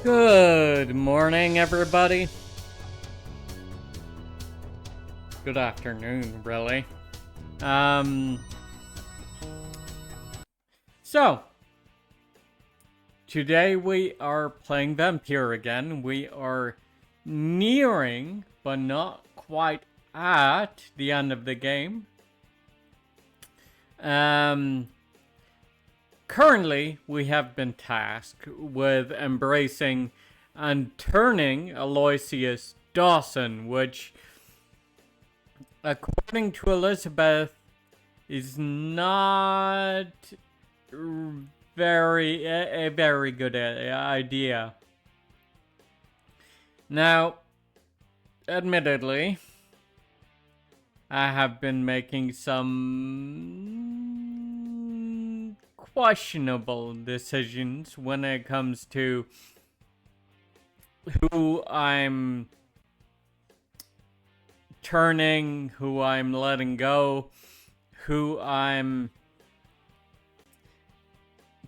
Good morning, everybody. Good afternoon, really. So, today we are playing Vampyr again. We are nearing, but not quite at, the end of the game. Currently, we have been tasked with embracing and turning Aloysius Dawson, which, according to Elizabeth, is not a very good idea. Now, admittedly, I have been making some questionable decisions when it comes to who I'm turning, who I'm letting go, who I'm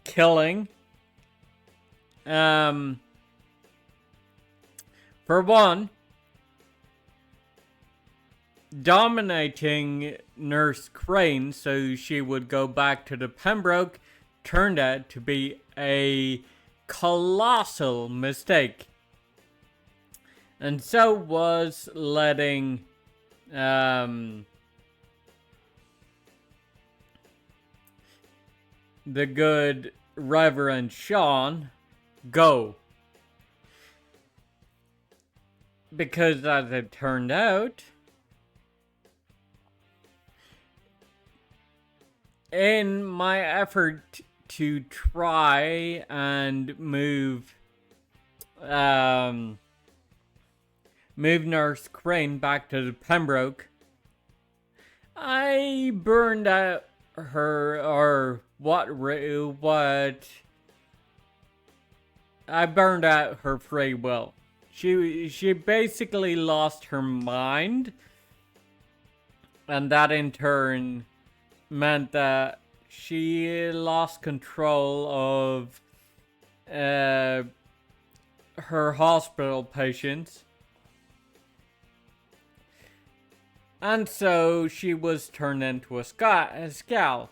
killing. For one, dominating Nurse Crane so she would go back to the Pembroke turned out to be a colossal mistake. And so was letting the good Reverend Sean go. Because as it turned out, in my effort to try and move Nurse Crane back to the Pembroke, I burned out her, I burned out her free will. She basically lost her mind, and that in turn meant that she lost control of her hospital patients. And so she was turned into a scowl.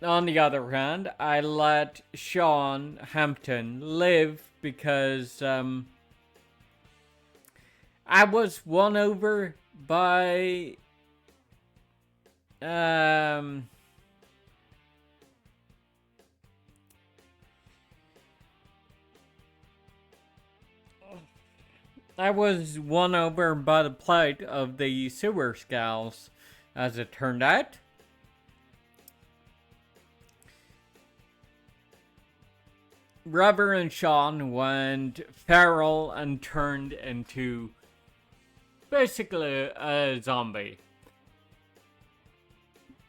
On the other hand, I let Sean Hampton live because I was won over by I was won over by the plight of the sewer scowls, as it turned out. Reverend Sean went feral and turned into basically a zombie.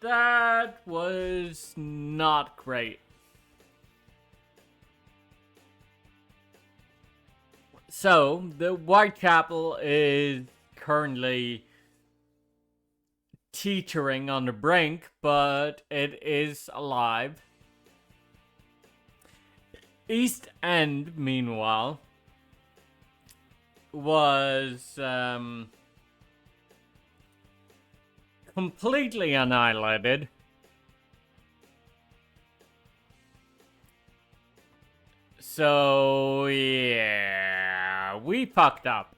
That was not great. So, the Whitechapel is currently teetering on the brink, but it is alive. East End, meanwhile, was completely annihilated. So, yeah, we fucked up.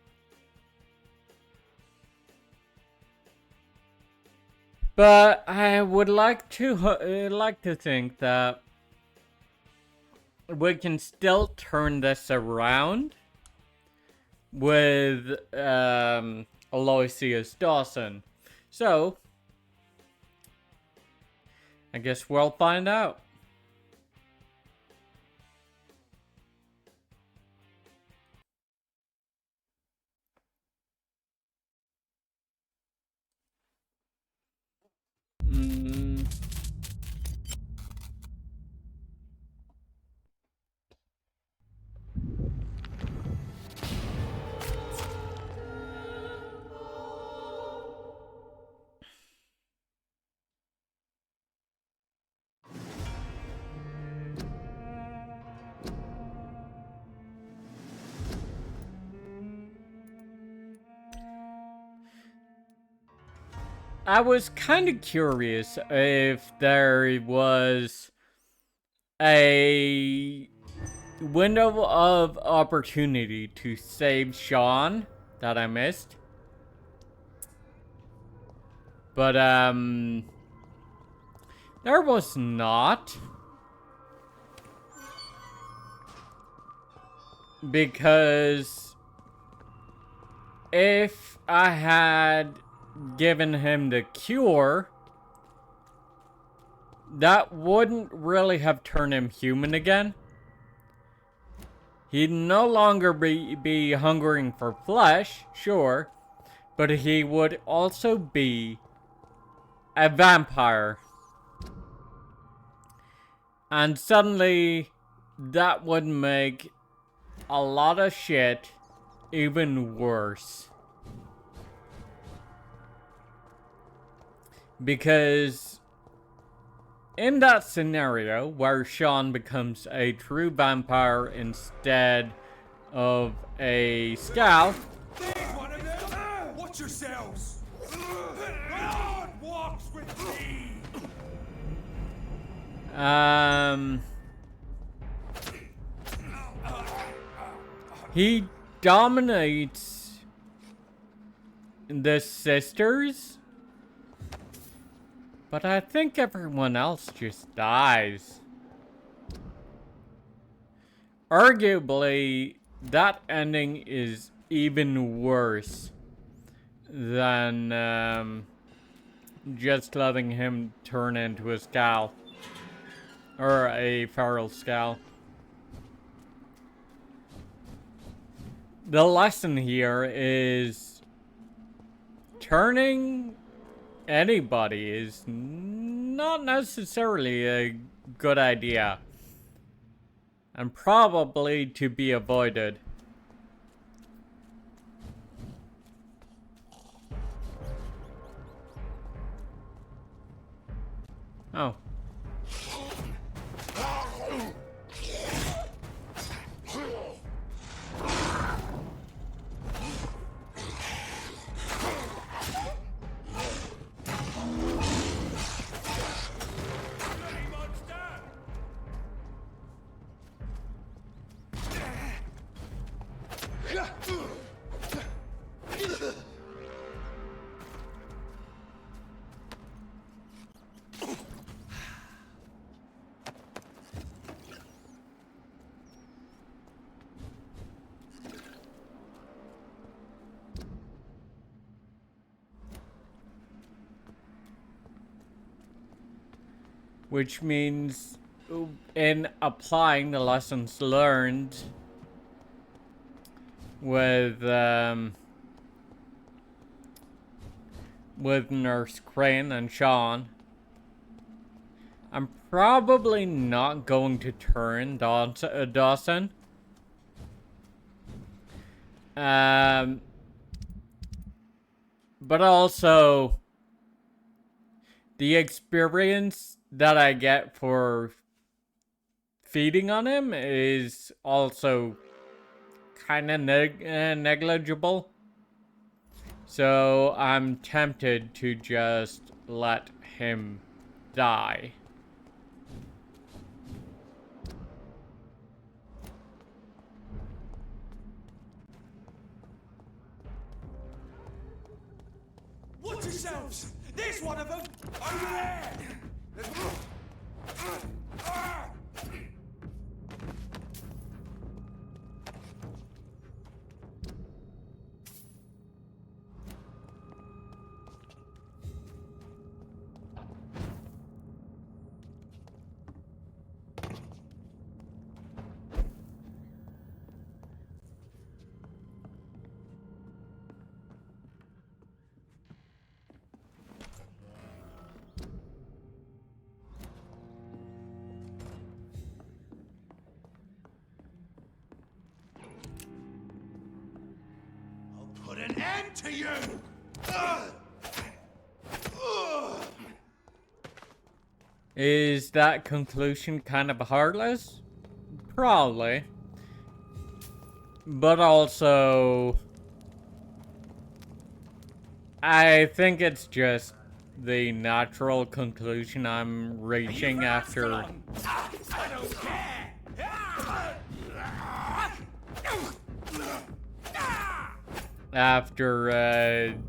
But I would like to think that we can still turn this around with Aloysius Dawson. So, I guess we'll find out. I was kind of curious if there was a window of opportunity to save Sean that I missed. But, there was not. Because if I had given him the cure, that wouldn't really have turned him human again. He'd no longer be hungering for flesh, sure, but he would also be a vampire. And suddenly, that would make a lot of shit even worse. Because in that scenario where Sean becomes a true vampire instead of a scout, watch yourselves. God walks with me. He dominates the sisters, but I think everyone else just dies. Arguably, that ending is even worse than just letting him turn into a scowl. Or a feral scowl. The lesson here is turning anybody is not necessarily a good idea. And probably to be avoided. Oh. Which means in applying the lessons learned with Nurse Crane and Sean, I'm probably not going to turn Dawson. But also the experience that I get for feeding on him is also kind of negligible. So I'm tempted to just let him die. Watch yourselves. There's one of them. Over there. Put an end to you! Is that conclusion kind of heartless? Probably. But also, I think it's just the natural conclusion I'm reaching after I don't care.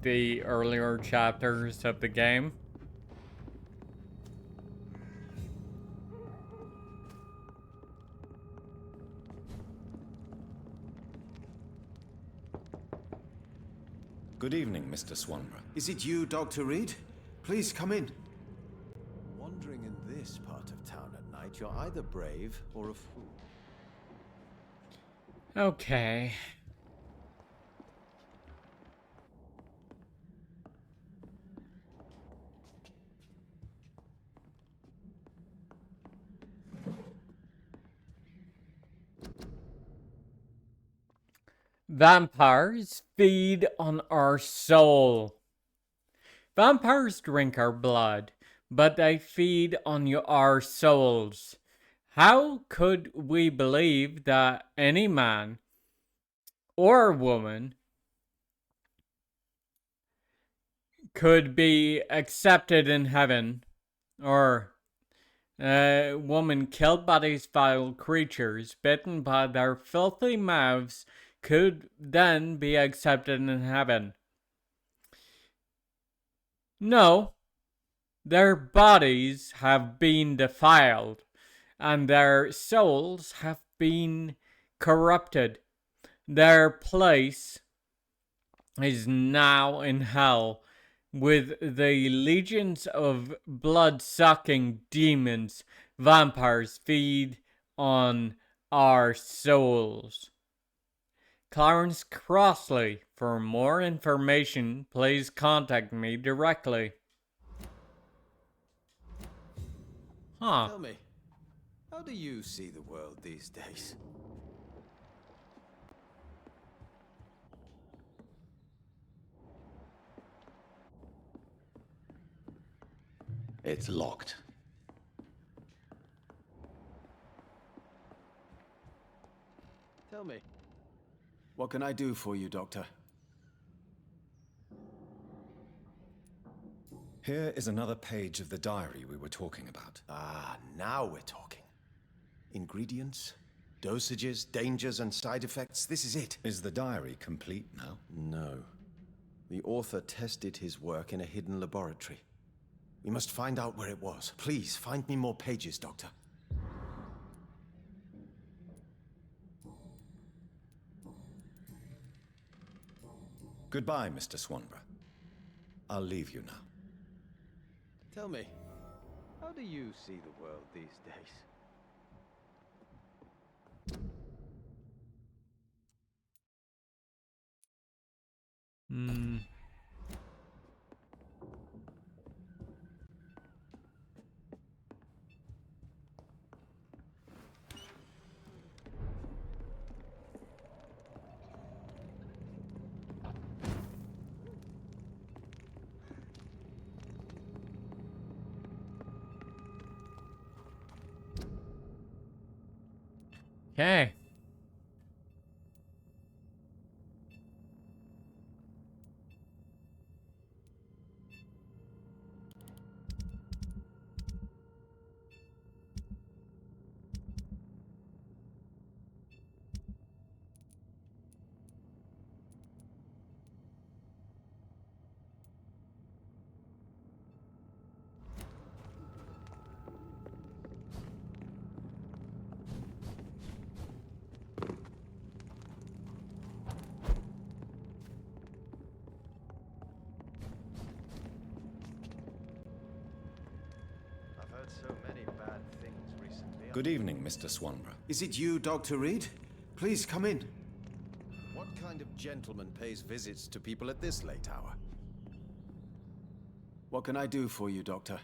the earlier chapters of the game. Good evening, Mr. Swanborough. Is it you, Dr. Reed? Please come in. Wandering in this part of town at night, you're either brave or a fool. Okay. Vampires feed on our soul. Vampires drink our blood, but they feed on our souls. How could we believe that any man or woman could be accepted in heaven, or a woman killed by these vile creatures, bitten by their filthy mouths, could then be accepted in heaven? No, their bodies have been defiled, and their souls have been corrupted. Their place is now in hell, with the legions of blood-sucking demons. Vampires feed on our souls. Clarence Crossley. For more information, please contact me directly. Huh. Tell me, how do you see the world these days? It's locked. Tell me. What can I do for you, Doctor? Here is another page of the diary we were talking about. Ah, now we're talking. Ingredients, dosages, dangers, and side effects. This is it. Is the diary complete now? No. The author tested his work in a hidden laboratory. We must find out where it was. Please, find me more pages, Doctor. Goodbye, Mr. Swanborough. I'll leave you now. Tell me, how do you see the world these days? Hmm. Okay. I've heard so many bad things recently. Good evening, Mr. Swanborough. Is it you, Dr. Reed? Please come in. What kind of gentleman pays visits to people at this late hour? What can I do for you, Doctor?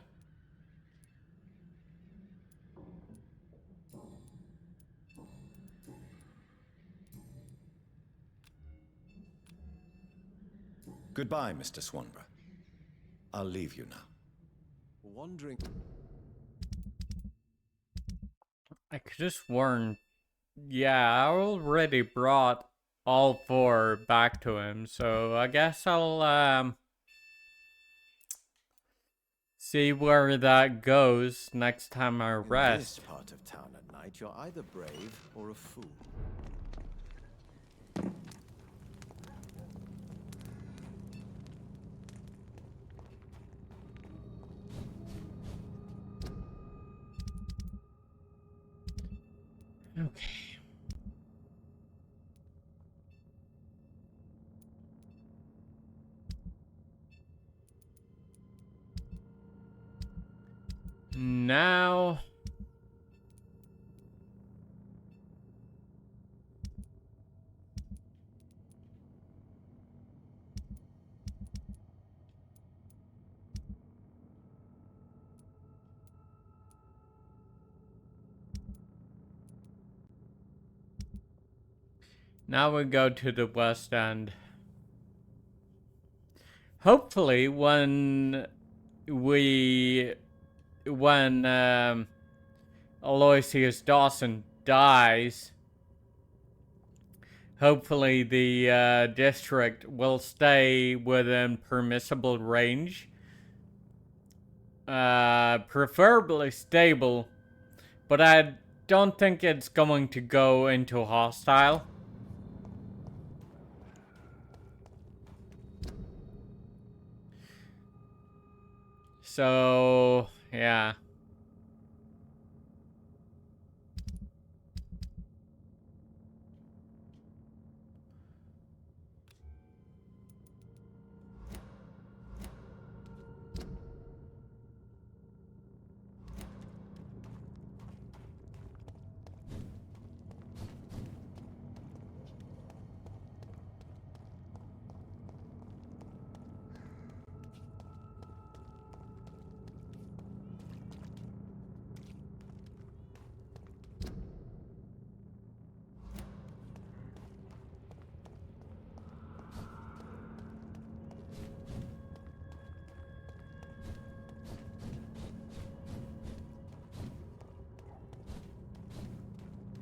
Goodbye, Mr. Swanborough. I'll leave you now. Wandering. I could have sworn, yeah, I already brought all four back to him, so I guess I'll see where that goes next time I In this rest. part of town at night, you're either brave or a fool. Okay. Now... Now we go to the West End. Hopefully, when Aloysius Dawson dies, hopefully the district will stay within permissible range. Preferably stable, but I don't think it's going to go into hostile. So, yeah.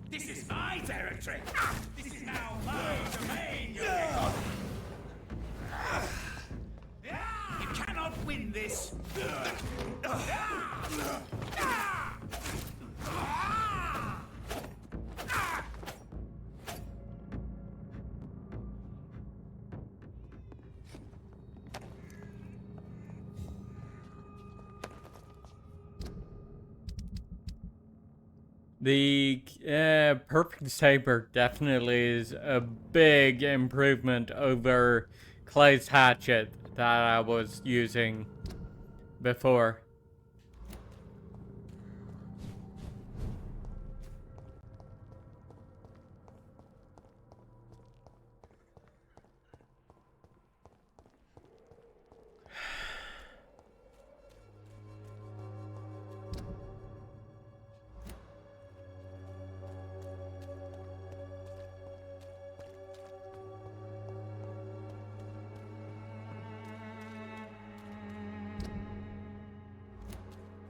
This is my territory. This is now my domain. You cannot win this. The Perfect Saber definitely is a big improvement over Clay's hatchet that I was using before.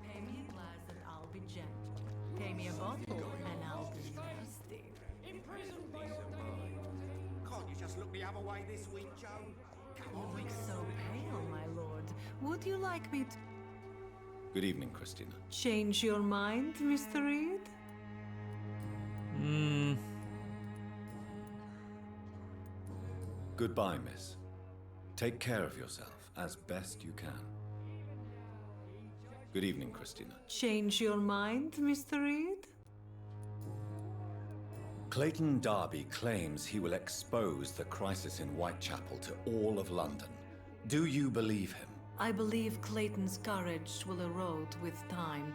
Pay me a glass and I'll be gentle. Pay me a bottle and I'll be nasty. Can't you just look the other way this week, Joe? Come You on. look so pale, my lord. Would you like me to Good evening, Christina. change your mind, Mr. Reed? Goodbye, miss. Take care of yourself as best you can. Good evening, Christina. Change your mind, Mr. Reed? Clayton Darby claims he will expose the crisis in Whitechapel to all of London. Do you believe him? I believe Clayton's courage will erode with time,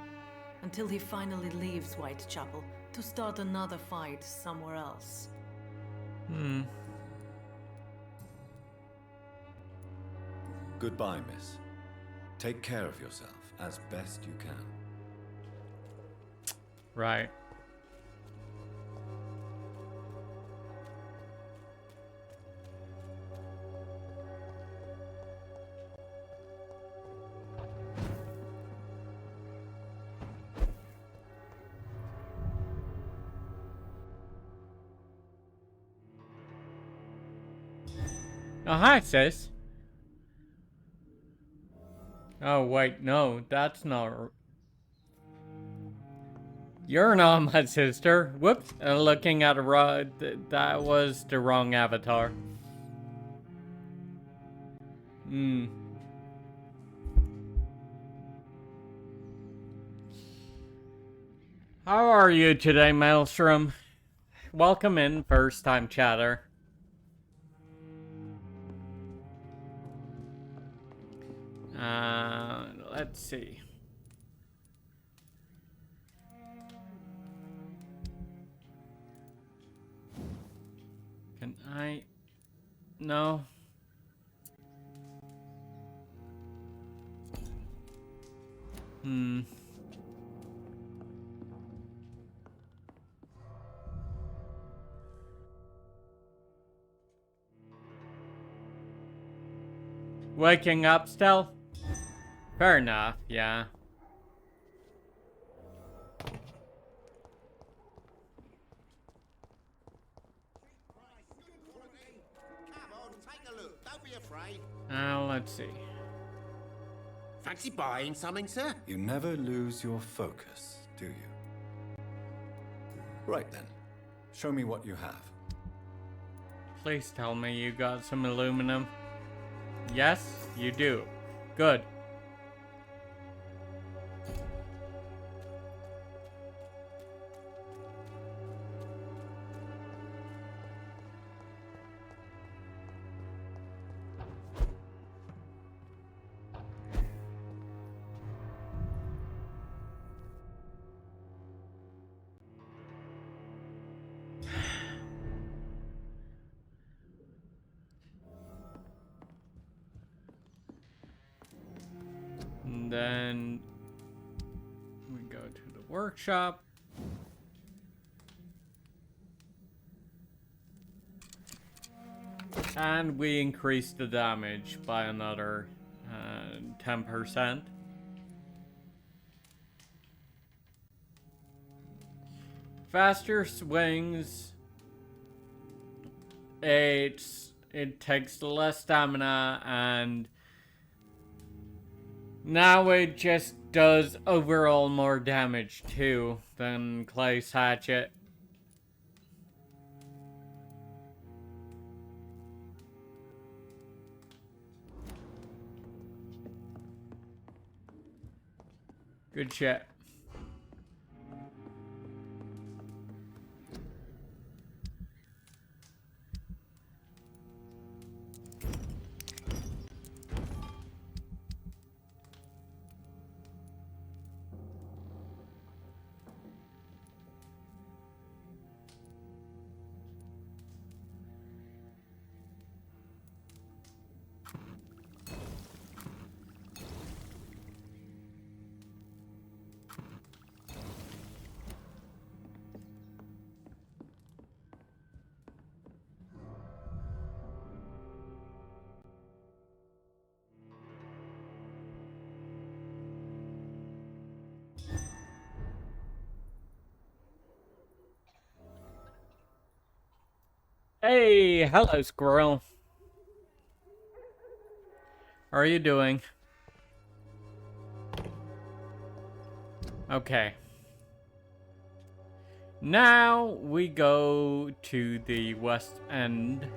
until he finally leaves Whitechapel to start another fight somewhere else. Goodbye, miss. Take care of yourself as best you can. Right. Oh, hi, sis. Oh, wait, no, that's not... You're not my sister. Whoops. Looking at a that was the wrong avatar. Hmm. How are you today, Maelstrom? Welcome in, first time chatter. Let's see. Can I? No. Hmm. Waking up still? Fair enough, yeah. Come on, take a look. Don't be afraid. Let's see. Fancy buying something, sir? You never lose your focus, do you? Right then. Show me what you have. Please tell me you got some aluminum. Yes, you do. Good. And then we go to the workshop. And we increase the damage by another 10%. Faster swings. It takes less stamina, and now it just does overall more damage too than Clay's hatchet. Good shit. Hey, hello, squirrel. How are you doing? Okay. Now we go to the West End.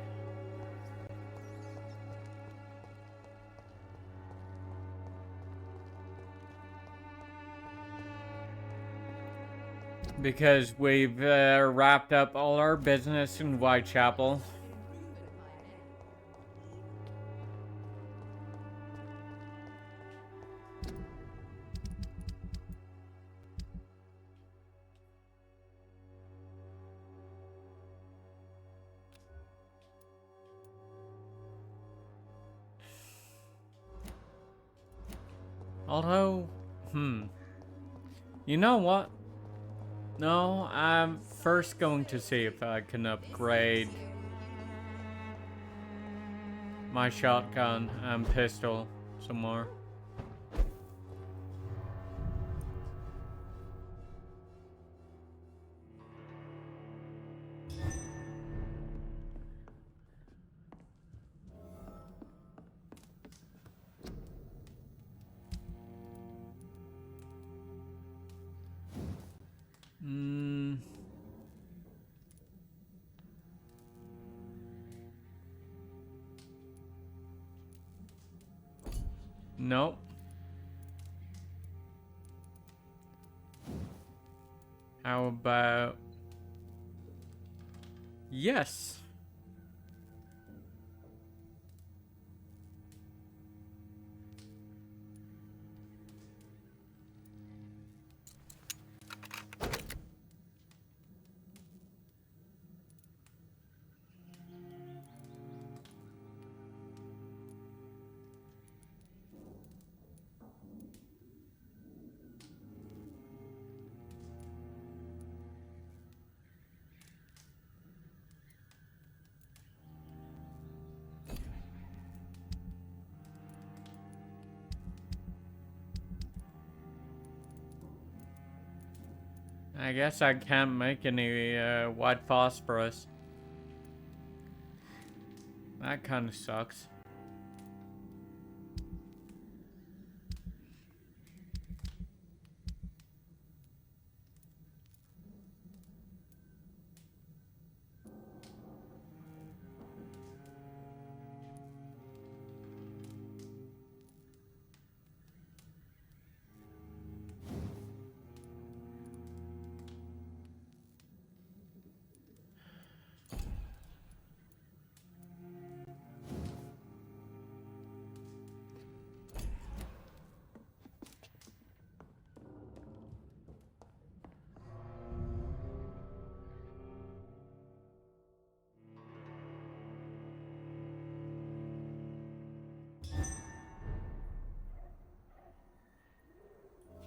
Because we've wrapped up all our business in Whitechapel. Although, you know what? No, I'm first going to see if I can upgrade my shotgun and pistol some more. Nope. How about... Yes. I guess I can't make any white phosphorus. That kind of sucks.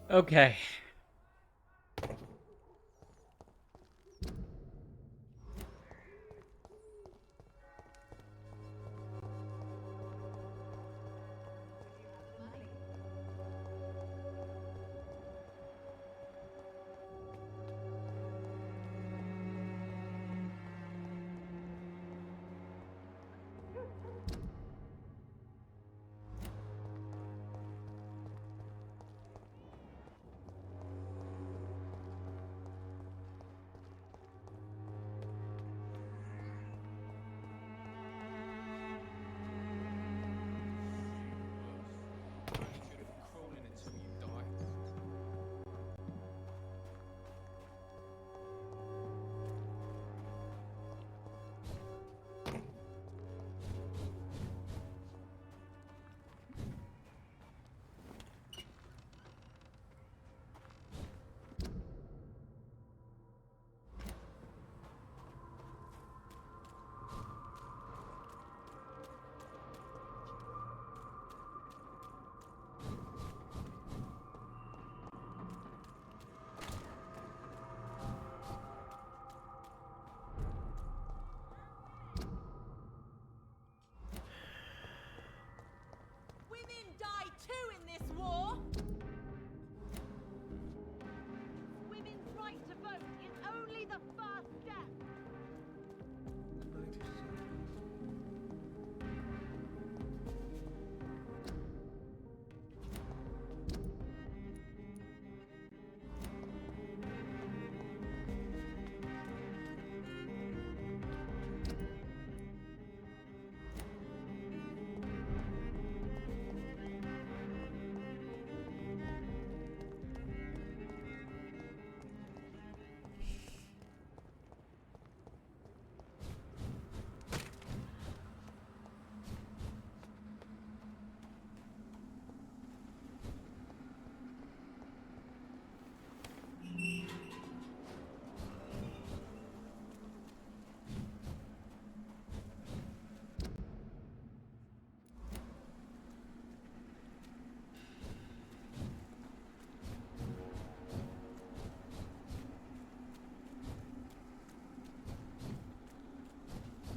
Okay. Women die too in this war! Women's right to vote is only the first step!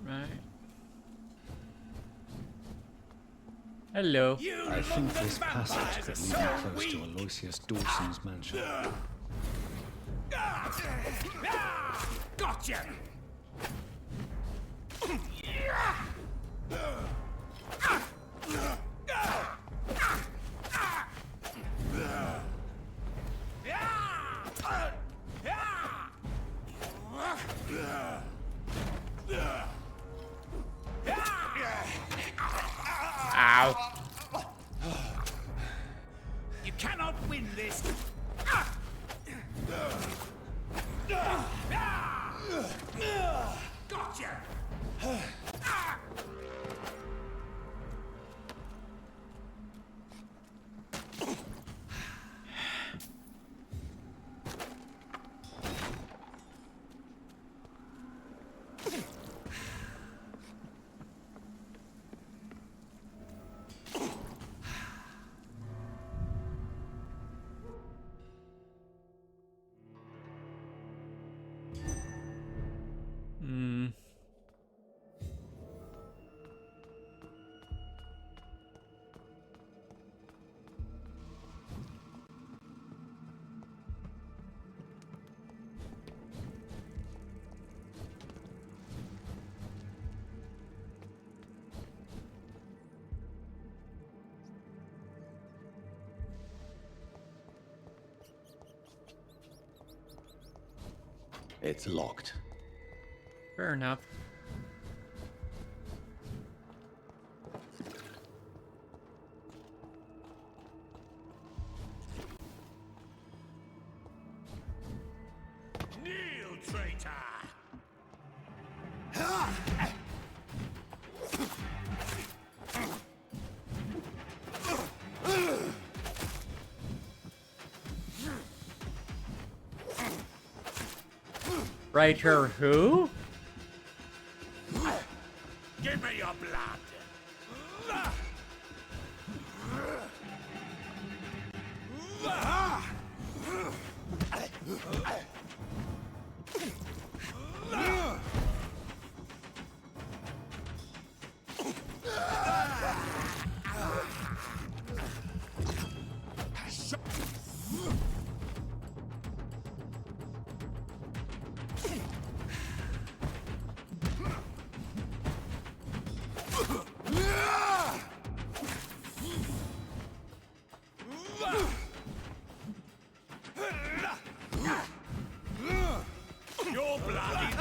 Right. Hello. I think this passage could lead you close to Aloysius Dawson's mansion. Gotcha! Ow. you! It's locked. Fair enough. Kneel, traitor! Writer who? Give me your blood! Your blood is...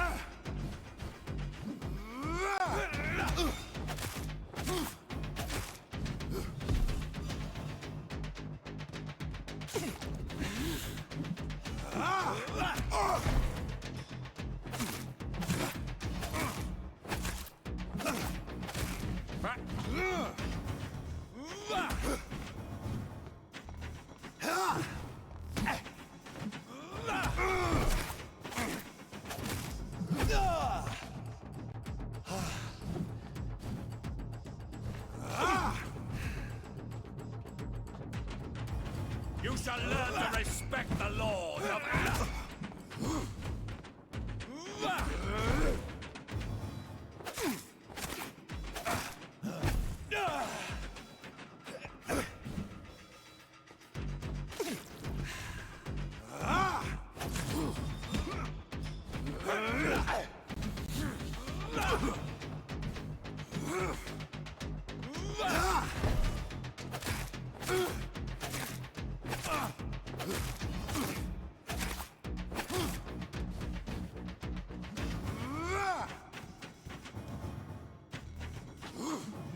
You shall learn to respect the laws of...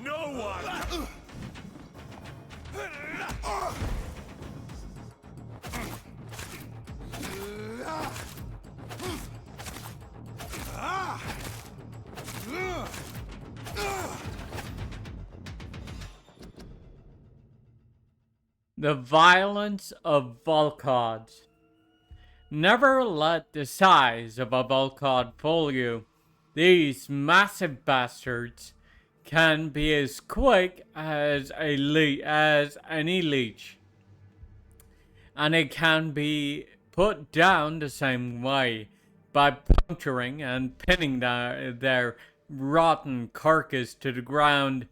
No one! The violence of Volcods. Never let the size of a Volcod fool you. These massive bastards can be as quick as any leech, and it can be put down the same way by puncturing and pinning their rotten carcass to the ground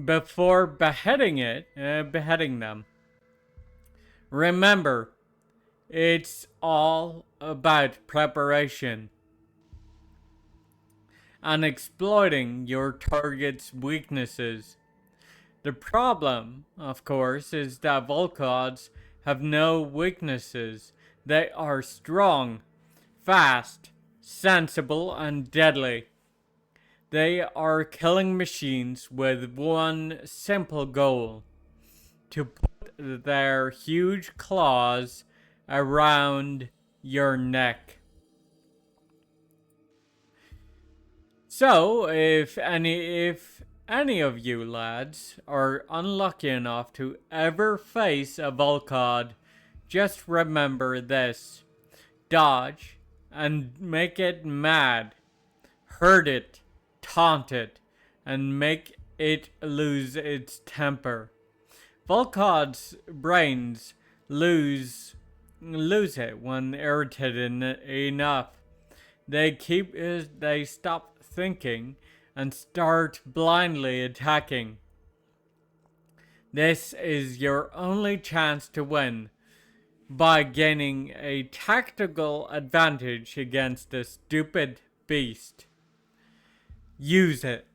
before beheading them. Remember, it's all about preparation and exploiting your target's weaknesses. The problem, of course, is that Volcods have no weaknesses. They are strong, fast, sensible, and deadly. They are killing machines with one simple goal: to put their huge claws around your neck. So, if any of you lads are unlucky enough to ever face a Volcod, just remember this. Dodge and make it mad. Hurt it, taunt it, and make it lose its temper. Volcod's brains lose it when irritated enough. They stop thinking and start blindly attacking. This is your only chance to win by gaining a tactical advantage against this stupid beast. Use it.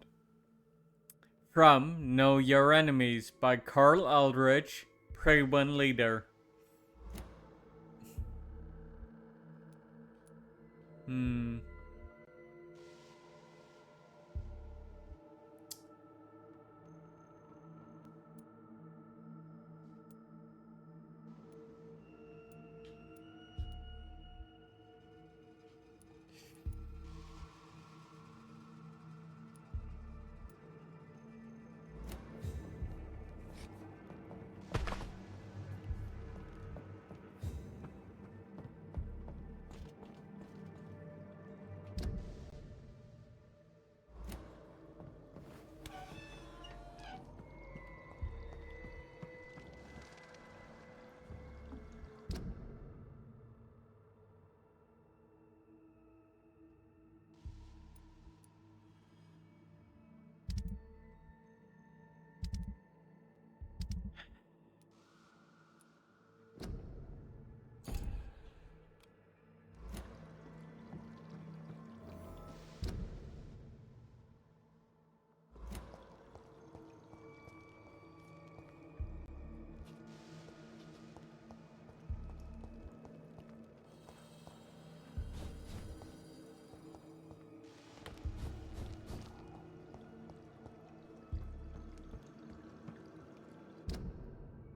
From Know Your Enemies by Carl Aldrich, Pre-Win Leader.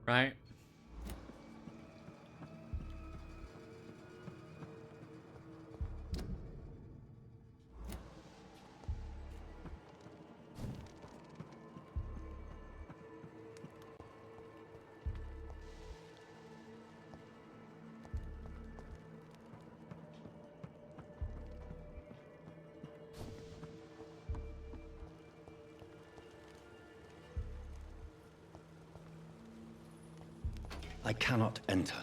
Right? I cannot enter.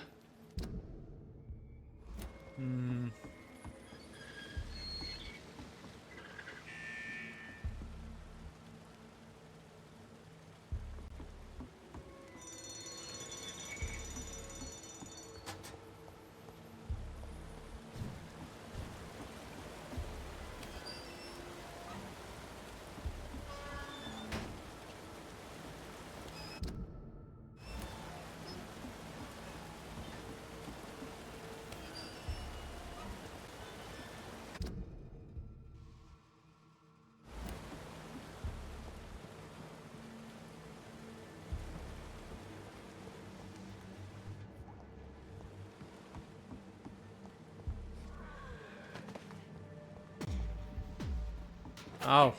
Oh.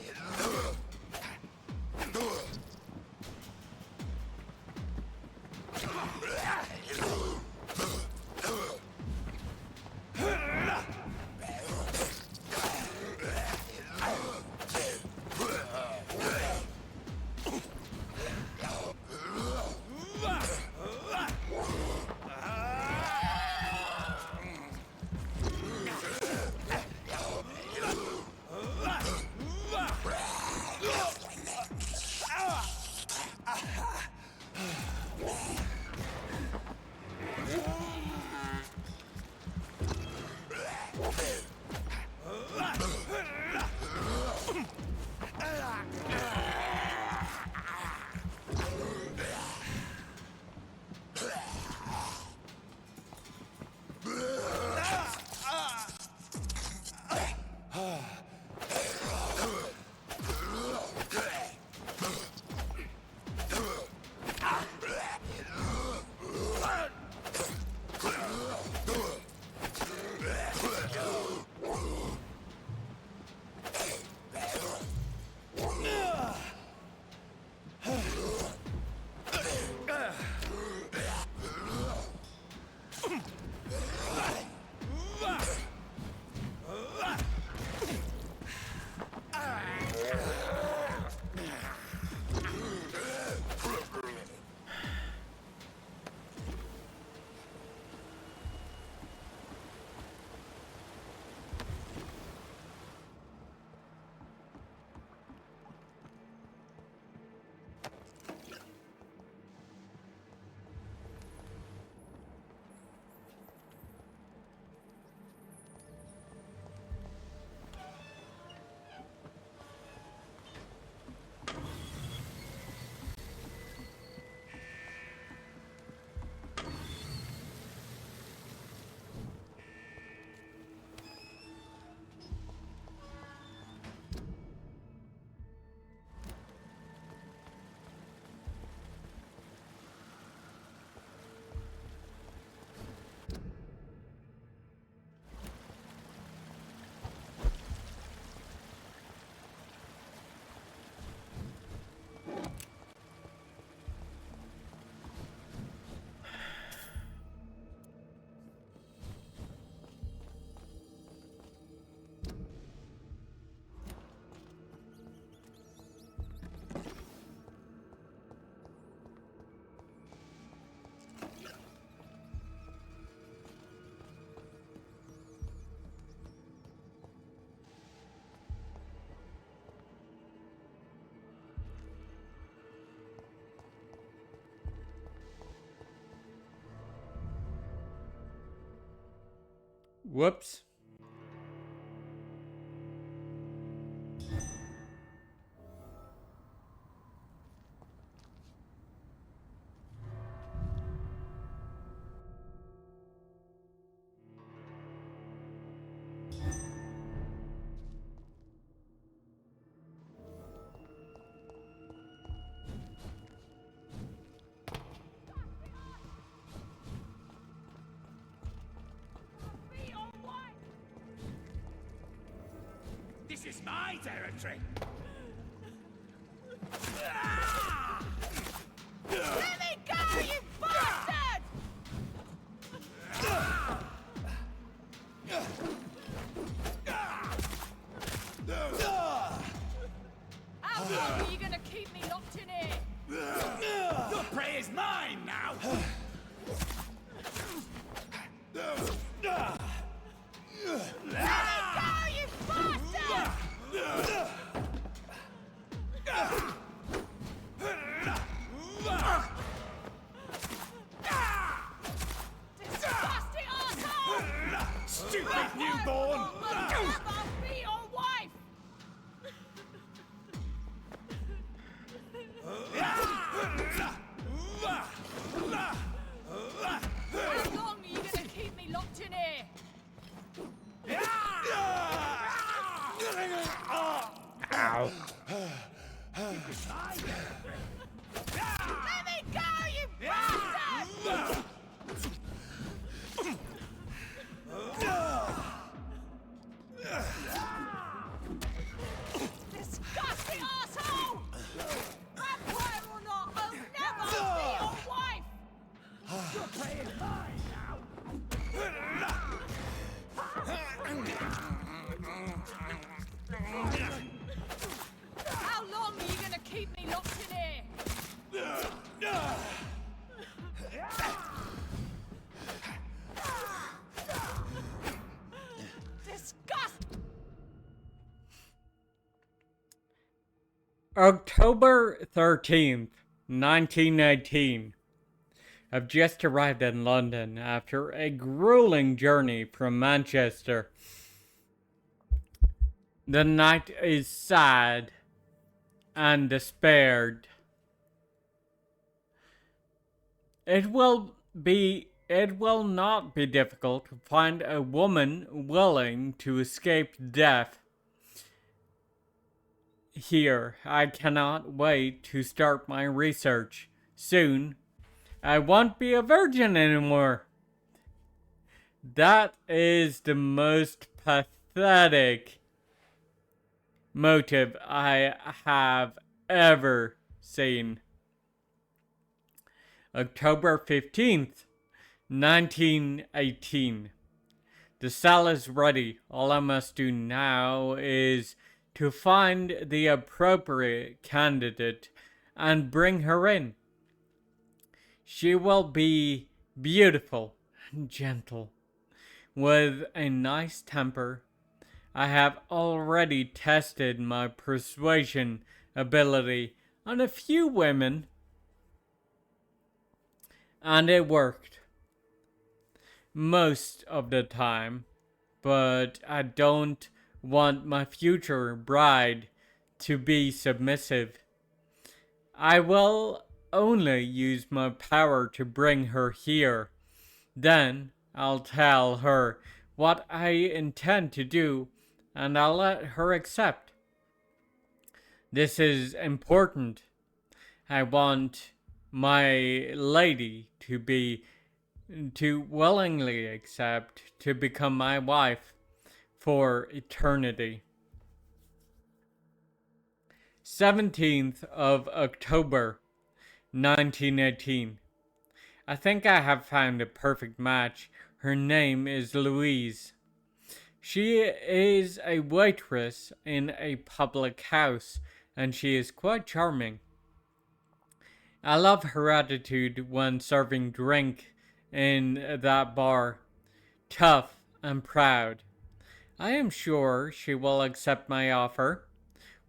Whoops. This is my territory. Let me go, you bastard! How long are you gonna keep me locked in here? Your prey is mine now. Let me go, you bastard! Disgusting asshole! Stupid newborn. I'll never be your wife! How long are you gonna keep me locked in here? Ow. Let me go, you bastard! Disgusting asshole! Vampire or not, I'll never be your wife! Your prey is mine now. How long are you gonna keep me locked in here? Disgust! October 13th, 1918. I've just arrived in London after a grueling journey from Manchester. The night is sad and despaired. It will not be difficult to find a woman willing to escape death. Here, I cannot wait to start my research. Soon, I won't be a virgin anymore. That is the most pathetic motive I have ever seen. October 15th, 1918. The cell is ready. All I must do now is to find the appropriate candidate and bring her in. She will be beautiful and gentle, with a nice temper. I have already tested my persuasion ability on a few women, and it worked most of the time, but I don't want my future bride to be submissive. I will only use my power to bring her here. Then I'll tell her what I intend to do, and I'll let her accept. This is important. I want my lady to willingly accept to become my wife for eternity. 17th of October, 1918. I think I have found a perfect match. Her name is Louise. She is a waitress in a public house, and she is quite charming. I love her attitude when serving drink in that bar. Tough and proud. I am sure she will accept my offer.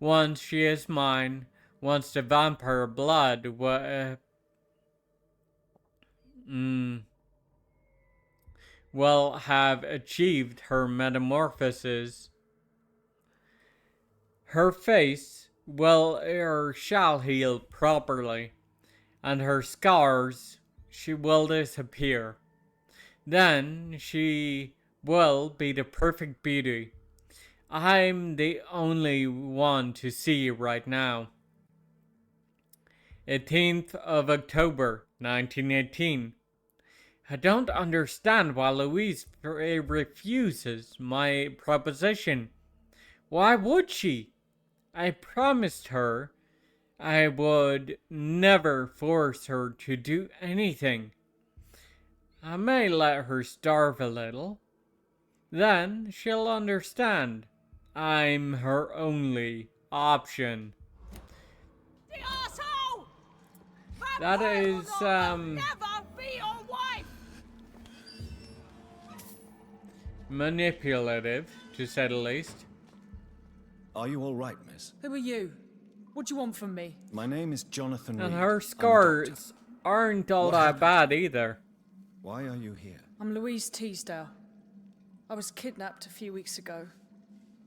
Once she is mine, once the vampire blood will have achieved her metamorphosis. Her face shall heal properly, and her scars she will disappear. Then she will be the perfect beauty. I'm the only one to see right now. 18th of October, 1918. I don't understand why Louise refuses my proposition. Why would she? I promised her I would never force her to do anything. I may let her starve a little. Then she'll understand. I'm her only option. The arsehole! That Vampyr is, or not, will never be your wife! manipulative, to say the least. Are you all right, miss? Who are you? What do you want from me? My name is Jonathan And Reed. her I'm a scars doctor. aren't all What that happened? bad either. Why are you here? I'm Louise Teasdale. I was kidnapped a few weeks ago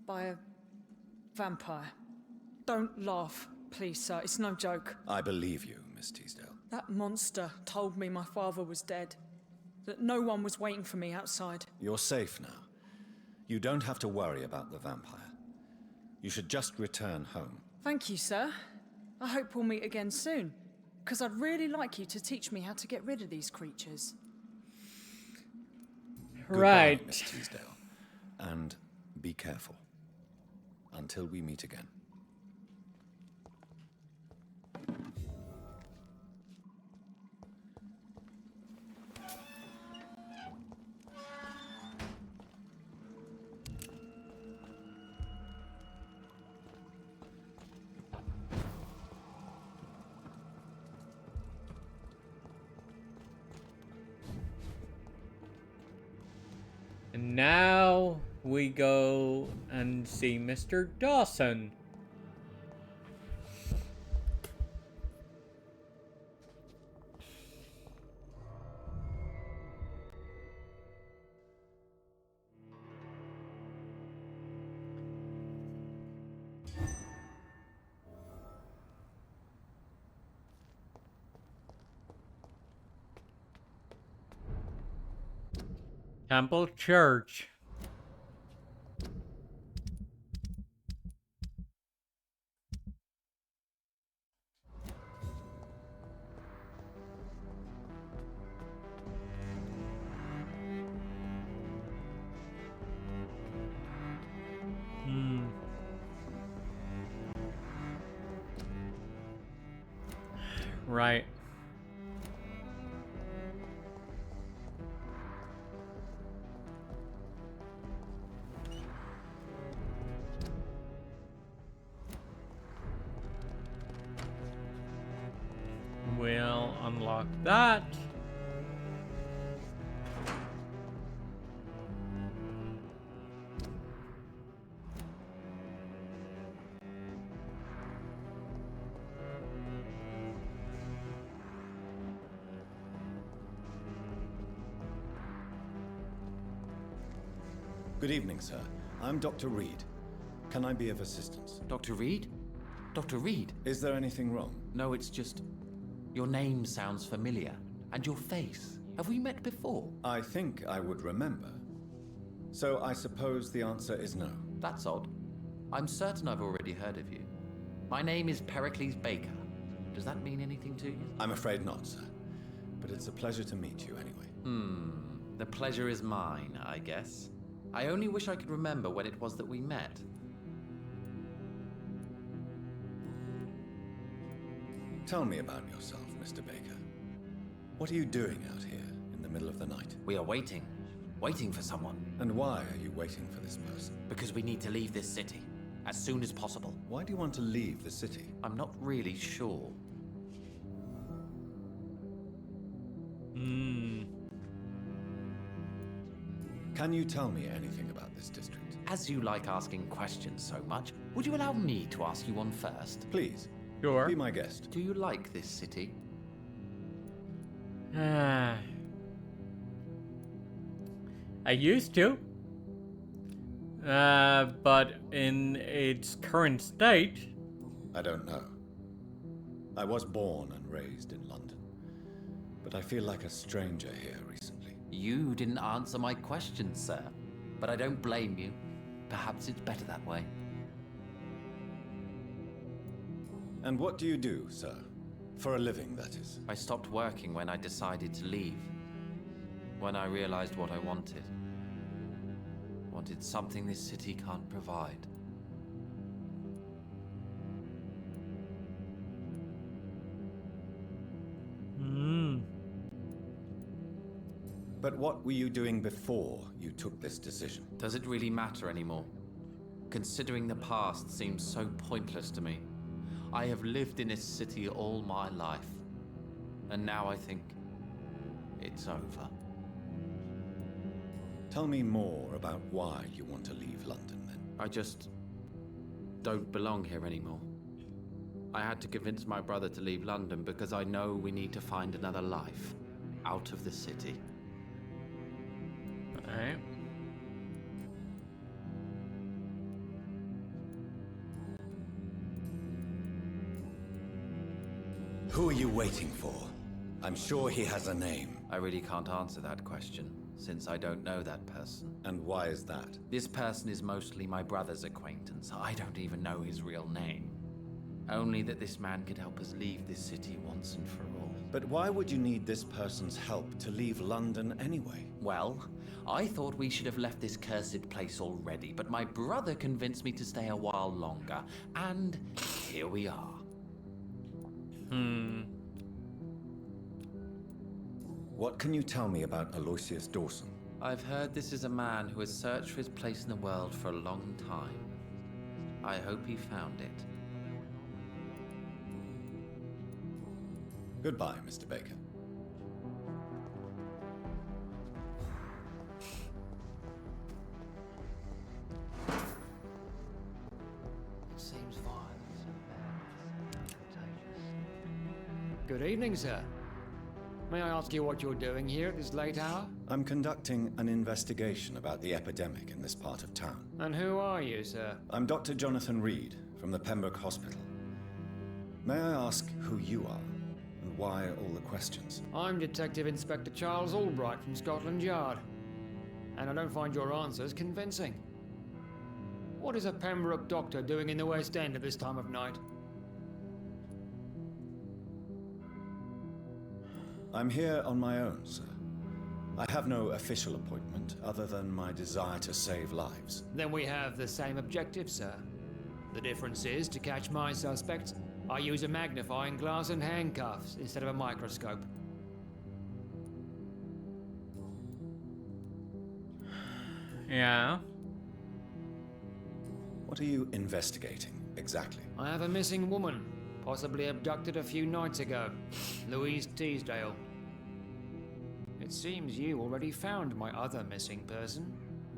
by a vampire. Don't laugh, please, sir. It's no joke. I believe you, Miss Teasdale. That monster told me my father was dead, that no one was waiting for me outside. You're safe now. You don't have to worry about the vampire. You should just return home. Thank you, sir. I hope we'll meet again soon, because I'd really like you to teach me how to get rid of these creatures. Goodbye, Right. Miss Teasdale. And be careful. Until we meet again. And now we go and see Mr. Dawson. Temple Church. Right. We'll unlock that. Good evening, sir. I'm Dr. Reed. Can I be of assistance? Dr. Reed? Dr. Reed? Is there anything wrong? No, it's just... Your name sounds familiar. And your face. Have we met before? I think I would remember. So I suppose the answer is no. That's odd. I'm certain I've already heard of you. My name is Pericles Baker. Does that mean anything to you? I'm afraid not, sir. But it's a pleasure to meet you anyway. The pleasure is mine, I guess. I only wish I could remember when it was that we met. Tell me about yourself, Mr. Baker. What are you doing out here in the middle of the night? We are waiting. Waiting for someone. And why are you waiting for this person? Because we need to leave this city. As soon as possible. Why do you want to leave the city? I'm not really sure. Can you tell me anything about this district? As you like asking questions so much, would you allow me to ask you one first? Please, Sure. be my guest. Do you like this city? I used to. But in its current state... I don't know. I was born and raised in London, but I feel like a stranger here recently. You didn't answer my question, sir. But I don't blame you. Perhaps it's better that way. And what do you do, sir? For a living, that is. I stopped working when I decided to leave. When I realized what I wanted. Wanted something this city can't provide. But what were you doing before you took this decision? Does it really matter anymore? Considering the past seems so pointless to me. I have lived in this city all my life. And now I think it's over. Tell me more about why you want to leave London, then. I just don't belong here anymore. I had to convince my brother to leave London because I know we need to find another life out of the city. Alright. Who are you waiting for? I'm sure he has a name. I really can't answer that question, since I don't know that person. And why is that? This person is mostly my brother's acquaintance. I don't even know his real name. Only that this man could help us leave this city once and for all. But why would you need this person's help to leave London anyway? Well, I thought we should have left this cursed place already, but my brother convinced me to stay a while longer, and here we are. What can you tell me about Aloysius Dawson? I've heard this is a man who has searched for his place in the world for a long time. I hope he found it. Goodbye, Mr. Baker. Seems violent and contagious. Good evening, sir. May I ask you what you're doing here at this late hour? I'm conducting an investigation about the epidemic in this part of town. And who are you, sir? I'm Dr. Jonathan Reed from the Pembroke Hospital. May I ask who you are and why all the questions? I'm Detective Inspector Charles Albright from Scotland Yard. And I don't find your answers convincing. What is a Pembroke doctor doing in the West End at this time of night? I'm here on my own, sir. I have no official appointment other than my desire to save lives. Then we have the same objective, sir. The difference is, to catch my suspect, I use a magnifying glass and handcuffs instead of a microscope. Yeah. What are you investigating, exactly? I have a missing woman, possibly abducted a few nights ago. Louise Teasdale. It seems you already found my other missing person,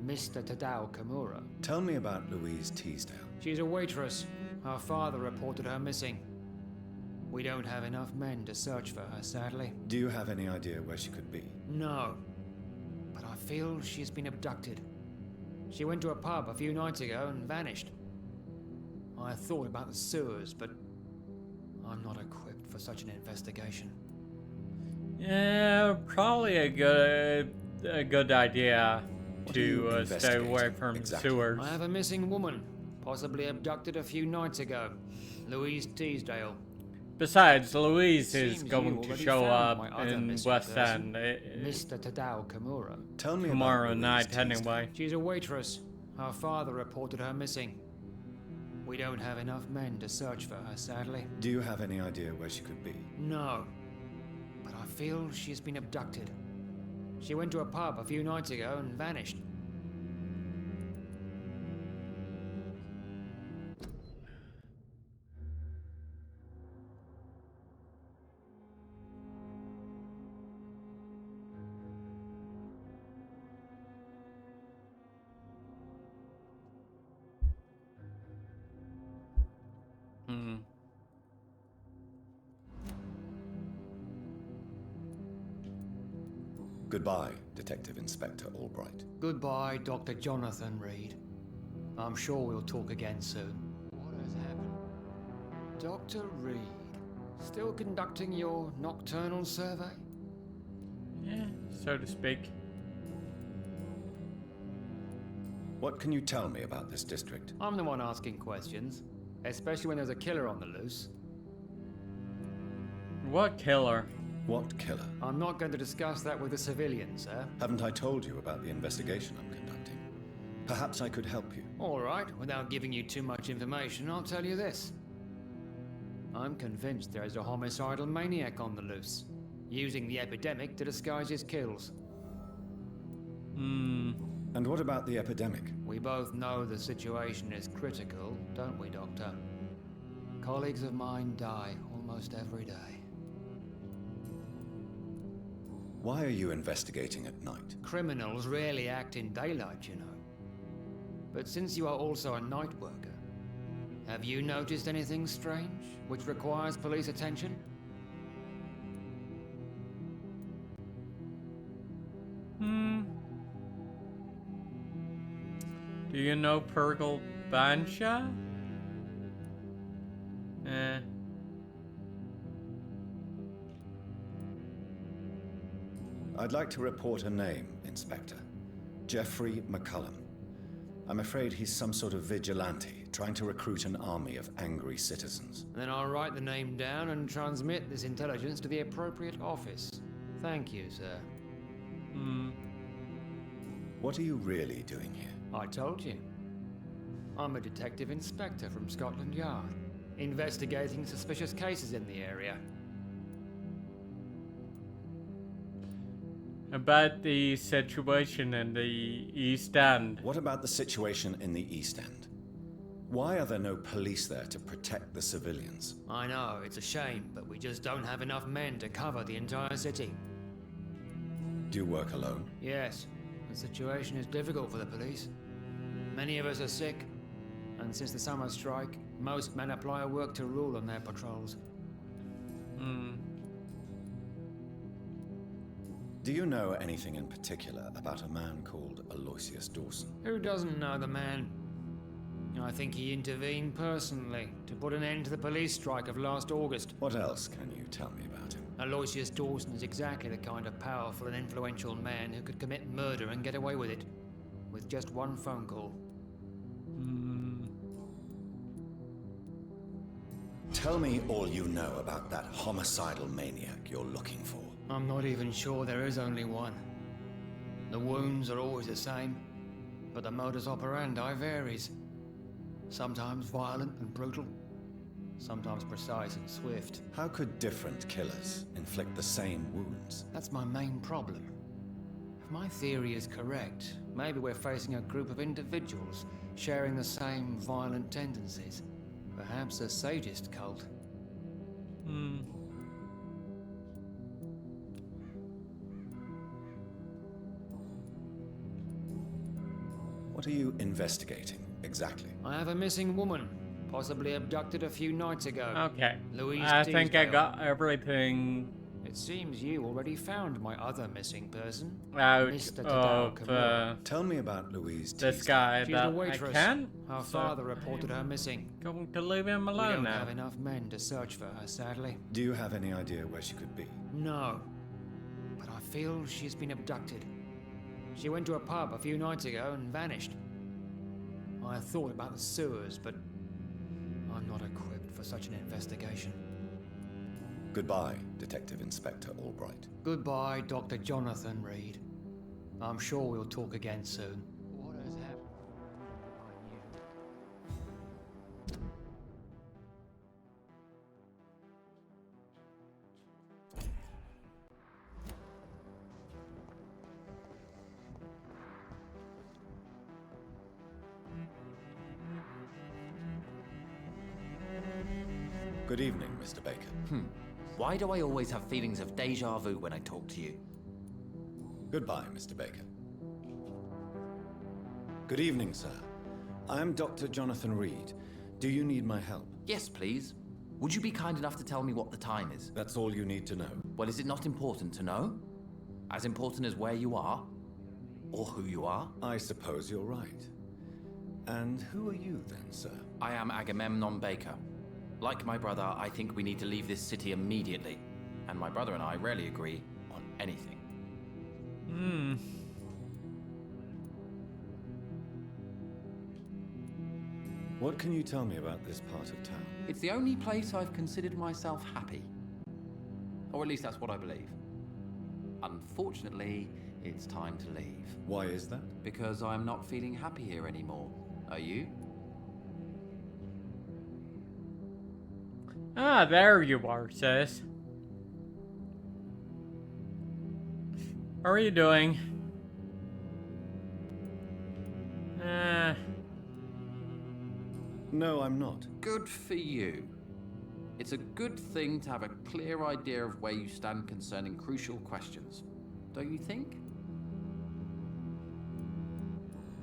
Mr. Tadao Kimura. Tell me about Louise Teasdale. She's a waitress. Her father reported her missing. We don't have enough men to search for her, sadly. Do you have any idea where she could be? No. But I feel she's been abducted. She went to a pub a few nights ago and vanished. I thought about the sewers, but I'm not equipped for such an investigation. Yeah, probably a good idea to stay away from exactly? sewers. I have a missing woman, possibly abducted a few nights ago. Louise Teasdale. Besides, Louise is Seems going you to already show found my up other in missing West person, End Mr. Tadao Kimura. Tell me tomorrow about night Louise Teasdale. anyway. She's a waitress. Her father reported her missing. We don't have enough men to search for her, sadly. Do you have any idea where she could be? No. But I feel she's been abducted. She went to a pub a few nights ago and vanished. Goodbye, Detective Inspector Albright. Goodbye, Dr. Jonathan Reed. I'm sure we'll talk again soon. What has happened? Dr. Reed, still conducting your nocturnal survey? Yeah, so to speak. What can you tell me about this district? I'm the one asking questions, especially when there's a killer on the loose. What killer? What killer? I'm not going to discuss that with the civilians, sir. Haven't I told you about the investigation I'm conducting? Perhaps I could help you. All right, without giving you too much information, I'll tell you this. I'm convinced there's a homicidal maniac on the loose, using the epidemic to disguise his kills. And what about the epidemic? We both know the situation is critical, don't we, Doctor? Colleagues of mine die almost every day. Why are you investigating at night? Criminals rarely act in daylight, you know. But since you are also a night worker, have you noticed anything strange which requires police attention? Do you know Purgle Bansha? I'd like to report a name, Inspector. Jeffrey McCullum. I'm afraid he's some sort of vigilante, trying to recruit an army of angry citizens. Then I'll write the name down and transmit this intelligence to the appropriate office. Thank you, sir. What are you really doing here? I told you. I'm a detective inspector from Scotland Yard, investigating suspicious cases in the area. About the situation in the East End. What about the situation in the East End? Why are there no police there to protect the civilians? I know, it's a shame, but we just don't have enough men to cover the entire city. Do you work alone? Yes, the situation is difficult for the police. Many of us are sick, and since the summer strike, most men apply a work to rule on their patrols. Do you know anything in particular about a man called Aloysius Dawson? Who doesn't know the man? I think he intervened personally to put an end to the police strike of last August. What else can you tell me about him? Aloysius Dawson is exactly the kind of powerful and influential man who could commit murder and get away with it, with just one phone call. Tell me all you know about that homicidal maniac you're looking for. I'm not even sure there is only one. The wounds are always the same, but the modus operandi varies. Sometimes violent and brutal, sometimes precise and swift. How could different killers inflict the same wounds? That's my main problem. If my theory is correct, maybe we're facing a group of individuals sharing the same violent tendencies. Perhaps a sadist cult. What are you investigating, exactly? I have a missing woman, possibly abducted a few nights ago. Okay. Louise I think I Teasdale. got everything It seems you already found my other missing person. out Mr. of Tadao Tell me about Louise this Teasdale. guy She's that a I waitress. can. Her So father reported her missing. going to leave him We alone don't now. have enough men to search for her, sadly. Do you have any idea where she could be? No. But I feel she's been abducted. She went to a pub a few nights ago and vanished. I thought about the sewers, but I'm not equipped for such an investigation. Goodbye, Detective Inspector Albright. Goodbye, Dr. Jonathan Reed. I'm sure we'll talk again soon. What has happened? Good evening, Mr. Baker. Why do I always have feelings of deja vu when I talk to you? Goodbye, Mr. Baker. Good evening, sir. I am Dr. Jonathan Reed. Do you need my help? Yes, please. Would you be kind enough to tell me what the time is? That's all you need to know. Well, is it not important to know? As important as where you are? Or who you are? I suppose you're right. And who are you then, sir? I am Agamemnon Baker. Like my brother, I think we need to leave this city immediately. And my brother and I rarely agree on anything. What can you tell me about this part of town? It's the only place I've considered myself happy. Or at least that's what I believe. Unfortunately, it's time to leave. Why is that? Because I'm not feeling happy here anymore. Are you? Ah, there you are, sis. How are you doing? No, I'm not. Good for you. It's a good thing to have a clear idea of where you stand concerning crucial questions. Don't you think?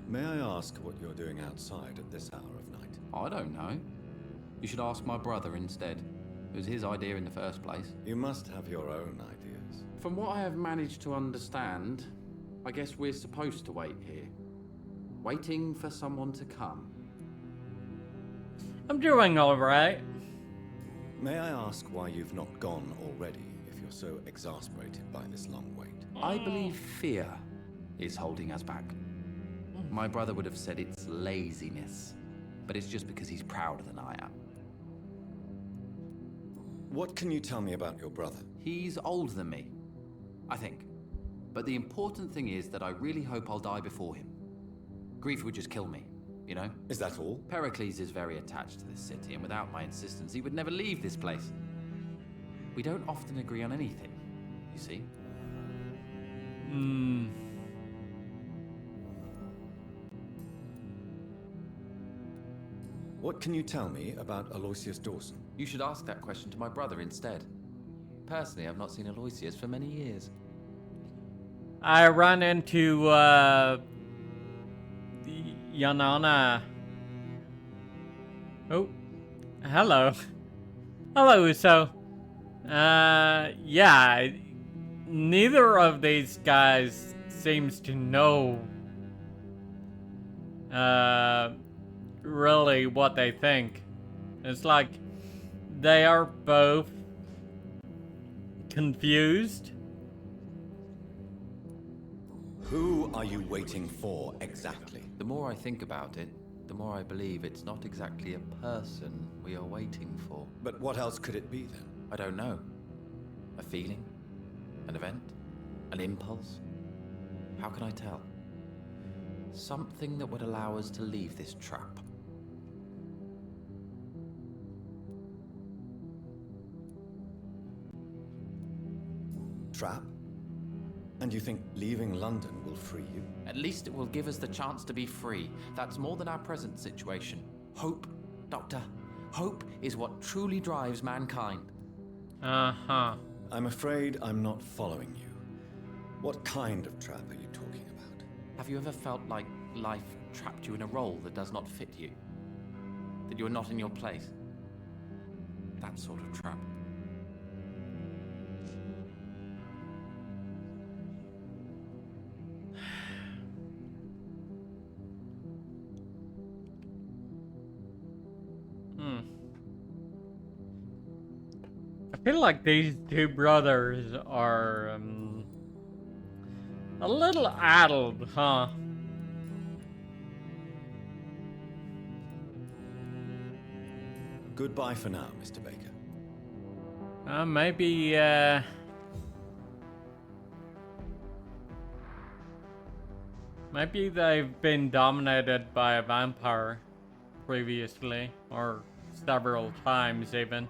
May I ask what you're doing outside at this hour of night? I don't know. You should ask my brother instead. It was his idea in the first place. You must have your own ideas. From what I have managed to understand, I guess we're supposed to wait here. Waiting for someone to come. I'm doing alright. May I ask why you've not gone already, if you're so exasperated by this long wait? I believe fear is holding us back. My brother would have said it's laziness, but it's just because he's prouder than I am. What can you tell me about your brother? He's older than me, I think. But the important thing is that I really hope I'll die before him. Grief would just kill me, you know? Is that all? Pericles is very attached to this city, and without my insistence, he would never leave this place. We don't often agree on anything, you see? What can you tell me about Aloysius Dawson? You should ask that question to my brother instead. Personally, I've not seen Aloysius for many years. I ran into, Yanana. Oh, hello. Hello, so, yeah, neither of these guys seems to know, really what they think. It's like they are both confused. Who are you waiting for exactly? The more I think about it, the more I believe it's not exactly a person we are waiting for. But what else could it be then? I don't know. A feeling? An event? An impulse? How can I tell? Something that would allow us to leave this trap. Trap? And you think leaving London will free you? At least it will give us the chance to be free. That's more than our present situation. Hope, Doctor. Hope is what truly drives mankind. Uh-huh. I'm afraid I'm not following you. What kind of trap are you talking about? Have you ever felt like life trapped you in a role that does not fit you? That you are not in your place? That sort of trap. I feel like these two brothers are, a little addled, huh? Goodbye for now, Mr. Baker. Maybe they've been dominated by a vampire previously, or several times even.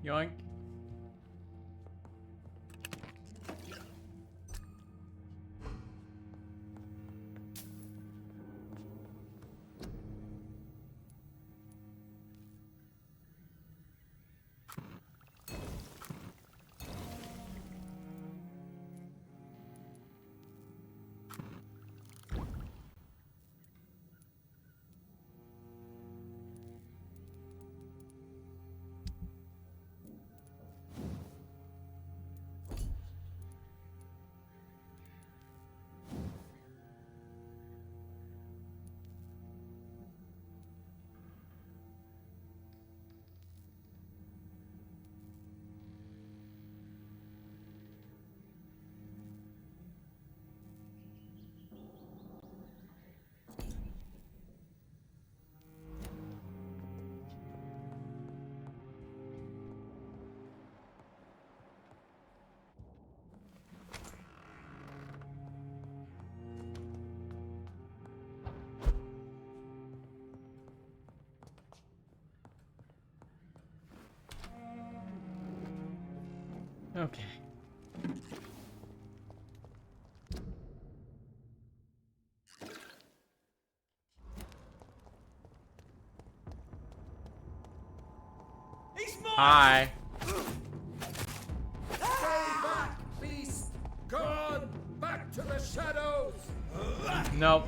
Yoink. Okay. He's mine! Hi. Stay back, beast! Gone back to the shadows! Nope.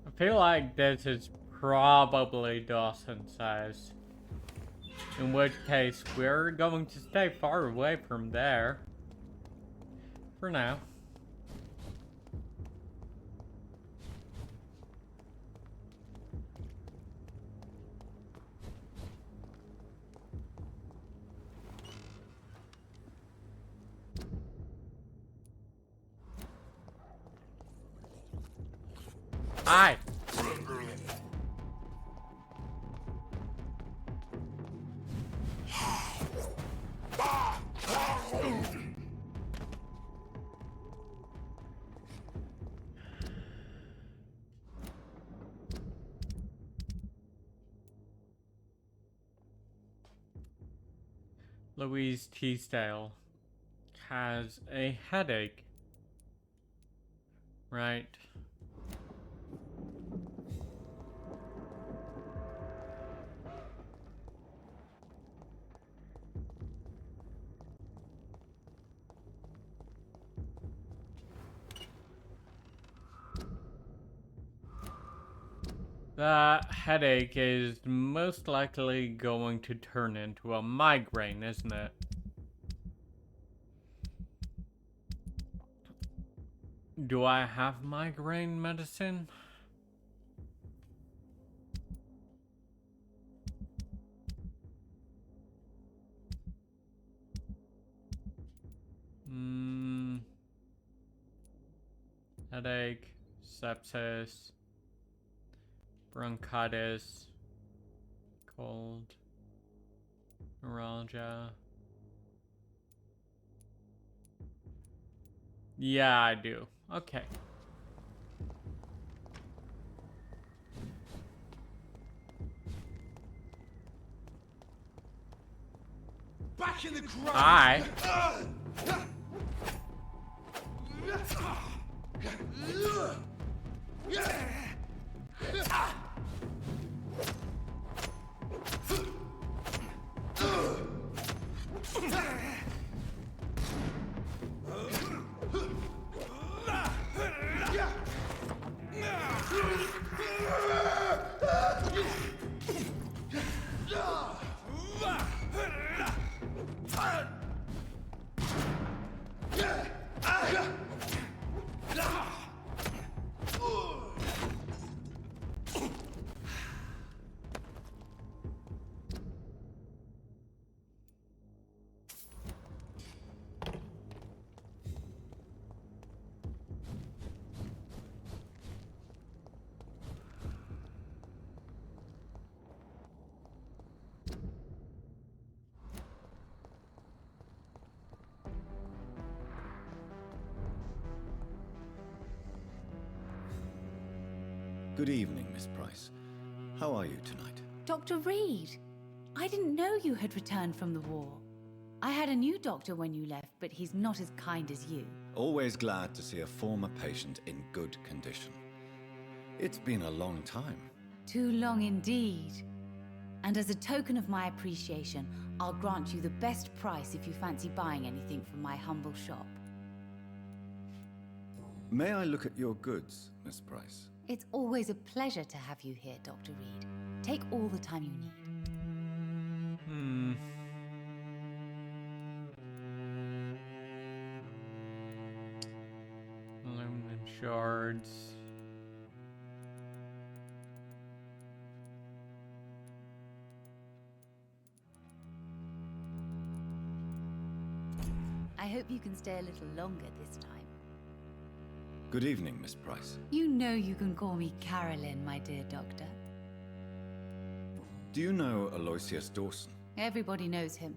I feel like this is probably Dawson's house. In which case, we're going to stay far away from there. For now. Hi. Louise Teasdale has a headache. Right. That headache is most likely going to turn into a migraine, isn't it? Do I have migraine medicine? Headache, sepsis, bronchitis, cold, neuralgia. Yeah, I do. Okay. back in the crowd. Aye. Good evening, Miss Price. How are you tonight? Dr. Reed, I didn't know you had returned from the war. I had a new doctor when you left, but he's not as kind as you. Always glad to see a former patient in good condition. It's been a long time. Too long indeed. And as a token of my appreciation, I'll grant you the best price if you fancy buying anything from my humble shop. May I look at your goods, Miss Price? It's always a pleasure to have you here, Dr. Reed. Take all the time you need. Aluminum shards. I hope you can stay a little longer this time. Good evening, Miss Price. You know you can call me Carolyn, my dear doctor. Do you know Aloysius Dawson? Everybody knows him.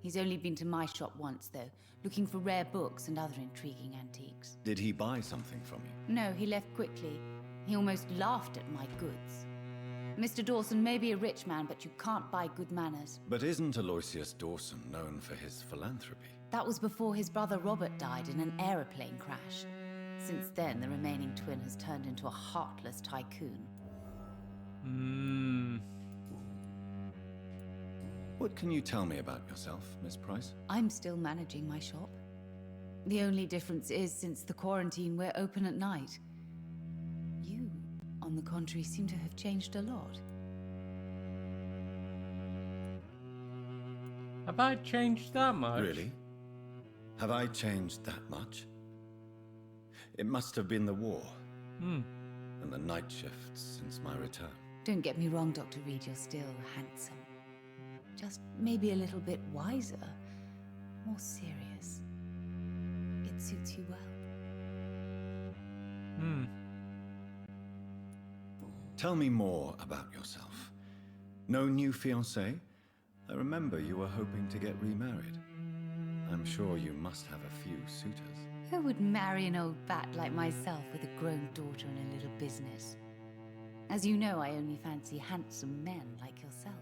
He's only been to my shop once, though, looking for rare books and other intriguing antiques. Did he buy something from you? No, he left quickly. He almost laughed at my goods. Mr. Dawson may be a rich man, but you can't buy good manners. But isn't Aloysius Dawson known for his philanthropy? That was before his brother Robert died in an aeroplane crash. Since then, the remaining twin has turned into a heartless tycoon. What can you tell me about yourself, Miss Price? I'm still managing my shop. The only difference is, since the quarantine, we're open at night. You, on the contrary, seem to have changed a lot. Have I changed that much? Really? Have I changed that much? It must have been the war. And the night shifts since my return. Don't get me wrong, Dr. Reed, you're still handsome. Just maybe a little bit wiser, more serious. It suits you well. Tell me more about yourself. No new fiancé? I remember you were hoping to get remarried. I'm sure you must have a few suitors. Who would marry an old bat like myself with a grown daughter and a little business? As you know, I only fancy handsome men like yourself.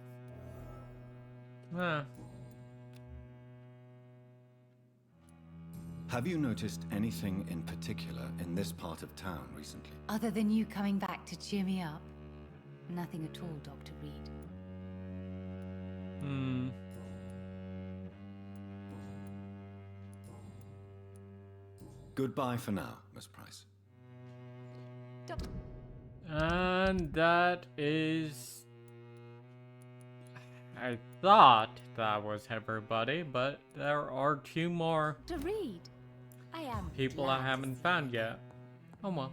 Have you noticed anything in particular in this part of town recently? Other than you coming back to cheer me up? Nothing at all, Dr. Reed. Goodbye for now, Miss Price. And that is... I thought that was everybody, but there are two more To read. I am people glad I haven't found yet. Oh well.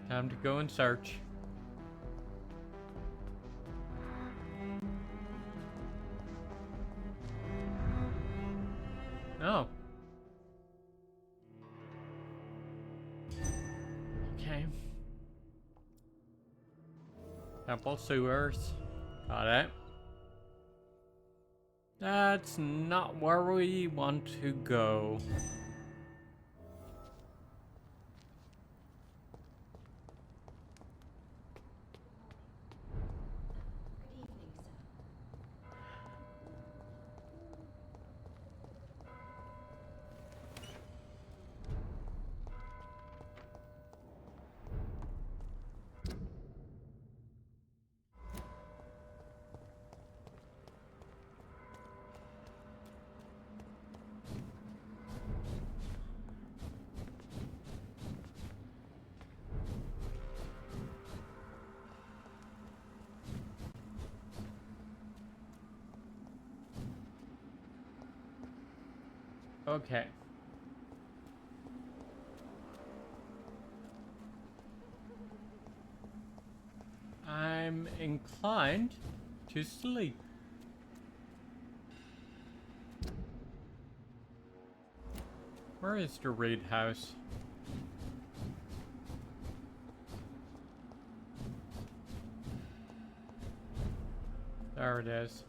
Time to go and search. Oh. Okay. Temple sewers. Got it. That's not where we want to go. Good evening, sir. Okay. I'm inclined to sleep. Where is the Reed house? There it is.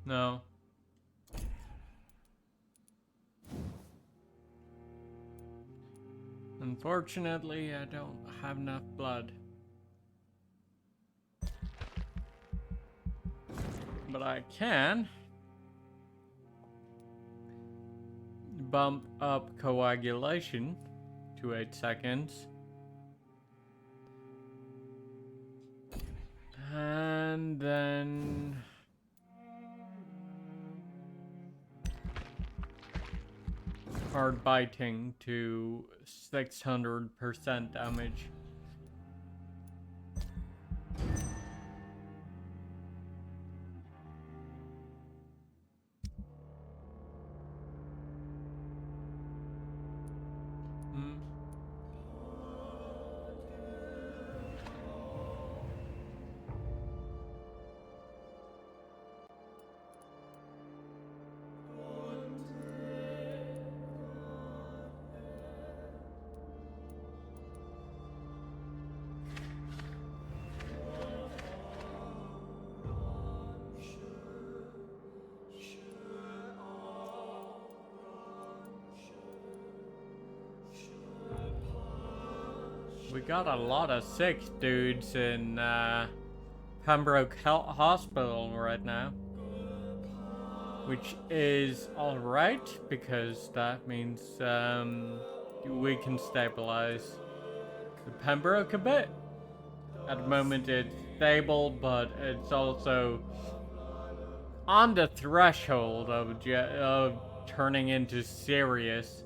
No. Unfortunately, I don't have enough blood. But I can bump up coagulation to 8 seconds. And then hard biting to 600% damage. We got a lot of sick dudes in Pembroke Hospital right now. Which is alright, because that means we can stabilize the Pembroke a bit. At the moment it's stable, but it's also on the threshold of turning into serious.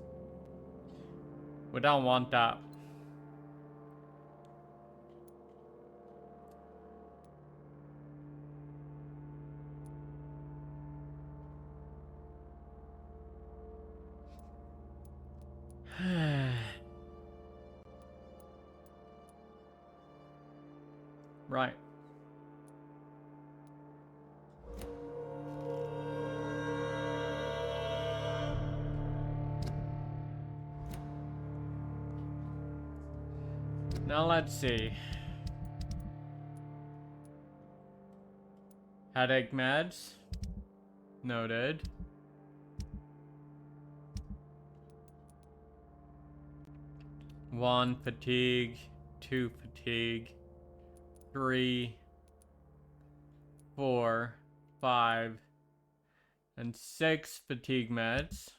We don't want that. Right. Now let's see. Headache meds. Noted. One fatigue, 2 fatigue, 3, 4, 5, and 6 fatigue meds.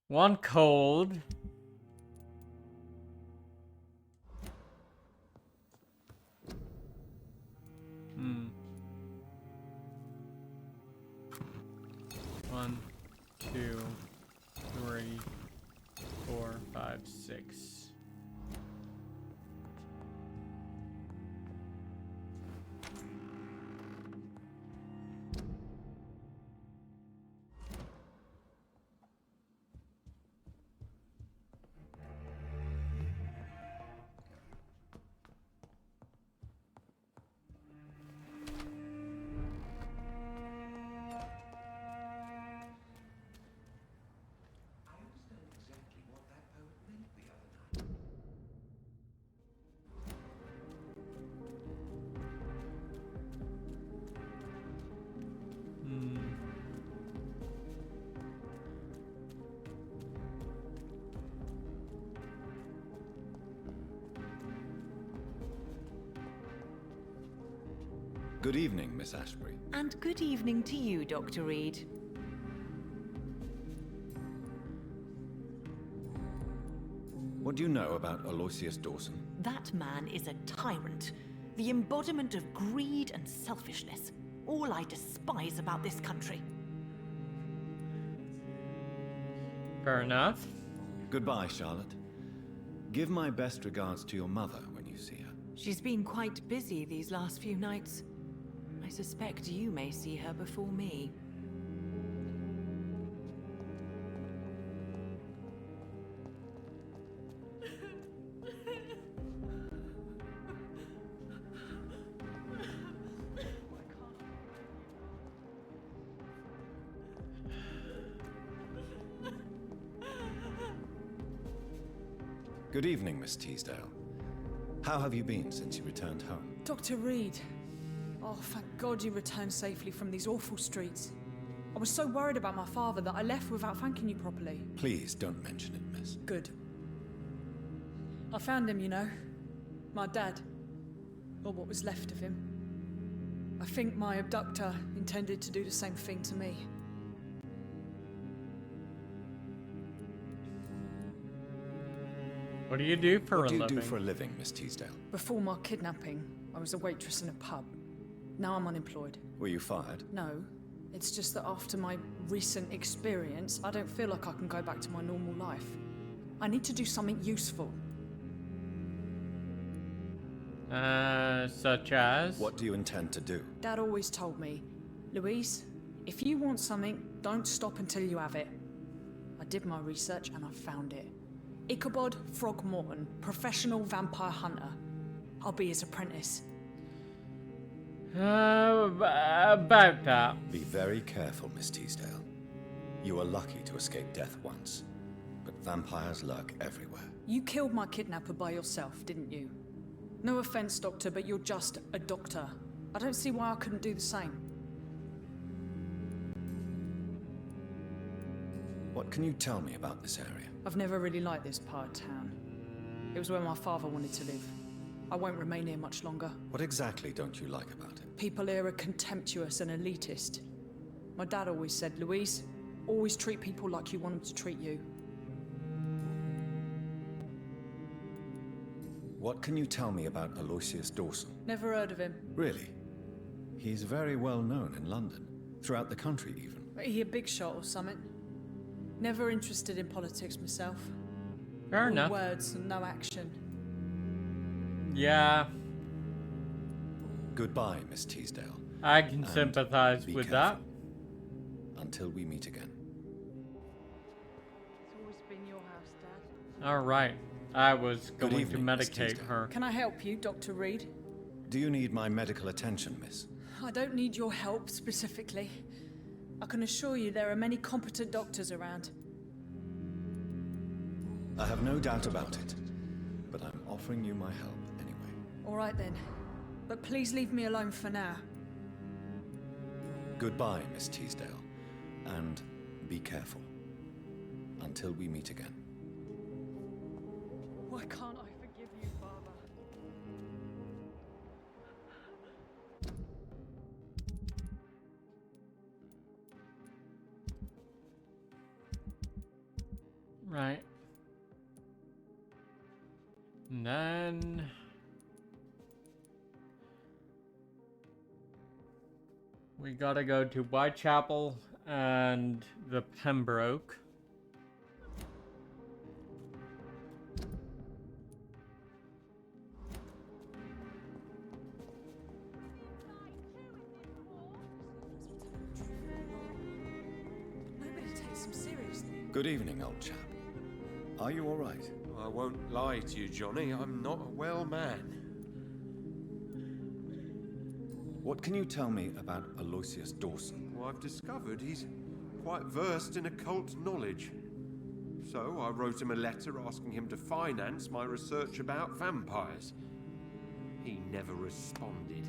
One cold. One, 2, 3, 4, 5, 6. Good evening, Miss Ashbury. And good evening to you, Dr. Reed. What do you know about Aloysius Dawson? That man is a tyrant. The embodiment of greed and selfishness. All I despise about this country. Fair enough. Goodbye, Charlotte. Give my best regards to your mother when you see her. She's been quite busy these last few nights. I suspect you may see her before me. Good evening, Miss Teasdale. How have you been since you returned home? Dr. Reed. Oh, thank God you returned safely from these awful streets. I was so worried about my father that I left without thanking you properly. Please don't mention it, miss. Good. I found him, you know. My dad. Or what was left of him. I think my abductor intended to do the same thing to me. What do you do for a living? What do you do for a living, Miss Teasdale? Before my kidnapping, I was a waitress in a pub. Now I'm unemployed. Were you fired? No. It's just that after my recent experience, I don't feel like I can go back to my normal life. I need to do something useful. Such as? What do you intend to do? Dad always told me, Louise, if you want something, don't stop until you have it. I did my research and I found it. Ichabod Throgmorton, professional vampire hunter. I'll be his apprentice. About that. Be very careful, Miss Teasdale. You were lucky to escape death once, but vampires lurk everywhere. You killed my kidnapper by yourself, didn't you? No offense, Doctor, but you're just a doctor. I don't see why I couldn't do the same. What can you tell me about this area? I've never really liked this part of town. It was where my father wanted to live. I won't remain here much longer. What exactly don't you like about it? People here are contemptuous and elitist. My dad always said, Louise, always treat people like you want them to treat you. What can you tell me about Aloysius Dawson? Never heard of him. Really? He's very well known in London, throughout the country even. But he a big shot or something? Never interested in politics myself. Fair All enough. words and no action. Yeah, Goodbye, Miss Teasdale. I can And sympathize be with careful. Until we meet again. It's always been your house, Dad. that. Alright, I was Good going evening, to Miss medicate Teasdale. her. Can I help you, Dr. Reed? Do you need my medical attention, miss? I don't need your help specifically. I can assure you there are many competent doctors around. I have no doubt about it, but I'm offering you my help anyway. All right then. But please leave me alone for now. Goodbye, Miss Teasdale, and be careful. Until we meet again. Why can't I forgive you, Father? Right. And then... we gotta go to Whitechapel and the Pembroke. Nobody takes him seriously. Good evening, old chap. Are you all right? I won't lie to you, Johnny. I'm not a well man. What can you tell me about Aloysius Dawson? Well, I've discovered he's quite versed in occult knowledge. So I wrote him a letter asking him to finance my research about vampires. He never responded.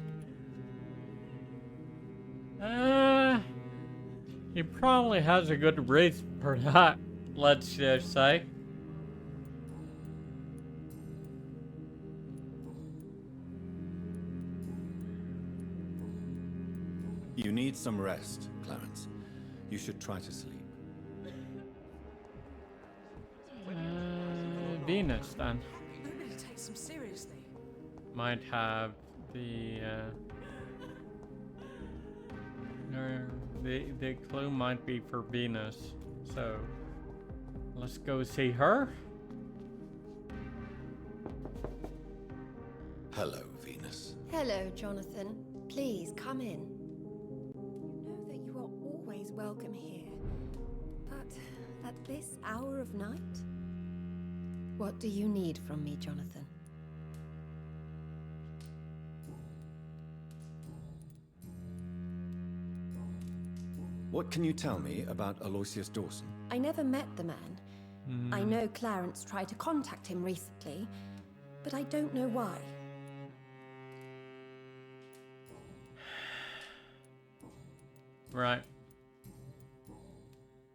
He probably has a good reason for that, let's just say. need some rest, Clarence. You should try to sleep. Venus, then. Nobody takes them seriously. Might have the the clue might be for Venus. So let's go see her. Hello, Venus. Hello, Jonathan. Please come in. You know that you are always welcome here. But at this hour of night? What do you need from me, Jonathan? What can you tell me about Aloysius Dawson? I never met the man. I know Clarence tried to contact him recently, but I don't know why. Right.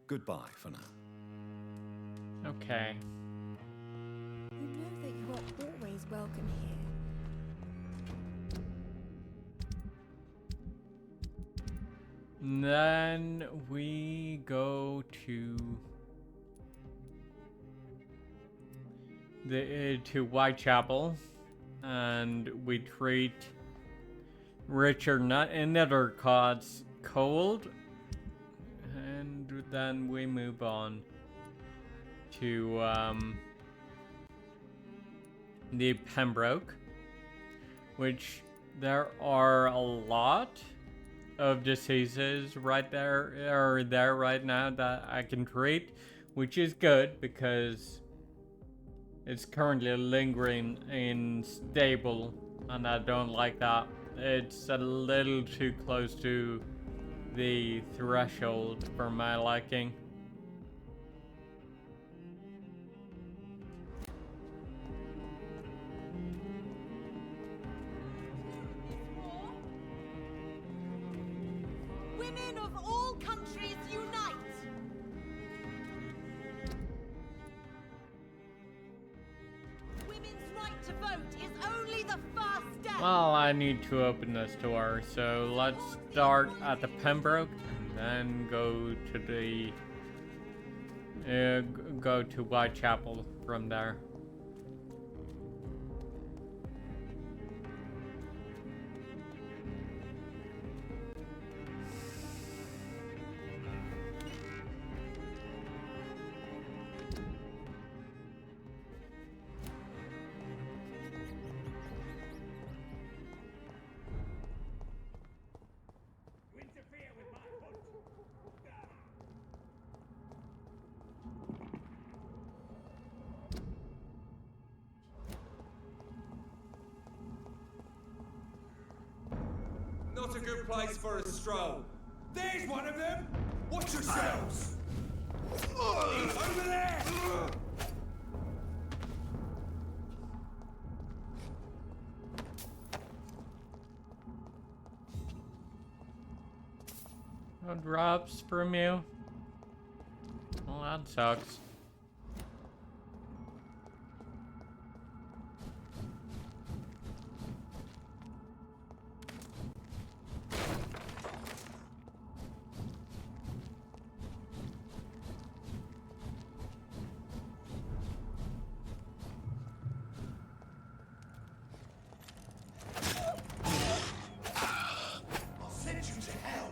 Goodbye for now. Okay. You know that you are always welcome here. Then we go to to Whitechapel, and we treat Richard Nethercott's cold, and then we move on to the Pembroke, which there are a lot of diseases right there right now that I can treat, which is good because it's currently lingering in stable, and I don't like that. It's a little too close to the threshold for my liking. Women of all countries unite! Women's right to vote is only the first step! Well, I need to open this door, so let's start at the Pembroke and then go to the go to Whitechapel from there. Not a good place for a stroll. There's one of them! Watch yourselves! He's over there! No drops from you. Well, that sucks. I'll send you to hell!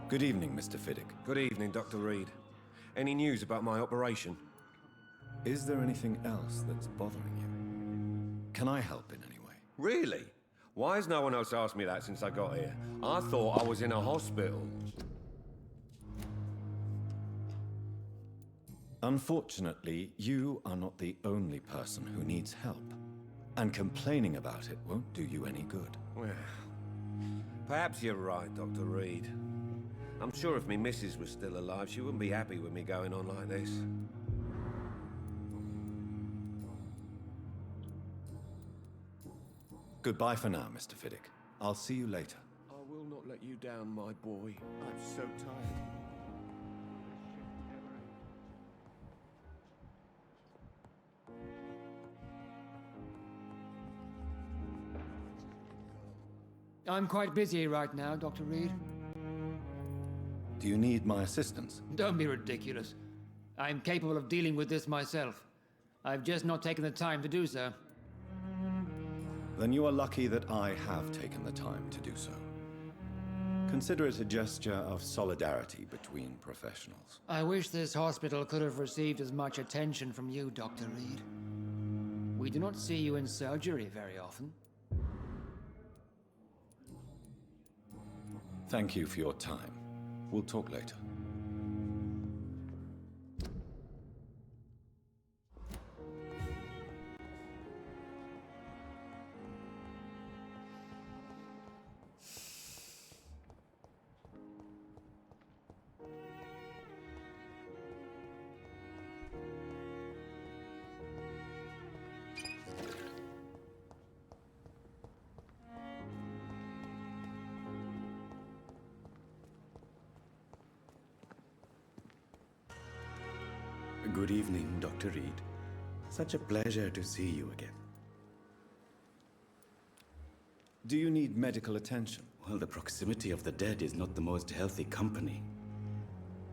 Good evening, Mr. Fiddick. Good evening, Dr. Reed. Any news about my operation? Is there anything else that's bothering you? Can I help in any way? Really? Why has no one else asked me that since I got here? I thought I was in a hospital. Unfortunately, you are not the only person who needs help. And complaining about it won't do you any good. Well, perhaps you're right, Dr. Reed. I'm sure if me missus was still alive, she wouldn't be happy with me going on like this. Goodbye for now, Mr. Fiddick. I'll see you later. I will not let you down, my boy. I'm so tired. I'm quite busy right now, Dr. Reed. Do you need my assistance? Don't be ridiculous. I'm capable of dealing with this myself. I've just not taken the time to do so. Then you are lucky that I have taken the time to do so. Consider it a gesture of solidarity between professionals. I wish this hospital could have received as much attention from you, Dr. Reed. We do not see you in surgery very often. Thank you for your time. We'll talk later. Good evening, Dr. Reed. Such a pleasure to see you again. Do you need medical attention? Well, the proximity of the dead is not the most healthy company,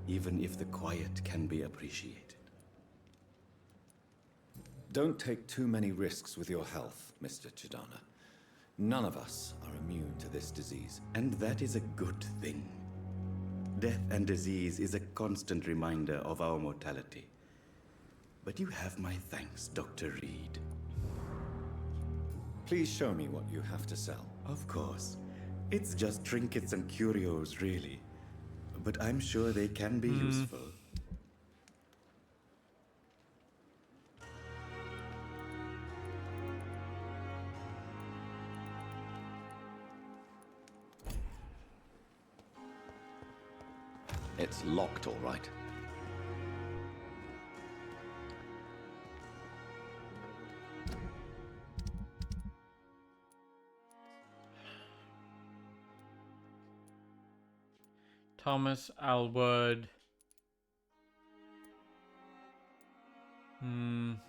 even if the quiet can be appreciated. Don't take too many risks with your health, Mr. Chidana. None of us are immune to this disease. And that is a good thing. Death and disease is a constant reminder of our mortality. But you have my thanks, Dr. Reed. Please show me what you have to sell. Of course. It's just trinkets and curios, really. But I'm sure they can be useful. It's locked, all right. Thomas Alwood.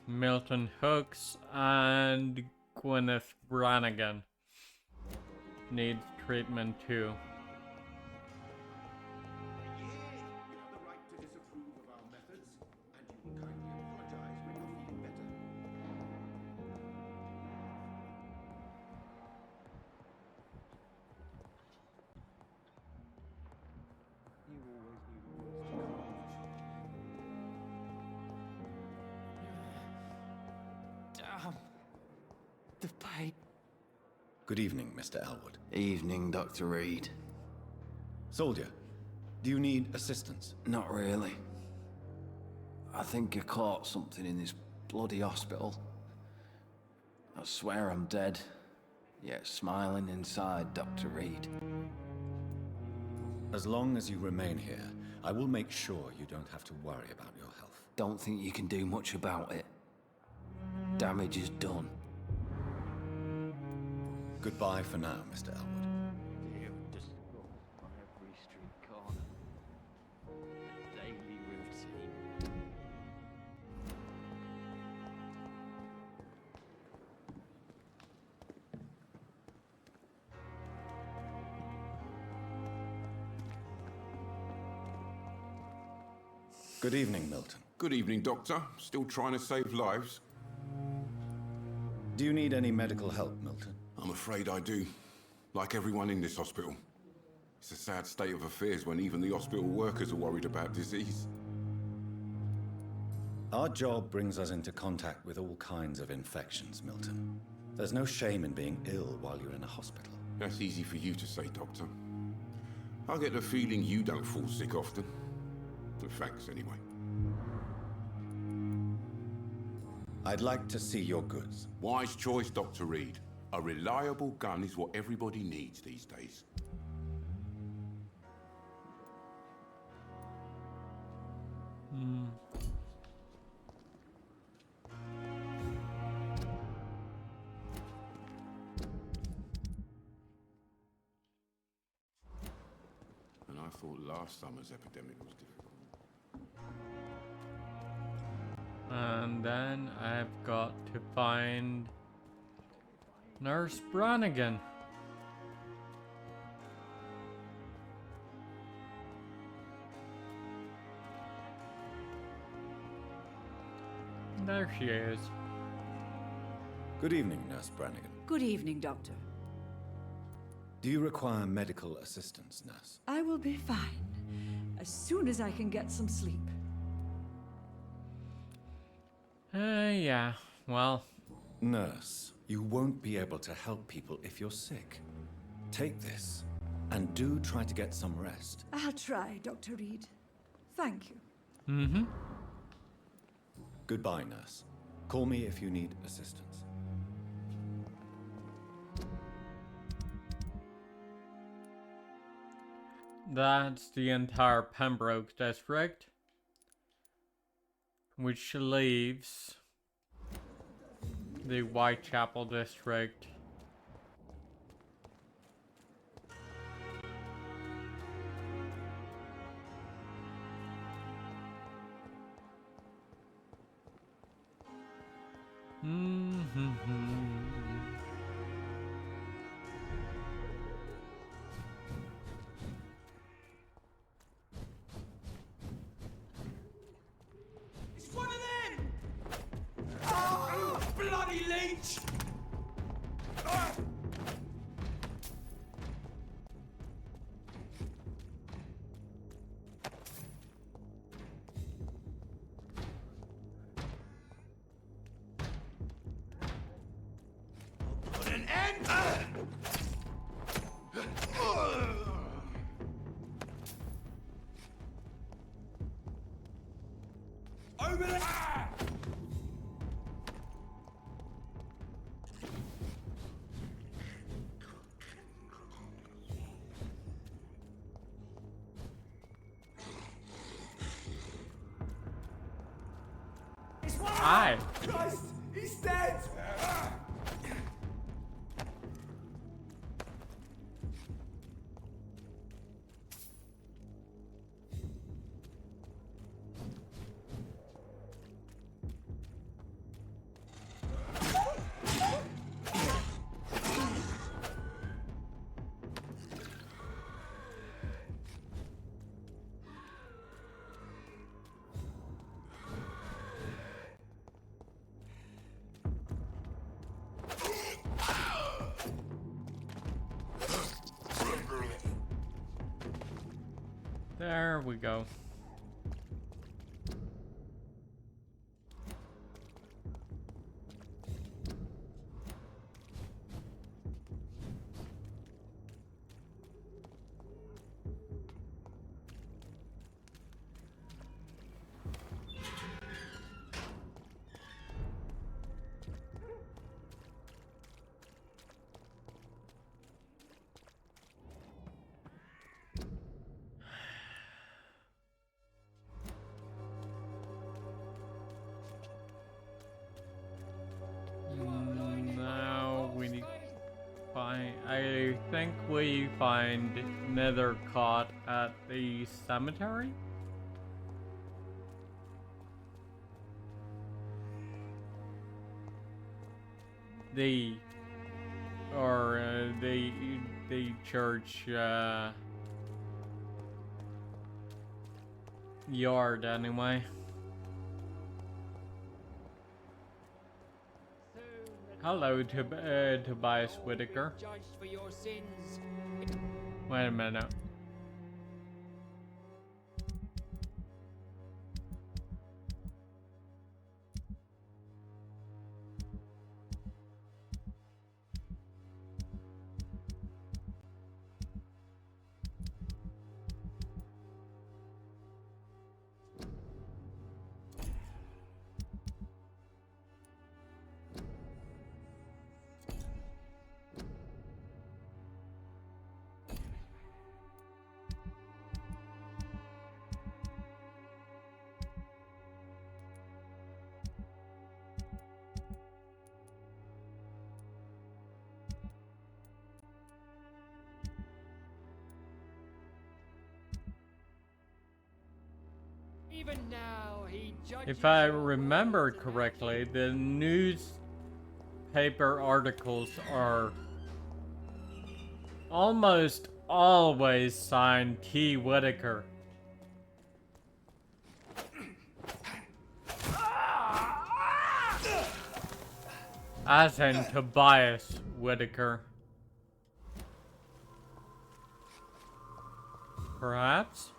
Milton Hooks and Gwyneth Brannigan needs treatment too. The pain. Good evening, Mr. Elwood. Evening, Dr. Reed. Soldier, do you need assistance? Not really. I think I caught something in this bloody hospital. I swear I'm dead, yet smiling inside, Dr. Reed. As long as you remain here, I will make sure you don't have to worry about your health. Don't think you can do much about it. Damage is done. Goodbye for now, Mr. Elwood. On every street corner. A daily routine. Good evening, Milton. Good evening, Doctor. Still trying to save lives? Do you need any medical help, Milton? I'm afraid I do. Like everyone in this hospital. It's a sad state of affairs when even the hospital workers are worried about disease. Our job brings us into contact with all kinds of infections, Milton. There's no shame in being ill while you're in a hospital. That's easy for you to say, Doctor. I get the feeling you don't fall sick often. But thanks, anyway. I'd like to see your goods. Wise choice, Dr. Reed. A reliable gun is what everybody needs these days. And I thought last summer's epidemic was difficult. And then I've got to find Nurse Brannigan. There she is. Good evening, Nurse Brannigan. Good evening, Doctor. Do you require medical assistance, nurse? I will be fine as soon as I can get some sleep. Yeah, well. Nurse, you won't be able to help people if you're sick. Take this, and do try to get some rest. I'll try, Dr. Reed. Thank you. Mm-hmm. Goodbye, nurse. Call me if you need assistance. That's the entire Pembroke district, which leaves the Whitechapel district. It's one of them! Oh, bloody leech! Put an end! Over there! Hi. Christ! He's dead! There we go. Now we need I think we find Nethercott at the cemetery. The church yard anyway. Hello, Tobias Whitaker. Judged for your sins. Wait a minute. Even now, he judges If I your remember words and correctly, the newspaper articles are almost always signed T. Whitaker. As in Tobias Whitaker. Perhaps?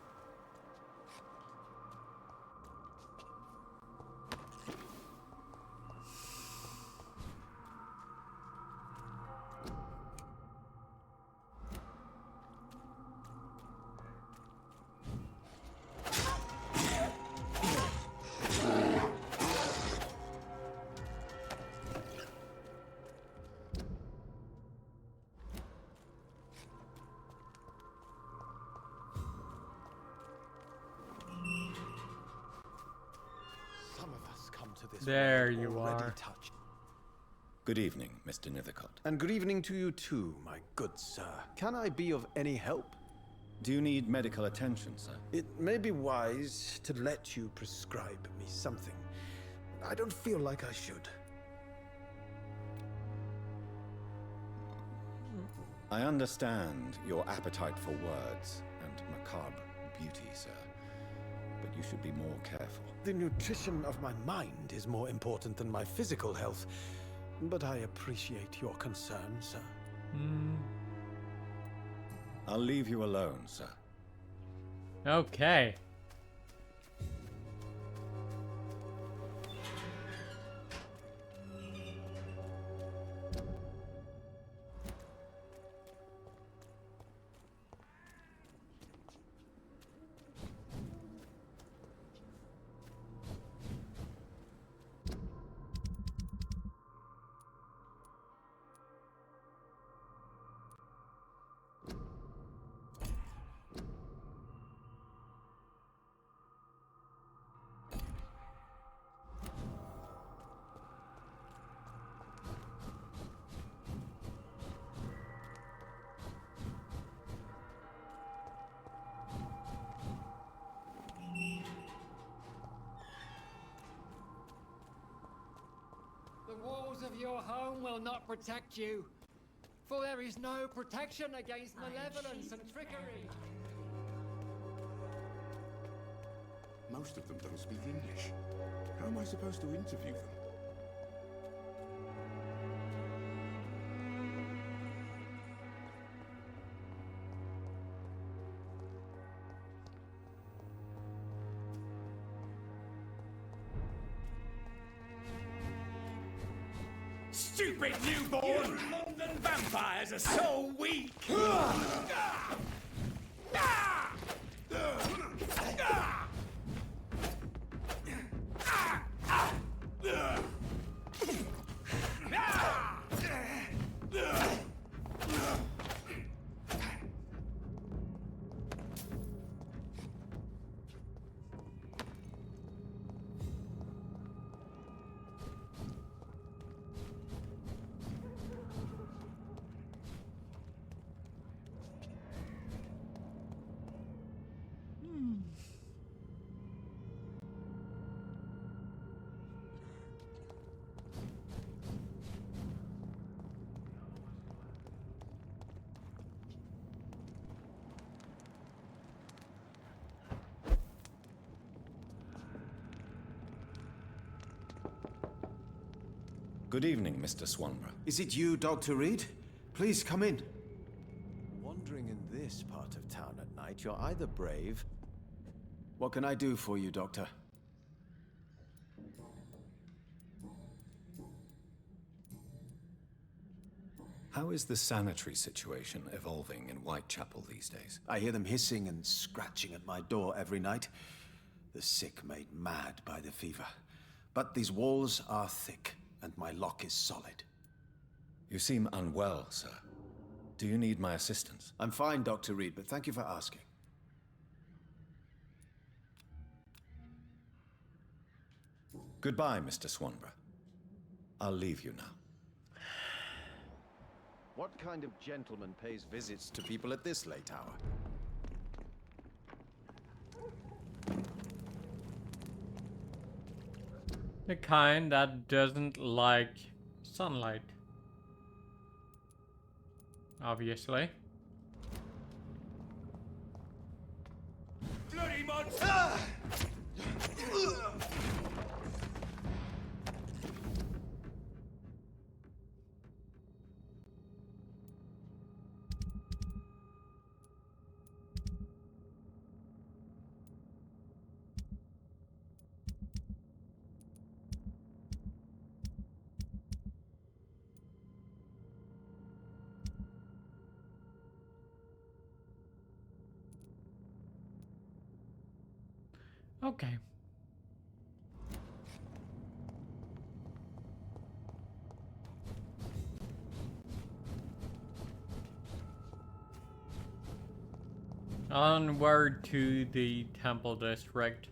Some of us come to this There world you already are. touched. Good evening, Mr. Nethercott. And good evening to you too, my good sir. Can I be of any help? Do you need medical attention, sir? It may be wise to let you prescribe me something. I don't feel like I should. I understand your appetite for words and macabre beauty, sir. But you should be more careful. The nutrition of my mind is more important than my physical health. But I appreciate your concern, sir. I'll leave you alone, sir. Okay. The walls of your home will not protect you, for there is no protection against malevolence and trickery. Most of them don't speak English. How am I supposed to interview them? Stupid newborn! London vampires are so weak! Good evening, Mr. Swanborough. Is it you, Dr. Reed? Please come in. Wandering in this part of town at night, you're either brave... What can I do for you, Doctor? How is the sanitary situation evolving in Whitechapel these days? I hear them hissing and scratching at my door every night. The sick made mad by the fever. But these walls are thick, and my lock is solid. You seem unwell, sir. Do you need my assistance? I'm fine, Dr. Reed, but thank you for asking. Goodbye, Mr. Swanborough. I'll leave you now. What kind of gentleman pays visits to people at this late hour? The kind that doesn't like sunlight. Obviously. Bloody monster! Okay. Onward to the temple district.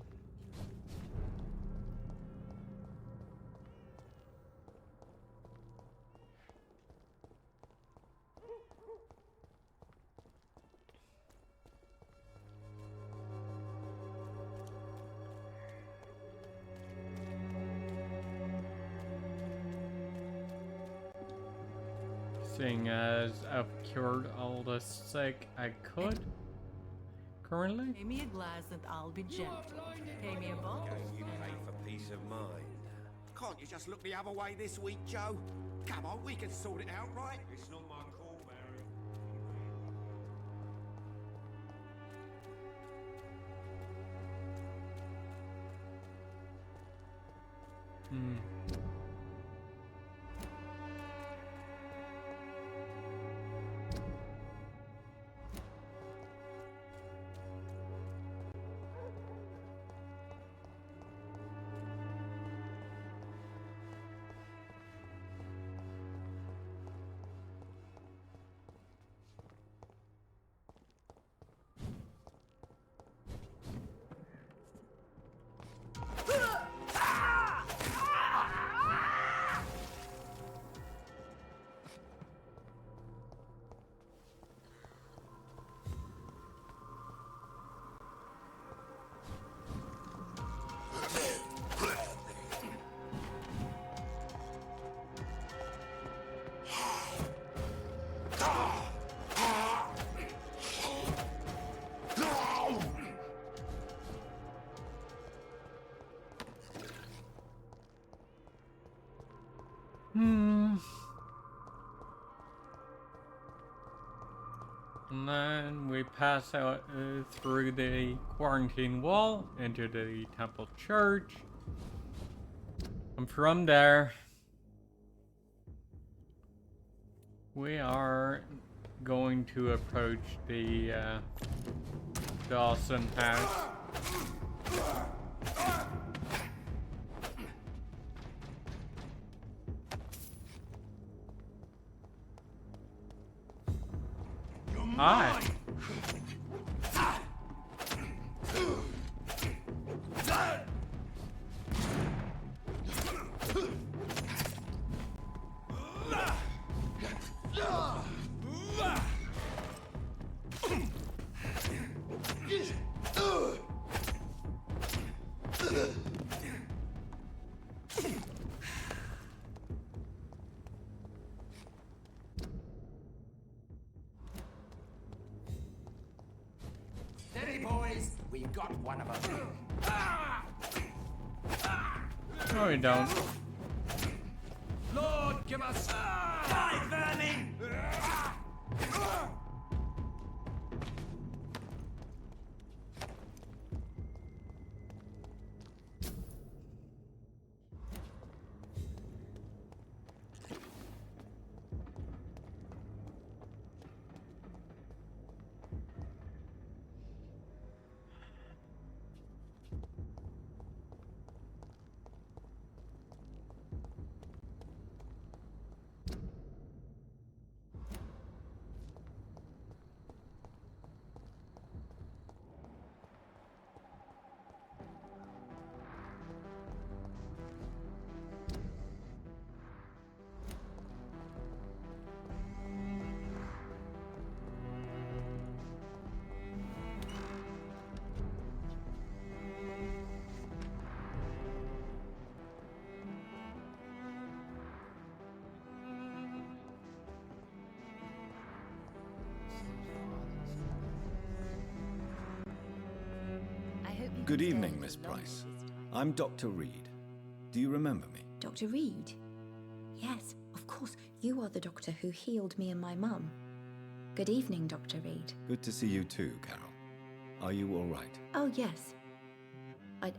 Seeing as I've cured all the sick I could currently. Pay me a glass and I'll be gentle. Pay me a bottle. You pay for peace of mind. Can't you just look the other way this week, Joe? Come on, we can sort it out, right? It's not my call, Mary. Hmm. And then we pass out through the quarantine wall into the temple church. And from there, we are going to approach the Dawson house. Hi. Steady, boys. We've got one of them. No, we don't. Lord, give us... Die, vermin! Good evening, Miss Price. I'm Dr. Reed. Do you remember me? Dr. Reed? Yes, of course. You are the doctor who healed me and my mum. Good evening, Dr. Reed. Good to see you too, Carol. Are you all right? Oh, yes.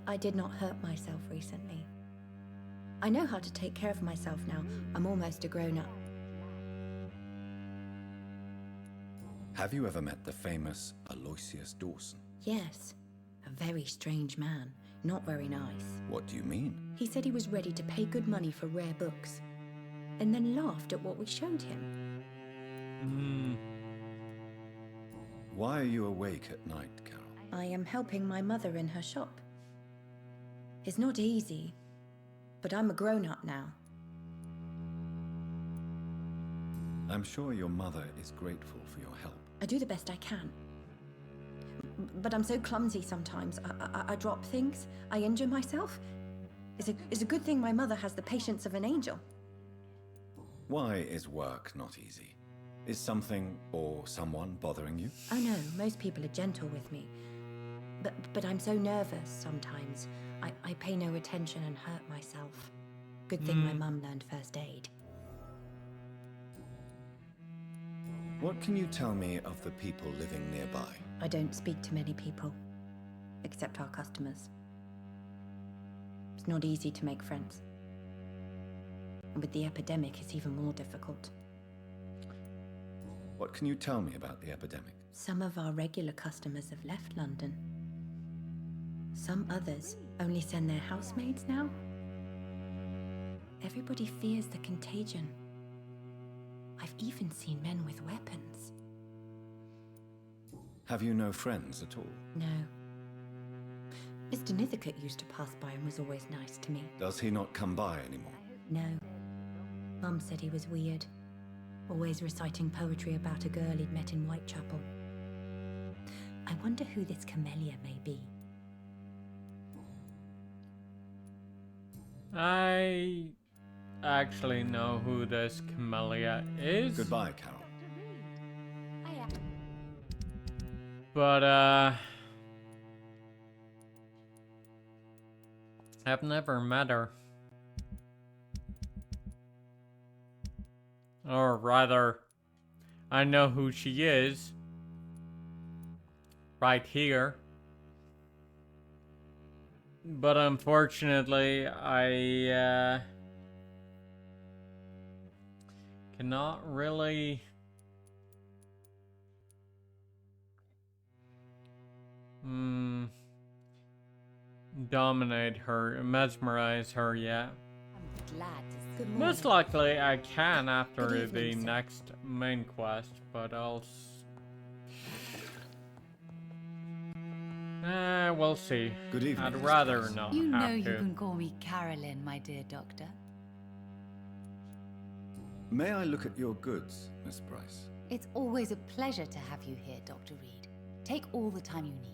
I did not hurt myself recently. I know how to take care of myself now. I'm almost a grown-up. Have you ever met the famous Aloysius Dawson? Yes. A very strange man. Not very nice. What do you mean? He said he was ready to pay good money for rare books, and then laughed at what we showed him. Why are you awake at night, Carol? I am helping my mother in her shop. It's not easy, but I'm a grown-up now. I'm sure your mother is grateful for your help. I do the best I can. But I'm so clumsy sometimes. I drop things. I injure myself. It's a good thing my mother has the patience of an angel. Why is work not easy? Is something or someone bothering you? Oh no, most people are gentle with me. But I'm so nervous sometimes. I pay no attention and hurt myself. Good thing my mum learned first aid. What can you tell me of the people living nearby? I don't speak to many people, except our customers. It's not easy to make friends. And with the epidemic, it's even more difficult. What can you tell me about the epidemic? Some of our regular customers have left London. Some others only send their housemaids now. Everybody fears the contagion. I've even seen men with weapons. Have you no friends at all? No. Mr. Nithercote used to pass by and was always nice to me. Does he not come by anymore? No. Mum said he was weird. Always reciting poetry about a girl he'd met in Whitechapel. I wonder who this camellia may be. I actually know who this camellia is. Goodbye, Carol. But, I've never met her. Or rather, I know who she is. Right here. But unfortunately, I, cannot really dominate her, mesmerize her yet. I'm glad to see. Most likely I can after Good the evening, sir. next main quest, but we'll see. Good evening, I'd Miss rather Price. not You know have you to. can call me Carolyn, my dear doctor. May I look at your goods, Miss Price? It's always a pleasure to have you here, Dr. Reed. Take all the time you need.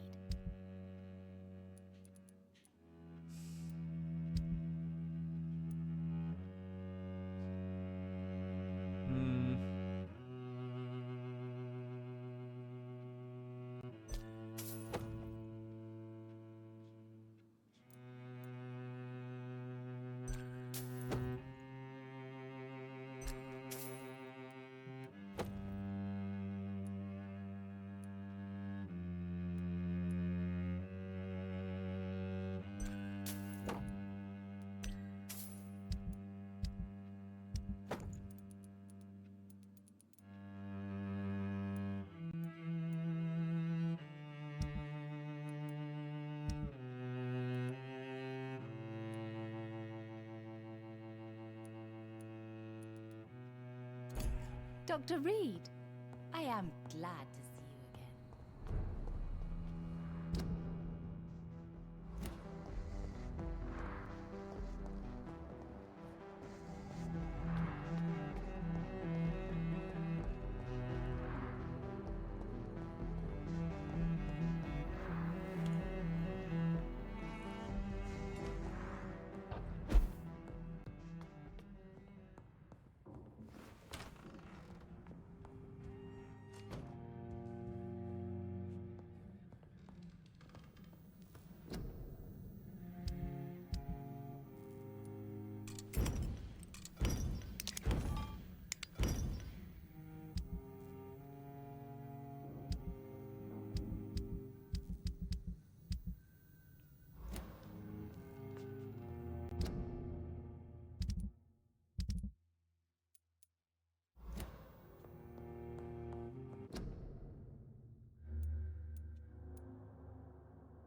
Dr. Reed, I am glad to see you again.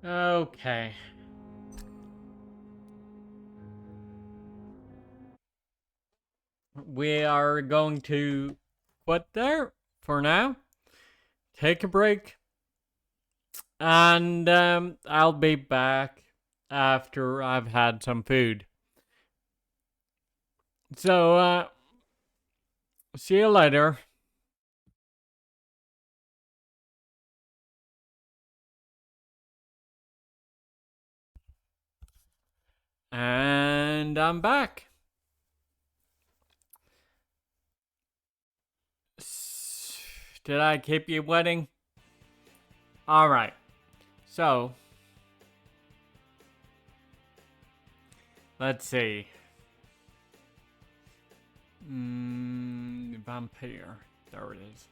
Okay. We are going to quit there for now. Take a break. And I'll be back after I've had some food. So, see you later. And I'm back. Did I keep you waiting? Alright. So, let's see. Vampyr. There it is.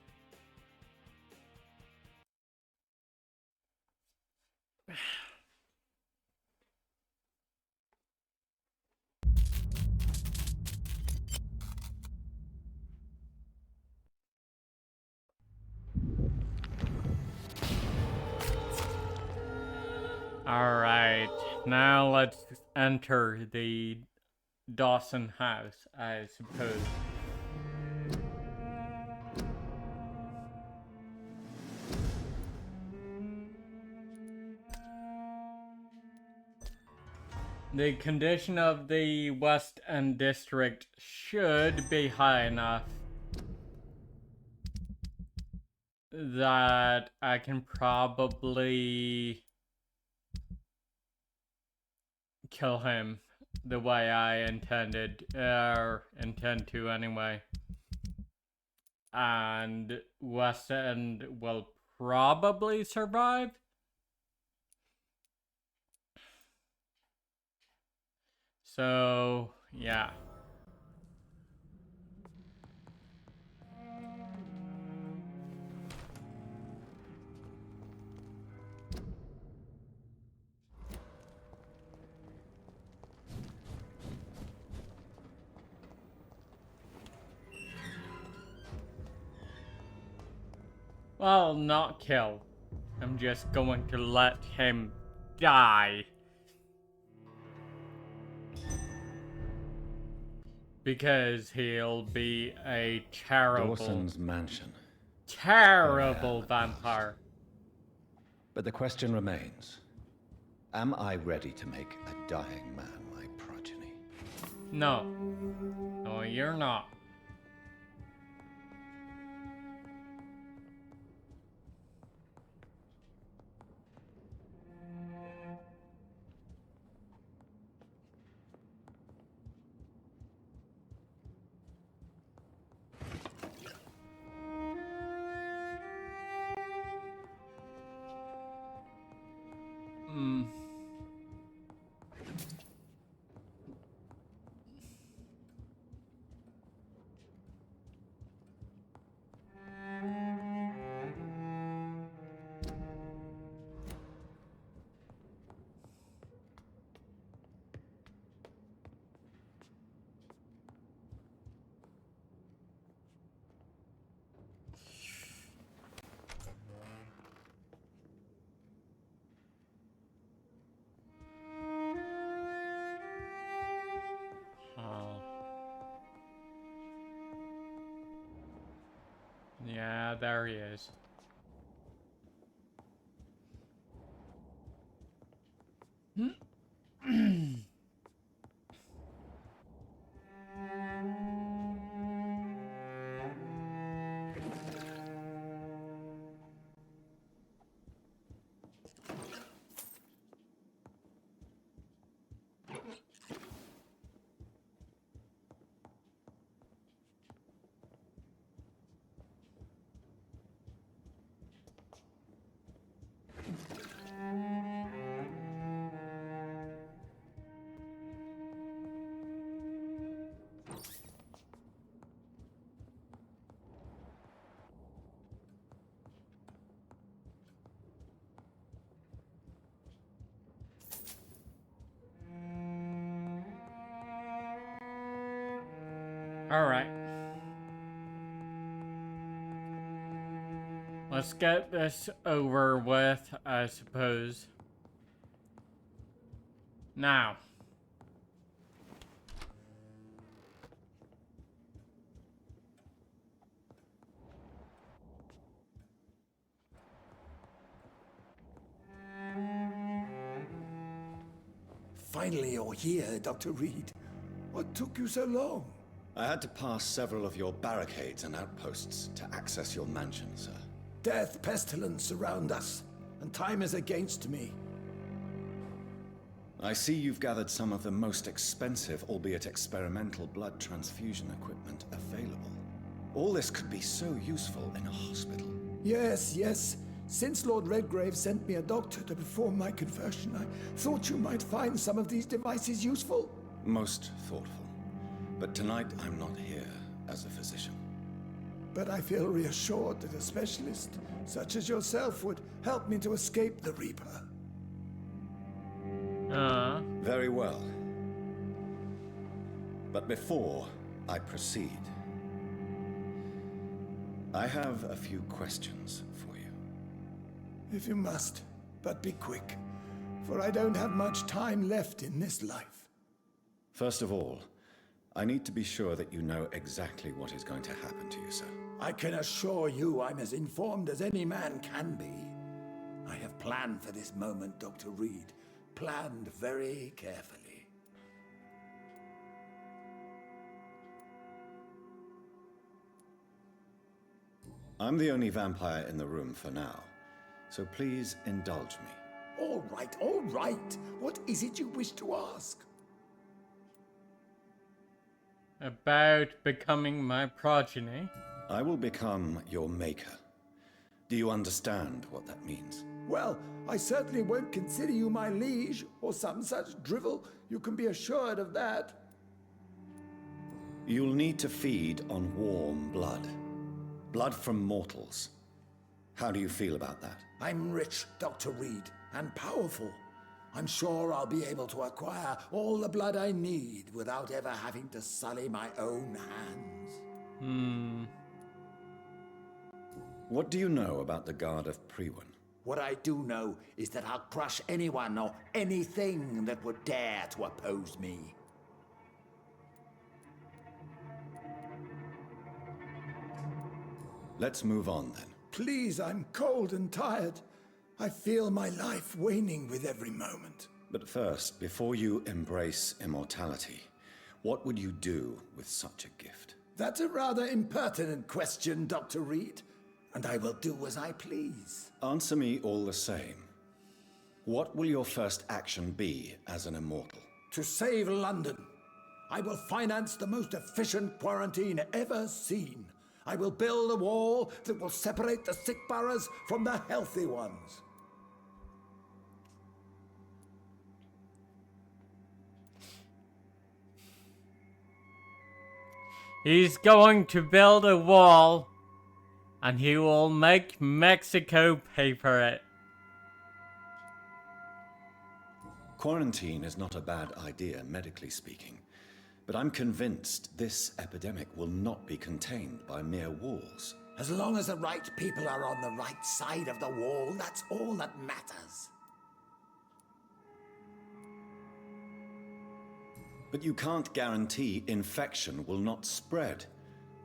Alright, now let's enter the Dawson house, I suppose. The condition of the West End District should be high enough that I can probably kill him the way I intended, or intend to anyway. And West End will probably survive. So, yeah. Well, not kill. I'm just going to let him die. Because he'll be a terrible... Dawson's mansion. Terrible vampire. But the question remains. Am I ready to make a dying man my progeny? No. No, you're not. Yeah, there he is. Alright. Let's get this over with, I suppose. Now. Finally, you're here, Dr. Reed. What took you so long? I had to pass several of your barricades and outposts to access your mansion, sir. Death, pestilence surround us, and time is against me. I see you've gathered some of the most expensive, albeit experimental, blood transfusion equipment available. All this could be so useful in a hospital. Yes, yes. Since Lord Redgrave sent me a doctor to perform my conversion, I thought you might find some of these devices useful. Most thoughtful. But tonight I'm not here as a physician. But I feel reassured that a specialist such as yourself would help me to escape the Reaper. Very well. But before I proceed, I have a few questions for you. If you must, but be quick, for I don't have much time left in this life. First of all, I need to be sure that you know exactly what is going to happen to you, sir. I can assure you I'm as informed as any man can be. I have planned for this moment, Dr. Reed. Planned very carefully. I'm the only vampire in the room for now, so please indulge me. All right, all right. What is it you wish to ask? About becoming my progeny. I will become your maker. Do you understand what that means? Well, I certainly won't consider you my liege, or some such drivel. You can be assured of that. You'll need to feed on warm blood. Blood from mortals. How do you feel about that? I'm rich, Dr. Reed, and powerful. I'm sure I'll be able to acquire all the blood I need without ever having to sully my own hands. What do you know about the Guard of Priwen? What I do know is that I'll crush anyone or anything that would dare to oppose me. Let's move on then. Please, I'm cold and tired. I feel my life waning with every moment. But first, before you embrace immortality, what would you do with such a gift? That's a rather impertinent question, Dr. Reed, and I will do as I please. Answer me all the same. What will your first action be as an immortal? To save London. I will finance the most efficient quarantine ever seen. I will build a wall that will separate the sick boroughs from the healthy ones. He's going to build a wall, and he will make Mexico pay for it. Quarantine is not a bad idea, medically speaking. But I'm convinced this epidemic will not be contained by mere walls. As long as the right people are on the right side of the wall, that's all that matters. But you can't guarantee infection will not spread.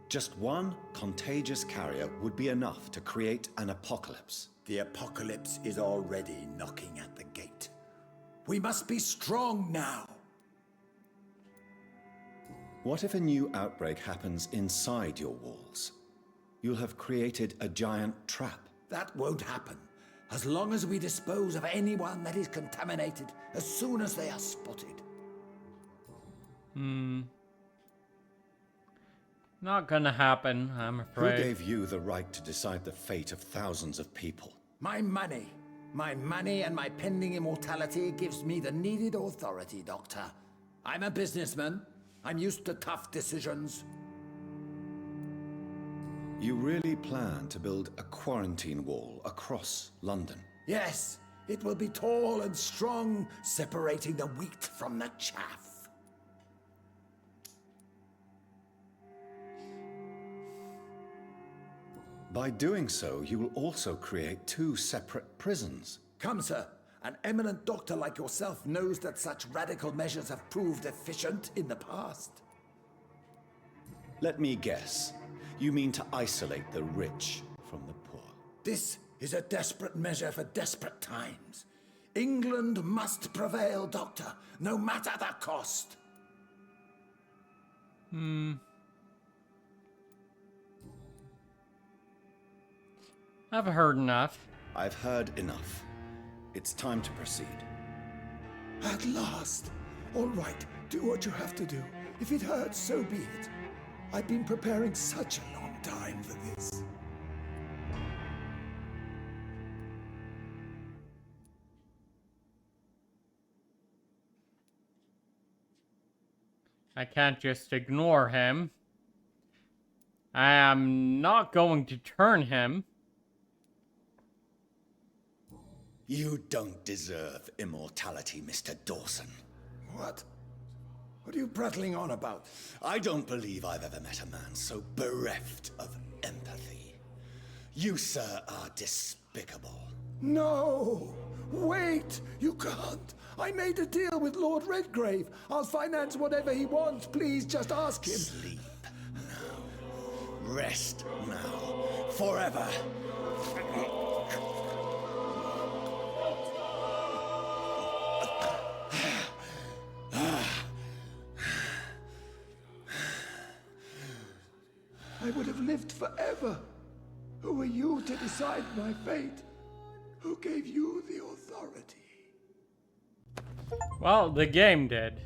Just one contagious carrier would be enough to create an apocalypse. The apocalypse is already knocking at the gate. We must be strong now. What if a new outbreak happens inside your walls? You'll have created a giant trap. That won't happen. As long as we dispose of anyone that is contaminated as soon as they are spotted. Not gonna happen, I'm afraid. Who gave you the right to decide the fate of thousands of people? My money. My money and my pending immortality gives me the needed authority, Doctor. I'm a businessman. I'm used to tough decisions. You really plan to build a quarantine wall across London? Yes, it will be tall and strong, separating the wheat from the chaff. By doing so, you will also create two separate prisons. Come, sir. An eminent doctor like yourself knows that such radical measures have proved efficient in the past. Let me guess. You mean to isolate the rich from the poor? This is a desperate measure for desperate times. England must prevail, Doctor, no matter the cost. I've heard enough. I've heard enough. It's time to proceed. At last. All right, do what you have to do. If it hurts, so be it. I've been preparing such a long time for this. I can't just ignore him. I am not going to turn him. You don't deserve immortality, Mr. Dawson. What? What are you prattling on about? I don't believe I've ever met a man so bereft of empathy. You, sir, are despicable. No! Wait! You can't! I made a deal with Lord Redgrave. I'll finance whatever he wants. Please, just ask him. Sleep now. Rest now. Forever. I would have lived forever. Who are you to decide my fate? Who gave you the authority? Well, the game did.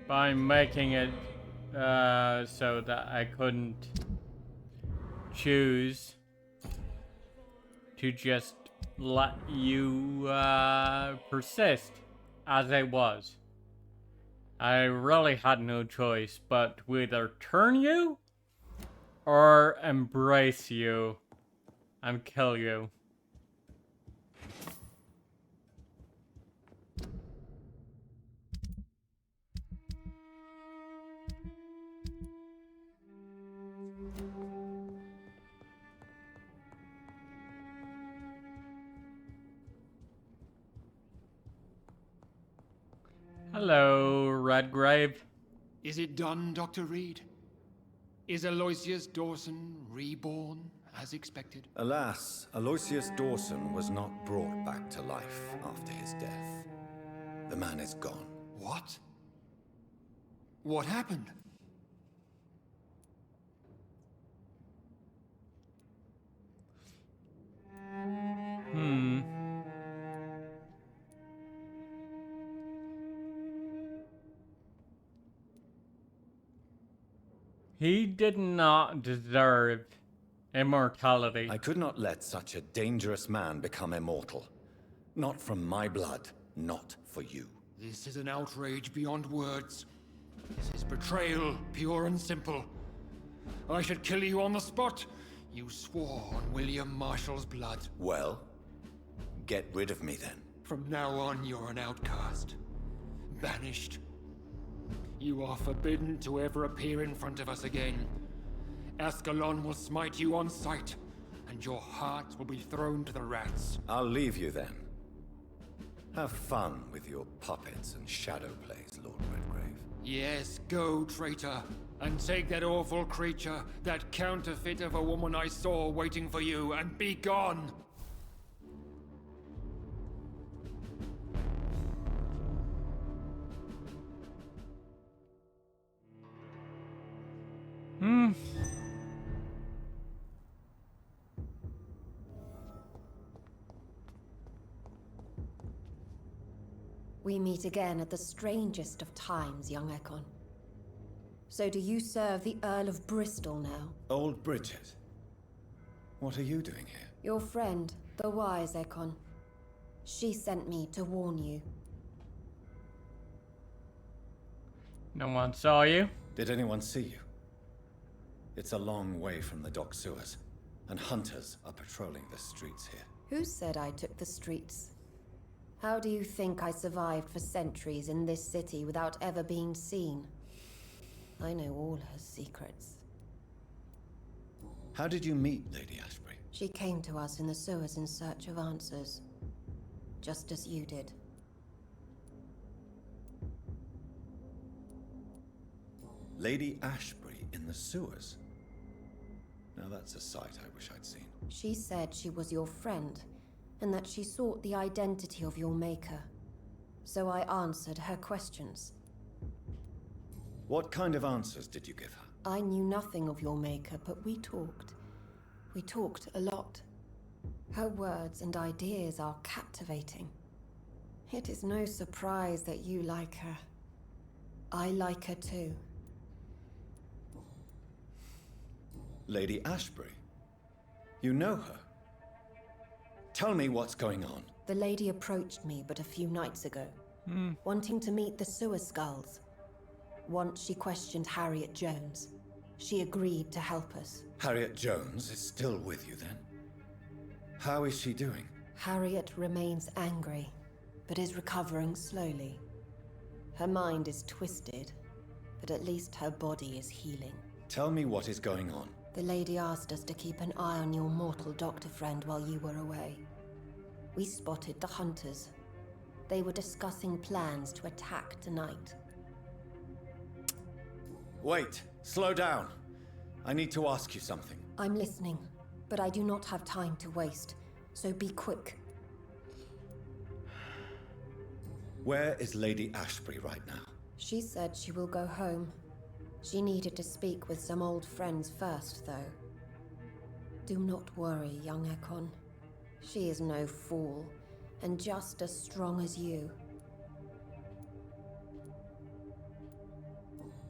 By making it so that I couldn't choose to just let you persist as I was. I really had no choice but to either turn you or embrace you and kill you. Hello, Redgrave. Is it done, Dr. Reed? Is Aloysius Dawson reborn as expected? Alas, Aloysius Dawson was not brought back to life after his death. The man is gone. What? What happened? He did not deserve immortality. I could not let such a dangerous man become immortal. Not from my blood, not for you. This is an outrage beyond words. This is betrayal, pure and simple. I should kill you on the spot. You swore on William Marshall's blood. Well, get rid of me then. From now on, you're an outcast. Banished. You are forbidden to ever appear in front of us again. Ascalon will smite you on sight, and your heart will be thrown to the rats. I'll leave you then. Have fun with your puppets and shadow plays, Lord Redgrave. Yes, go, traitor, and take that awful creature, that counterfeit of a woman I saw waiting for you, and be gone! We meet again at the strangest of times, young Ekon. So do you serve the Earl of Bristol now? Old Bridget. What are you doing here? Your friend, the wise Ekon. She sent me to warn you. No one saw you? Did anyone see you? It's a long way from the dock sewers, and hunters are patrolling the streets here. Who said I took the streets? How do you think I survived for centuries in this city without ever being seen? I know all her secrets. How did you meet Lady Ashbury? She came to us in the sewers in search of answers. Just as you did. Lady Ashbury in the sewers? Now that's a sight I wish I'd seen. She said she was your friend, and that she sought the identity of your maker. So I answered her questions. What kind of answers did you give her? I knew nothing of your maker, but we talked. We talked a lot. Her words and ideas are captivating. It is no surprise that you like her. I like her too. Lady Ashbury? You know her? Tell me what's going on. The lady approached me but a few nights ago, wanting to meet the sewer skulls. Once she questioned Harriet Jones. She agreed to help us. Harriet Jones is still with you then? How is she doing? Harriet remains angry, but is recovering slowly. Her mind is twisted, but at least her body is healing. Tell me what is going on. The lady asked us to keep an eye on your mortal doctor friend while you were away. We spotted the hunters. They were discussing plans to attack tonight. Wait, slow down. I need to ask you something. I'm listening, but I do not have time to waste, so be quick. Where is Lady Ashbury right now? She said she will go home. She needed to speak with some old friends first, though. Do not worry, young Ekon. She is no fool, and just as strong as you.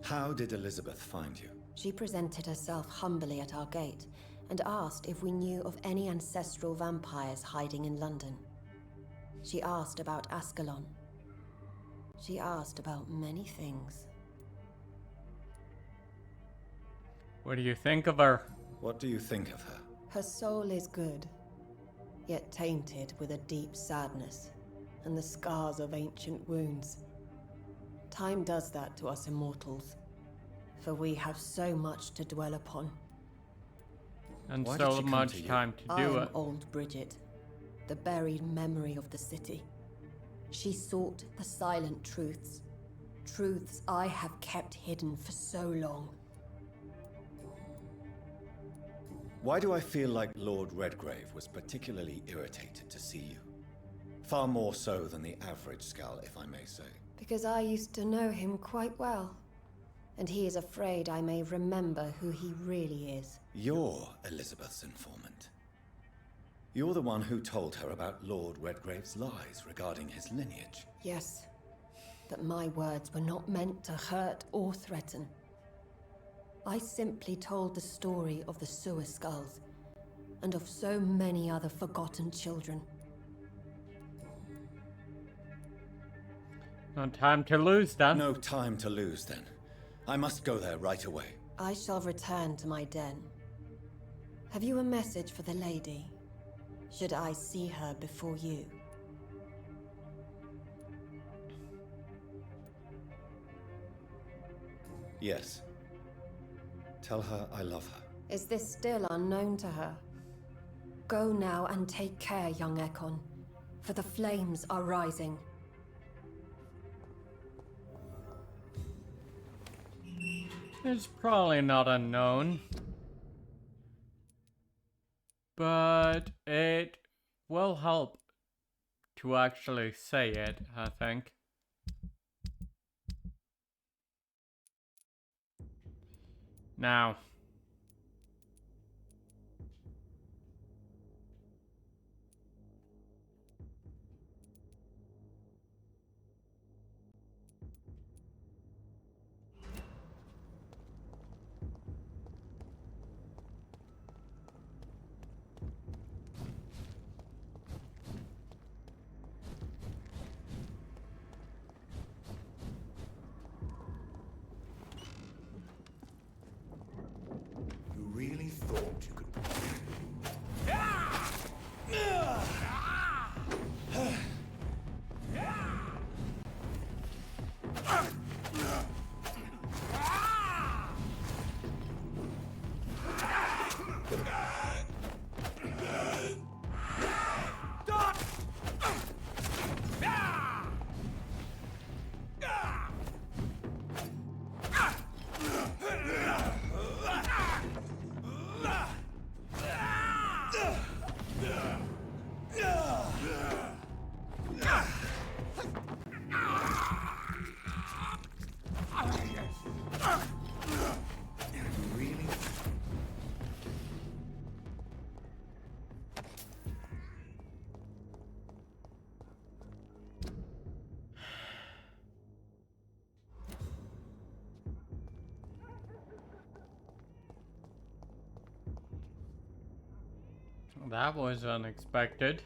How did Elizabeth find you? She presented herself humbly at our gate, and asked if we knew of any ancestral vampires hiding in London. She asked about Ascalon. She asked about many things. What do you think of her? What do you think of her? Her soul is good, yet tainted with a deep sadness and the scars of ancient wounds. Time does that to us immortals, for we have so much to dwell upon. And Why so did she come much to you? time to I do am it. old Bridget, the buried memory of the city. She sought the silent truths, truths I have kept hidden for so long. Why do I feel like Lord Redgrave was particularly irritated to see you? Far more so than the average Skull, if I may say. Because I used to know him quite well, and he is afraid I may remember who he really is. You're Elizabeth's informant. You're the one who told her about Lord Redgrave's lies regarding his lineage. Yes, but my words were not meant to hurt or threaten. I simply told the story of the sewer skulls, and of so many other forgotten children. No time to lose, then. No time to lose, then. I must go there right away. I shall return to my den. Have you a message for the lady? Should I see her before you? Yes. Tell her I love her. Is this still unknown to her? Go now and take care, young Ekon, for the flames are rising. It's probably not unknown. But it will help to actually say it, I think. Now. that was unexpected.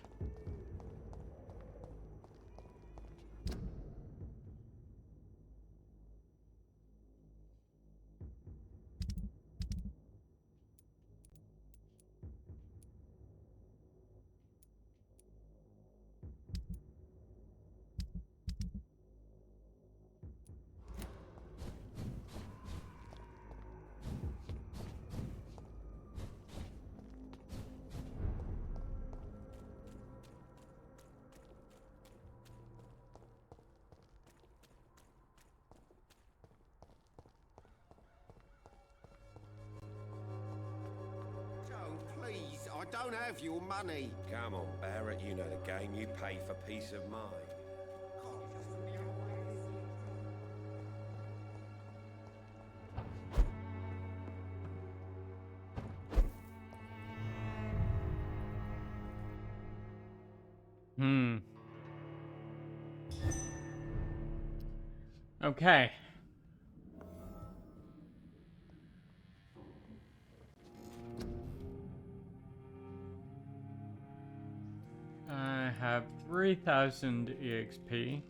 Please, I don't have your money. Come on, Barrett, you know the game. You pay for peace of mind. Okay. I have 3,000 EXP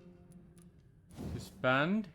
to spend.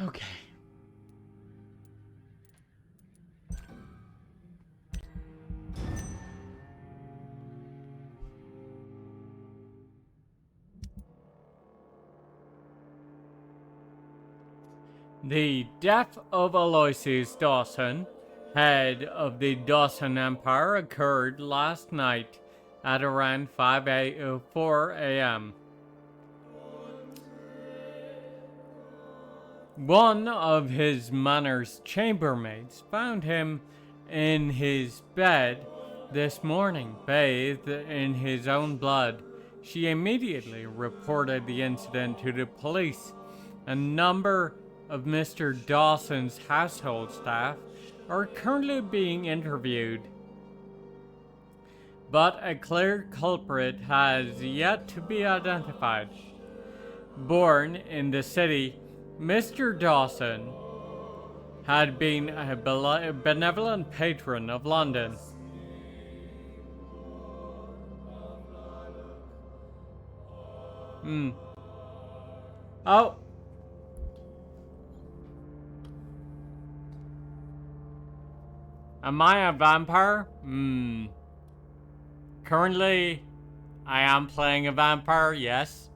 Okay. The death of Aloysius Dawson, head of the Dawson Empire, occurred last night at around 4 a.m. One of his manor's chambermaids found him in his bed this morning, bathed in his own blood. She immediately reported the incident to the police. A number of Mr. Dawson's household staff are currently being interviewed, but a clear culprit has yet to be identified. Born in the city, Mr. Dawson had been a benevolent patron of London. Oh. Am I a vampire? Currently, I am playing a vampire, yes.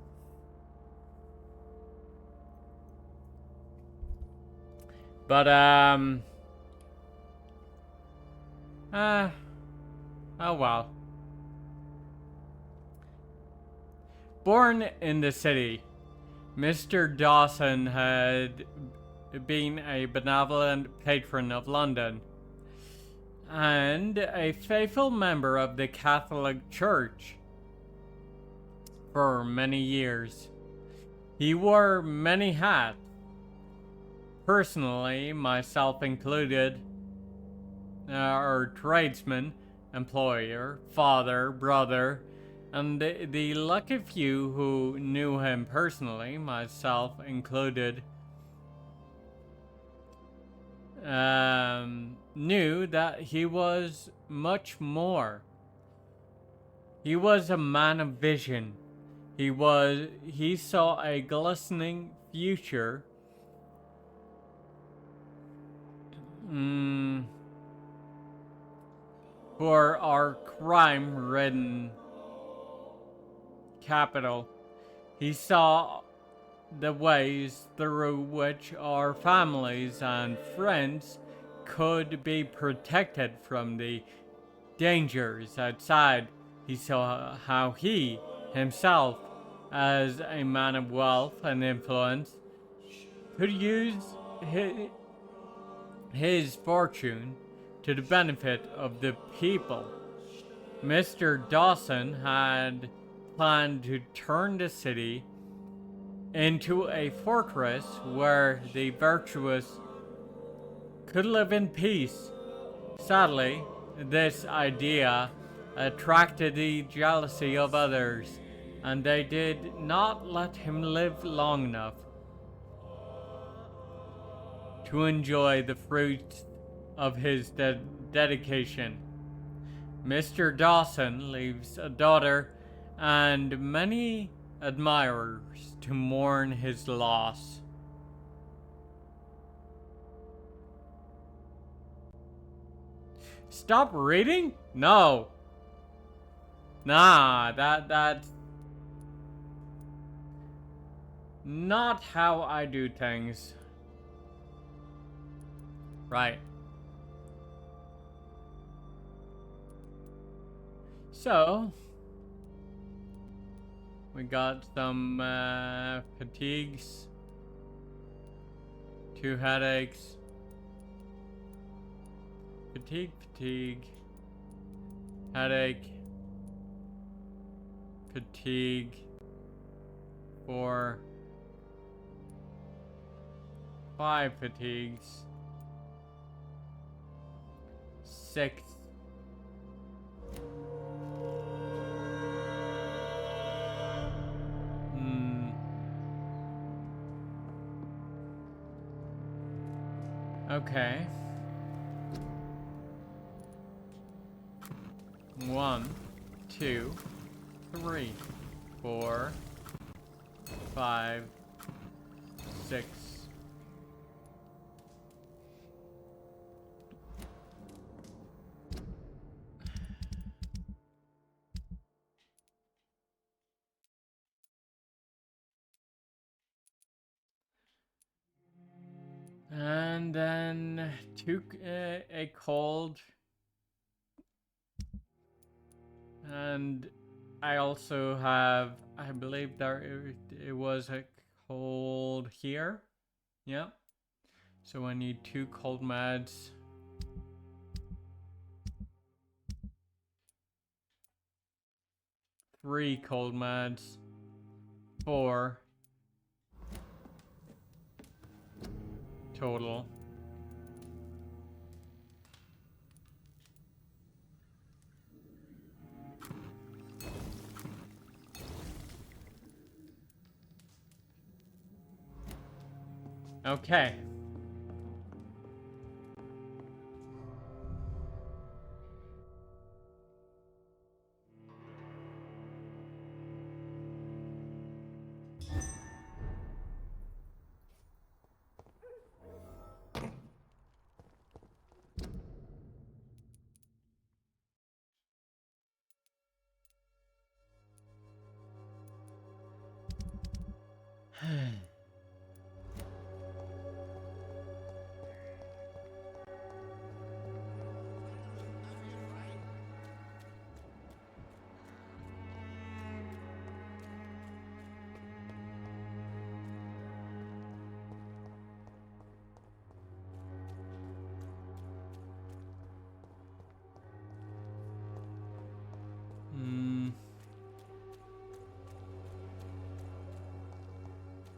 But, oh well. Born in the city, Mr. Dawson had been a benevolent patron of London and a faithful member of the Catholic Church for many years. He wore many hats. Personally, myself included, tradesman, employer, father, brother, and the lucky few who knew him personally, myself included, knew that he was much more. He was a man of vision. He saw a glistening future for our crime-ridden capital. He saw the ways through which our families and friends could be protected from the dangers outside. He saw how he, himself, as a man of wealth and influence, could use his fortune to the benefit of the people. Mr. Dawson had planned to turn the city into a fortress where the virtuous could live in peace. Sadly, this idea attracted the jealousy of others, and they did not let him live long enough to enjoy the fruits of his dedication. Mr. Dawson leaves a daughter and many admirers to mourn his loss. Stop reading? No. Nah, that's not how I do things. Right. So, we got some fatigues, 2 headaches, fatigue, headache, fatigue, 4, 5 fatigues, 6. Okay. 1, 2, 3, 4, 5, 6. And then a cold. And I also have, I believe it was a cold here. Yeah. So I need 2 cold meds. Three cold meds. 4 total. Okay.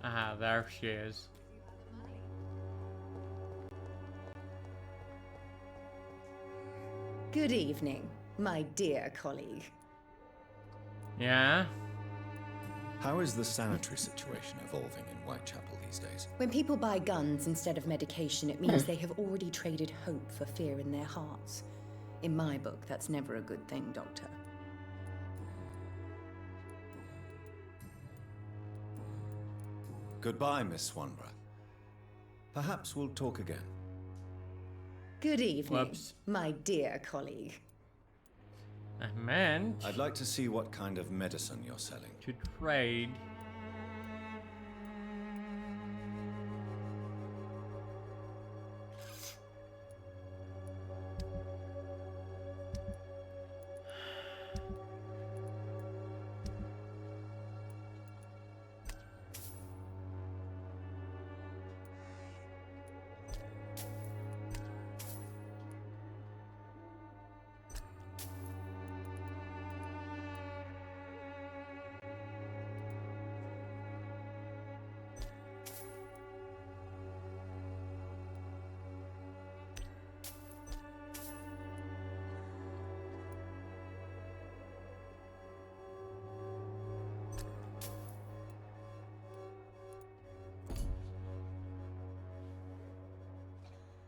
Ah, there she is. Good evening, my dear colleague. Yeah? How is the sanitary situation evolving in Whitechapel these days? When people buy guns instead of medication, it means they have already traded hope for fear in their hearts. In my book, that's never a good thing, Doctor. Goodbye, Miss Swanborough. Perhaps we'll talk again. Good evening, Whoops. my dear colleague. I meant I'd like to see what kind of medicine you're selling. to trade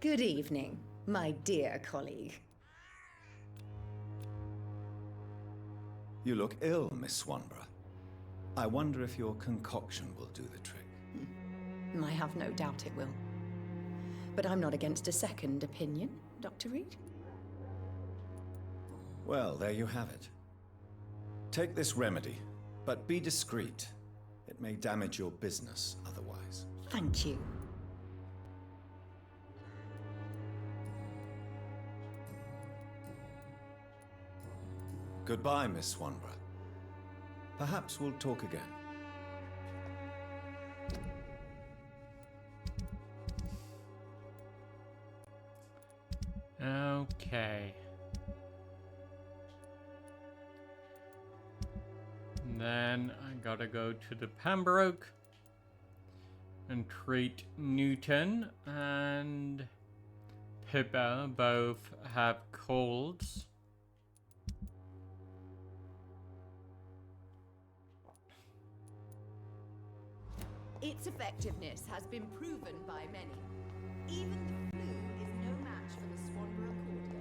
Good evening, my dear colleague. You look ill, Miss Swanborough. I wonder if your concoction will do the trick. I have no doubt it will. But I'm not against a second opinion, Dr. Reed. Well, there you have it. Take this remedy, but be discreet. It may damage your business otherwise. Thank you. Goodbye, Miss Swanborough. Perhaps we'll talk again. Okay. Then I gotta go to the Pembroke and treat Newton and Pippa both have colds. Its effectiveness has been proven by many. Even the flu is no match for the Swanborough cordial.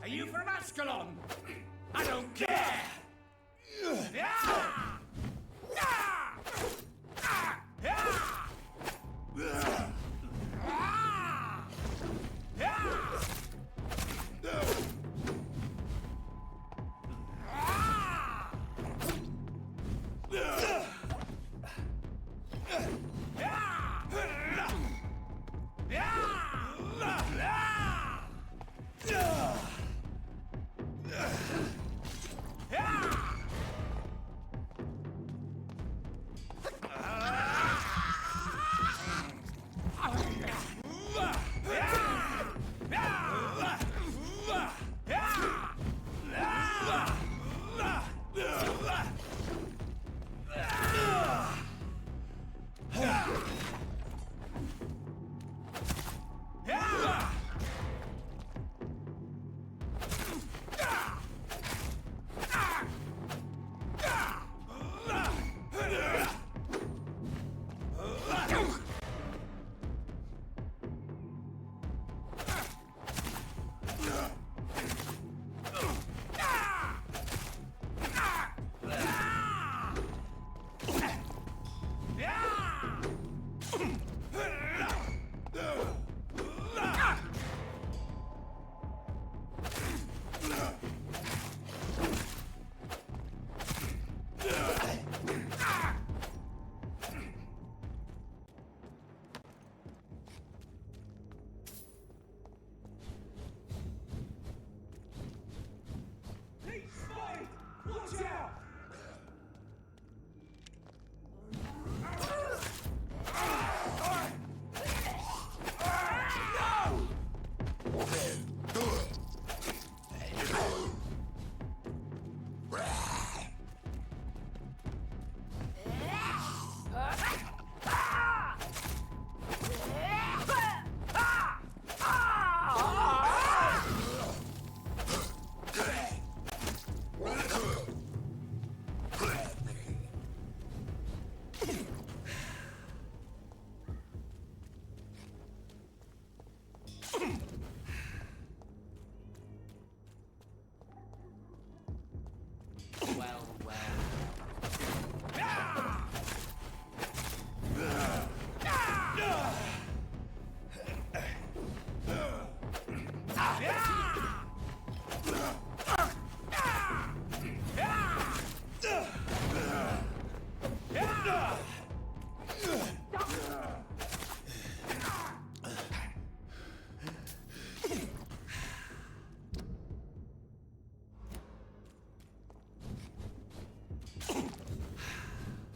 Are you from Ascalon? I don't care!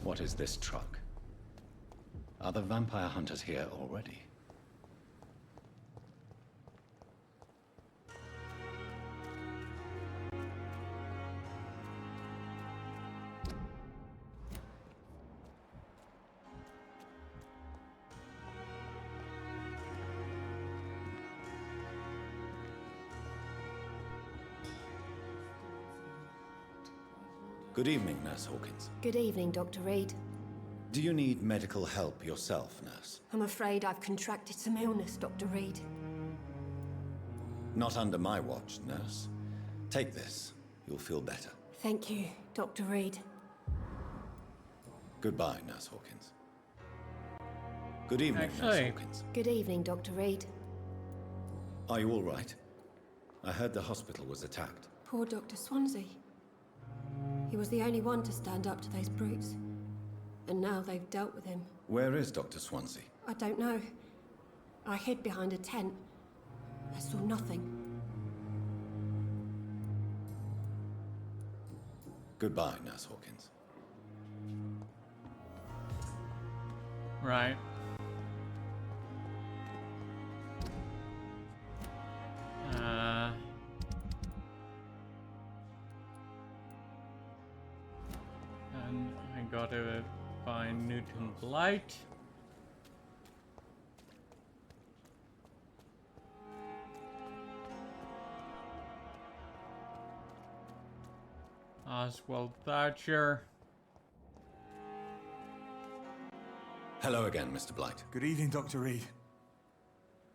What is this truck? Are the vampire hunters here already? Good evening, Nurse Hawkins. Good evening, Dr. Reed. Do you need medical help yourself, Nurse? I'm afraid I've contracted some illness, Dr. Reed. Not under my watch, Nurse. Take this. You'll feel better. Thank you, Dr. Reed. Goodbye, Nurse Hawkins. Good evening, Nurse Hawkins. Good evening, Dr. Reed. Are you all right? I heard the hospital was attacked. Poor Dr. Swansea. He was the only one to stand up to those brutes. And now they've dealt with him. Where is Dr. Swansea? I don't know. I hid behind a tent. I saw nothing. Goodbye, Nurse Hawkins. Right. And I gotta find Newton Blight. Oswald Thatcher. Hello again, Mr. Blight. Good evening, Dr. Reed.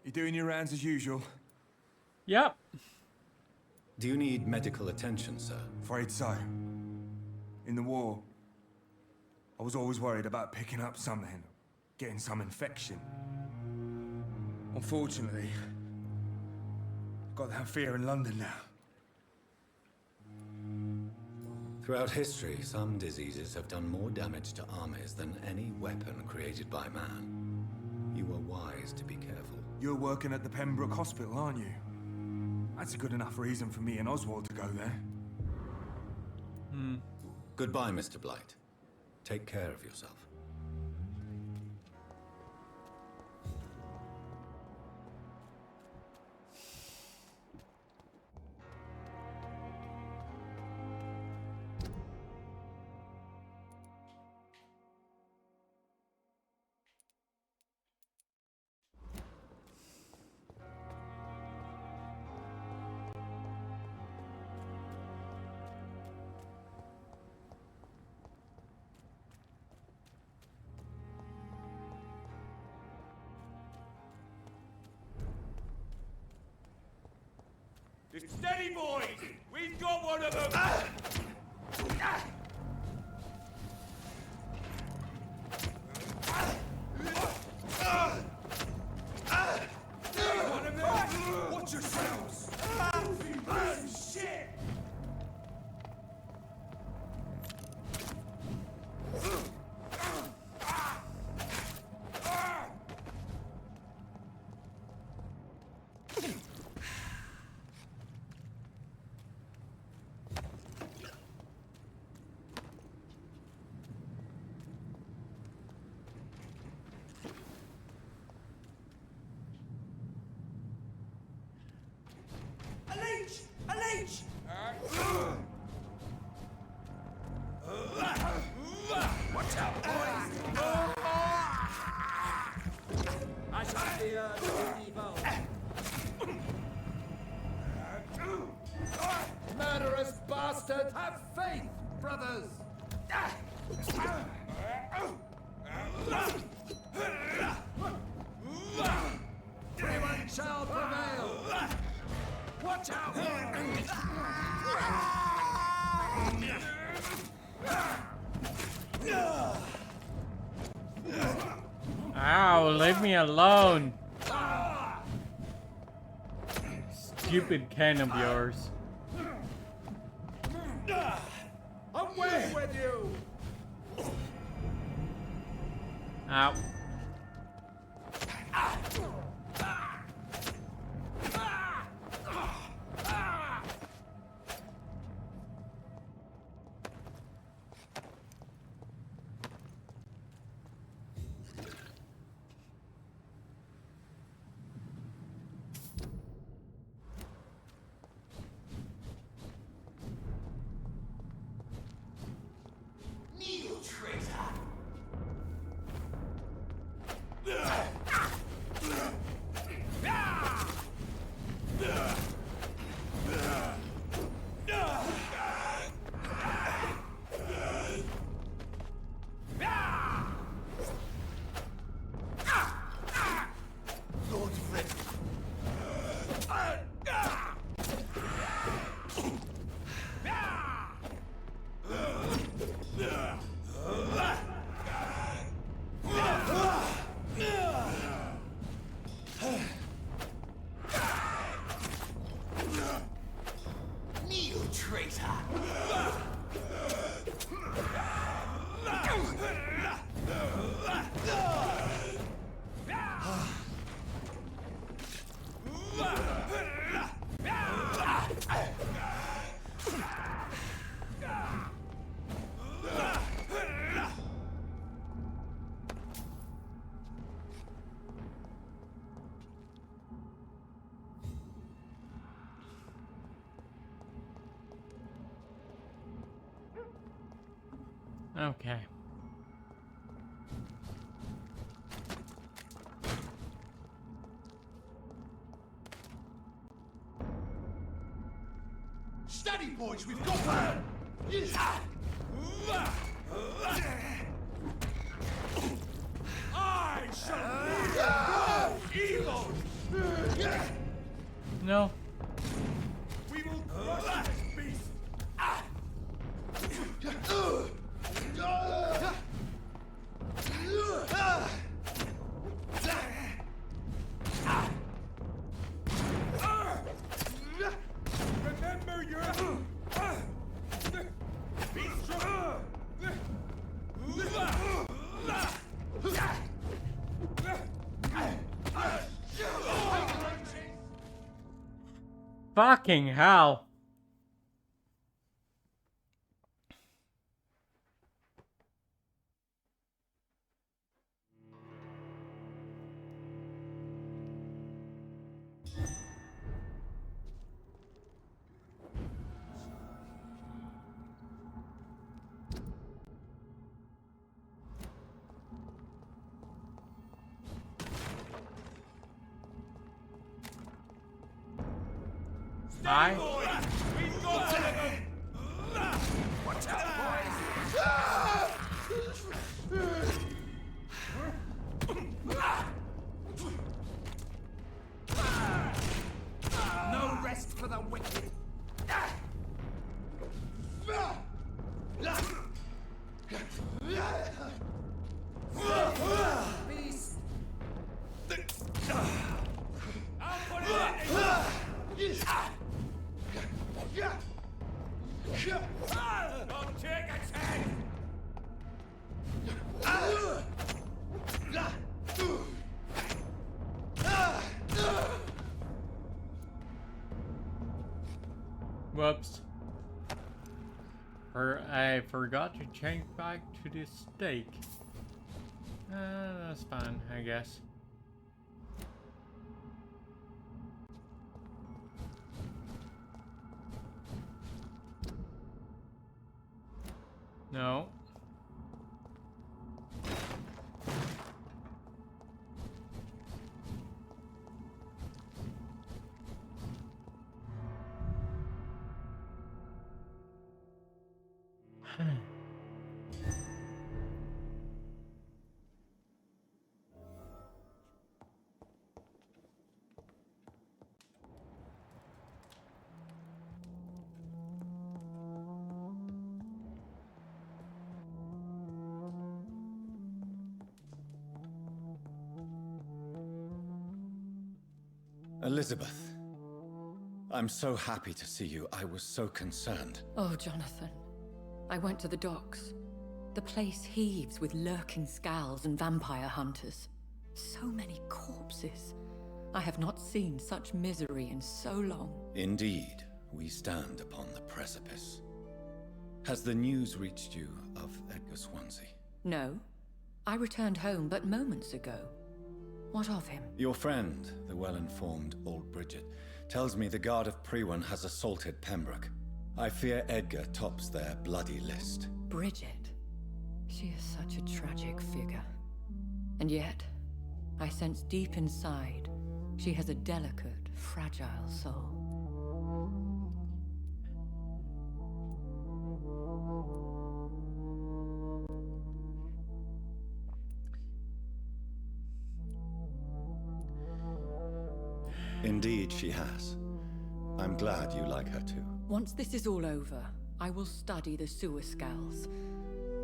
You doing your rounds as usual? Yep. Do you need medical attention, sir? Afraid so. In the war, I was always worried about picking up something, getting some infection. Unfortunately, I've got that fear in London now. Throughout history, some diseases have done more damage to armies than any weapon created by man. You are wise to be careful. You're working at the Pembroke Hospital, aren't you? That's a good enough reason for me and Oswald to go there. Goodbye, Mr. Blight. Take care of yourself. Steady, boys! We've got one of them! One of them! Watch yourselves! Shit! Watch out, boys! I shall be evil. Murderous bastard! Have faith, brothers! Everyone shall prevail! Watch out! Ow, leave me alone. Stupid can of yours. Away with you! Ow. Okay. Steady, boys, we've got one! I shall evil! No. We will crush this beast! Remember your... Be strong! Fucking hell. I We've got one of them! Watch out, boys! No rest for the wicked! Beast! I'll put it in! Don't take a chance! Whoops. I forgot to change back to the steak. That's fine, I guess. No. Elizabeth, I'm so happy to see you. I was so concerned. Oh, Jonathan. I went to the docks. The place heaves with lurking skulls and vampire hunters. So many corpses. I have not seen such misery in so long. Indeed, we stand upon the precipice. Has the news reached you of Edgar Swansea? No. I returned home but moments ago. What of him? Your friend, the well-informed old Bridget, tells me the Guard of Priwen has assaulted Pembroke. I fear Edgar tops their bloody list. Bridget? She is such a tragic figure. And yet, I sense deep inside, she has a delicate, fragile soul. Indeed, she has. I'm glad you like her too. Once this is all over, I will study the sewer skulls.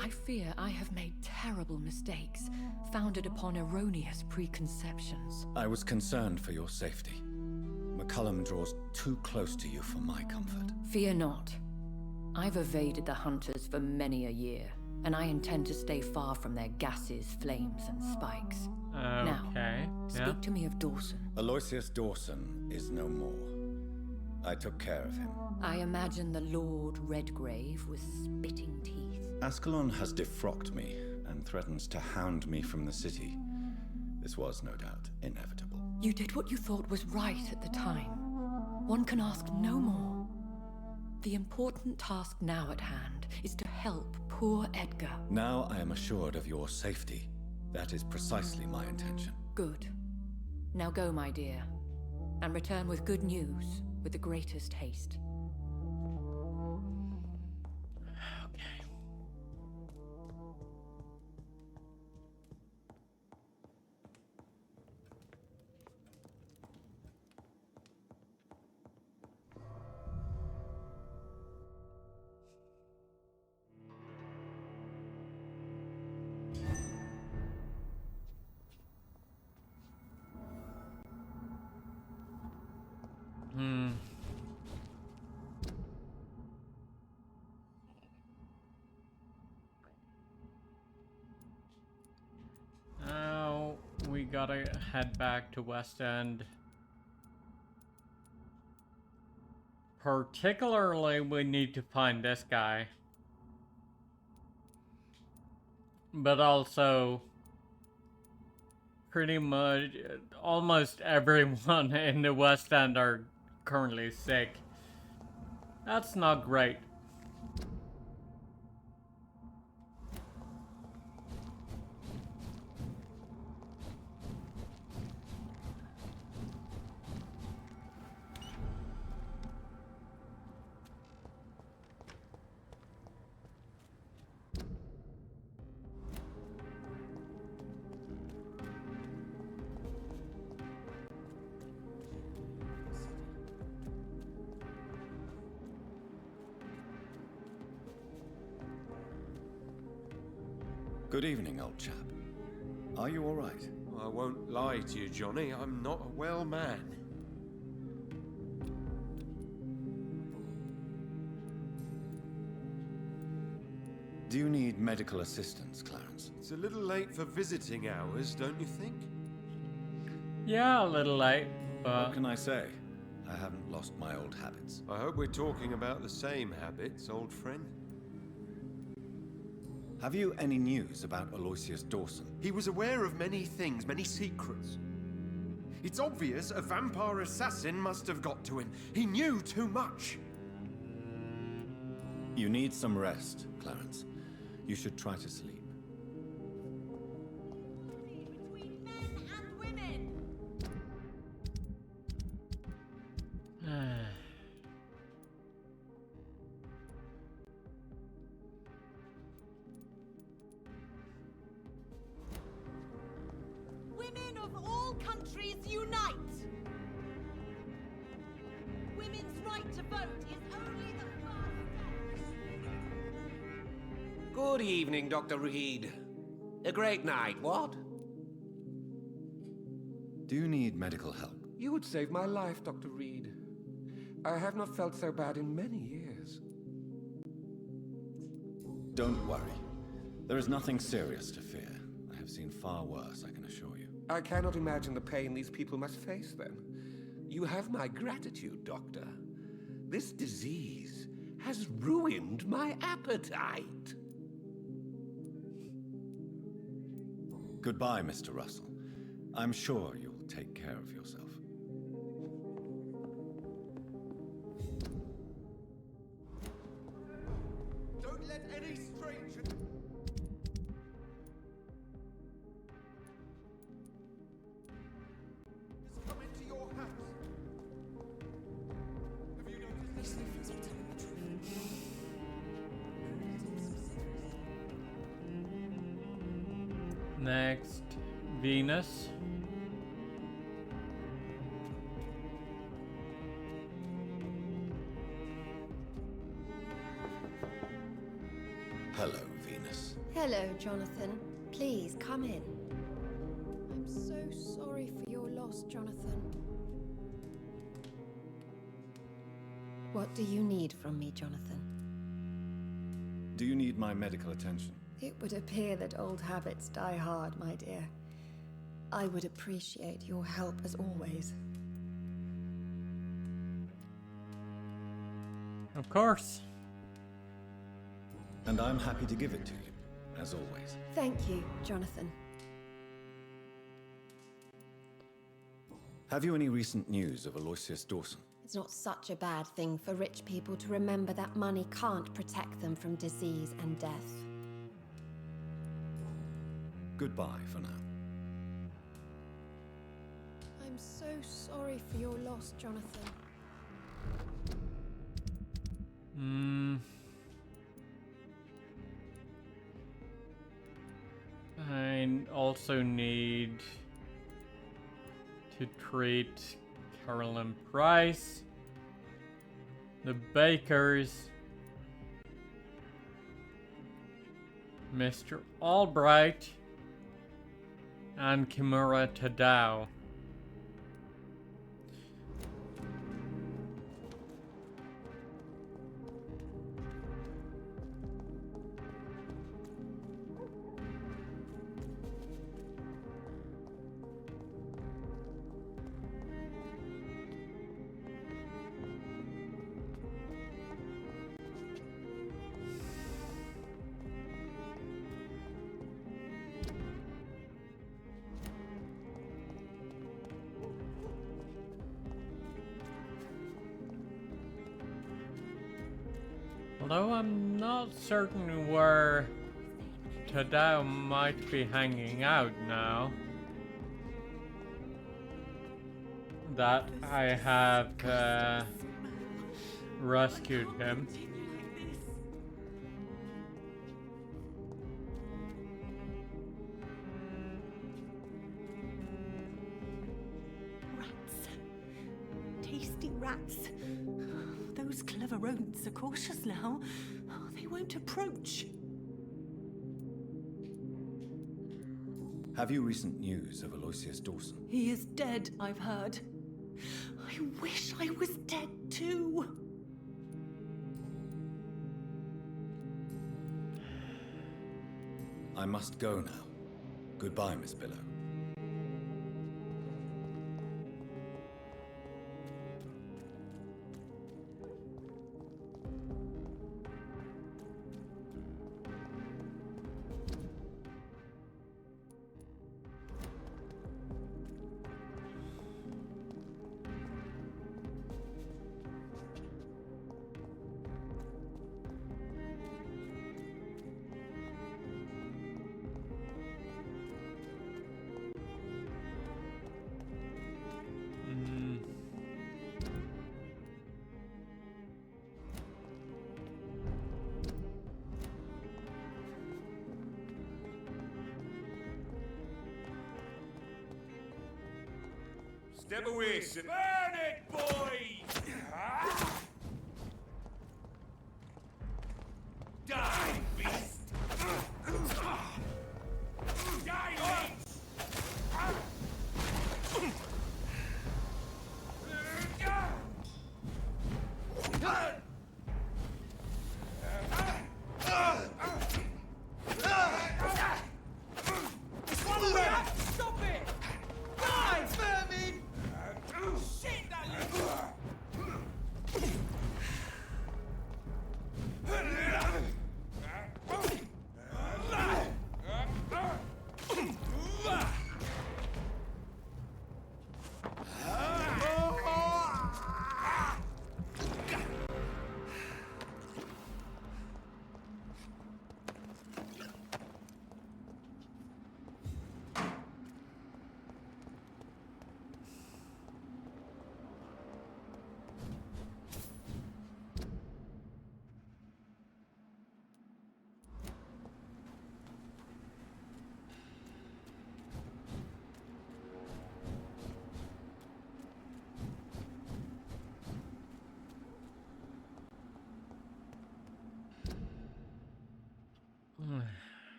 I fear I have made terrible mistakes, founded upon erroneous preconceptions. I was concerned for your safety. McCullum draws too close to you for my comfort. Fear not. I've evaded the hunters for many a year, and I intend to stay far from their gases, flames, and spikes. Now, speak to me of Dawson. Aloysius Dawson is no more. I took care of him. I imagine the Lord Redgrave with spitting teeth. Ascalon has defrocked me and threatens to hound me from the city. This was, no doubt, inevitable. You did what you thought was right at the time. One can ask no more. The important task now at hand is to help poor Edgar. Now I am assured of your safety. That is precisely my intention. Good. Now go, my dear, and return with good news with the greatest haste. Now we gotta head back to West End. Particularly, we need to find this guy. But also, pretty much, almost everyone in the West End are currently sick. That's not great. Good evening, old chap. Are you all right? I won't lie to you, Johnny. I'm not a well man. Do you need medical assistance, Clarence? It's a little late for visiting hours, don't you think? Yeah, a little late, but... What can I say? I haven't lost my old habits. I hope we're talking about the same habits, old friend. Have you any news about Aloysius Dawson? He was aware of many things, many secrets. It's obvious a vampire assassin must have got to him. He knew too much. You need some rest, Clarence. You should try to sleep. Between men and women. Women of all countries unite! Women's right to vote is only the first step. Good evening, Dr. Reed. A great night, what? Do you need medical help? You would save my life, Dr. Reed. I have not felt so bad in many years. Don't worry. There is nothing serious to fear. I have seen far worse, I can assure you. I cannot imagine the pain these people must face then. You have my gratitude, Doctor. This disease has ruined my appetite. Goodbye, Mr. Russell. I'm sure you'll take care of yourself. Don't let any stranger... just come into your house. Have you noticed Next, Venus. Hello, Venus. Hello, Jonathan. Please, come in. I'm so sorry for your loss, Jonathan. What do you need from me, Jonathan? Do you need my medical attention? It would appear that old habits die hard, my dear. I would appreciate your help as always. Of course. And I'm happy to give it to you, as always. Thank you, Jonathan. Have you any recent news of Aloysius Dawson? It's It's not such a bad thing for rich people to remember that money can't protect them from disease and death. Goodbye for now. I'm so sorry for your loss, Jonathan. I also need to treat Carolyn Price, the Bakers, Mr. Albright, and Kimura Tadao. Although I'm not certain where Tadao might be hanging out now that I have rescued him. Rats. Tasty rats. Those clever rodents are cautious now. They won't approach. Have you recent news of Aloysius Dawson? He is dead, I've heard. I wish I was dead too. I must go now. Goodbye, Miss Billow. Step away, sir. Burn it, boys! Die, beast! Die, leech! Swallow that! Stop it! Die, vermin! Shit, that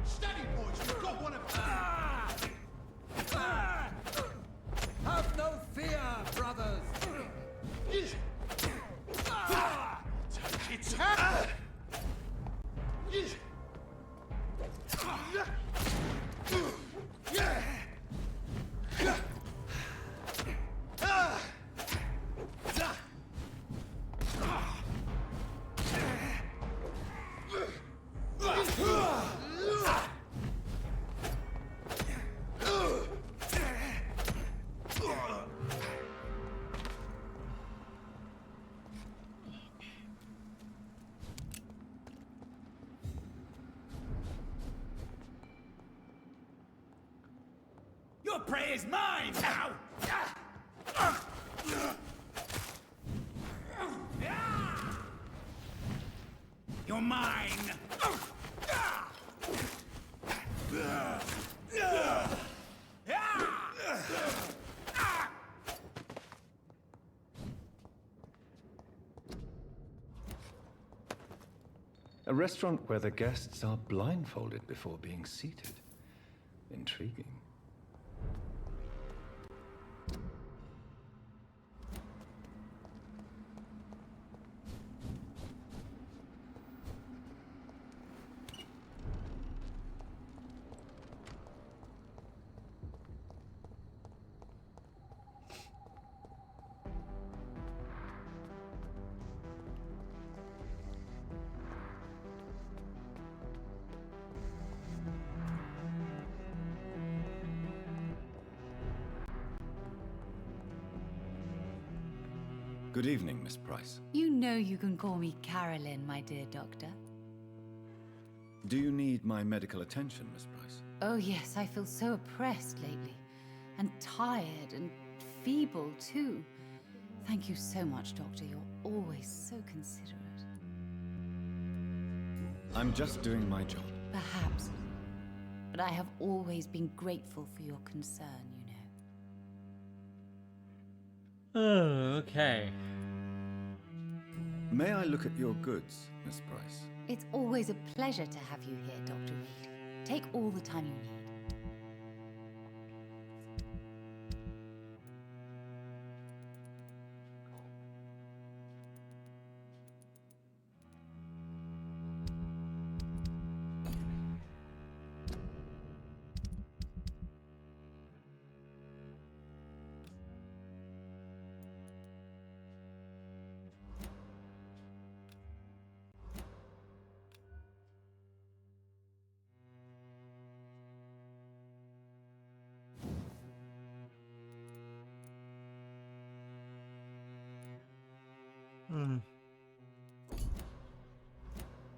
Steady, boys! We've got one of them! Have no fear, brothers! Take it! prey is mine now! You're mine! A restaurant where the guests are blindfolded before being seated. Intriguing. Good evening, Miss Price. You know you can call me Carolyn, my dear doctor. Do you need my medical attention, Miss Price? Oh yes, I feel so oppressed lately. And tired and feeble, too. Thank you so much, Doctor. You're always so considerate. I'm just doing my job. Perhaps. But I have always been grateful for your concern, you know. Oh, okay. May I look at your goods, Miss Price? It's always a pleasure to have you here, Dr. Reed. Take all the time you need.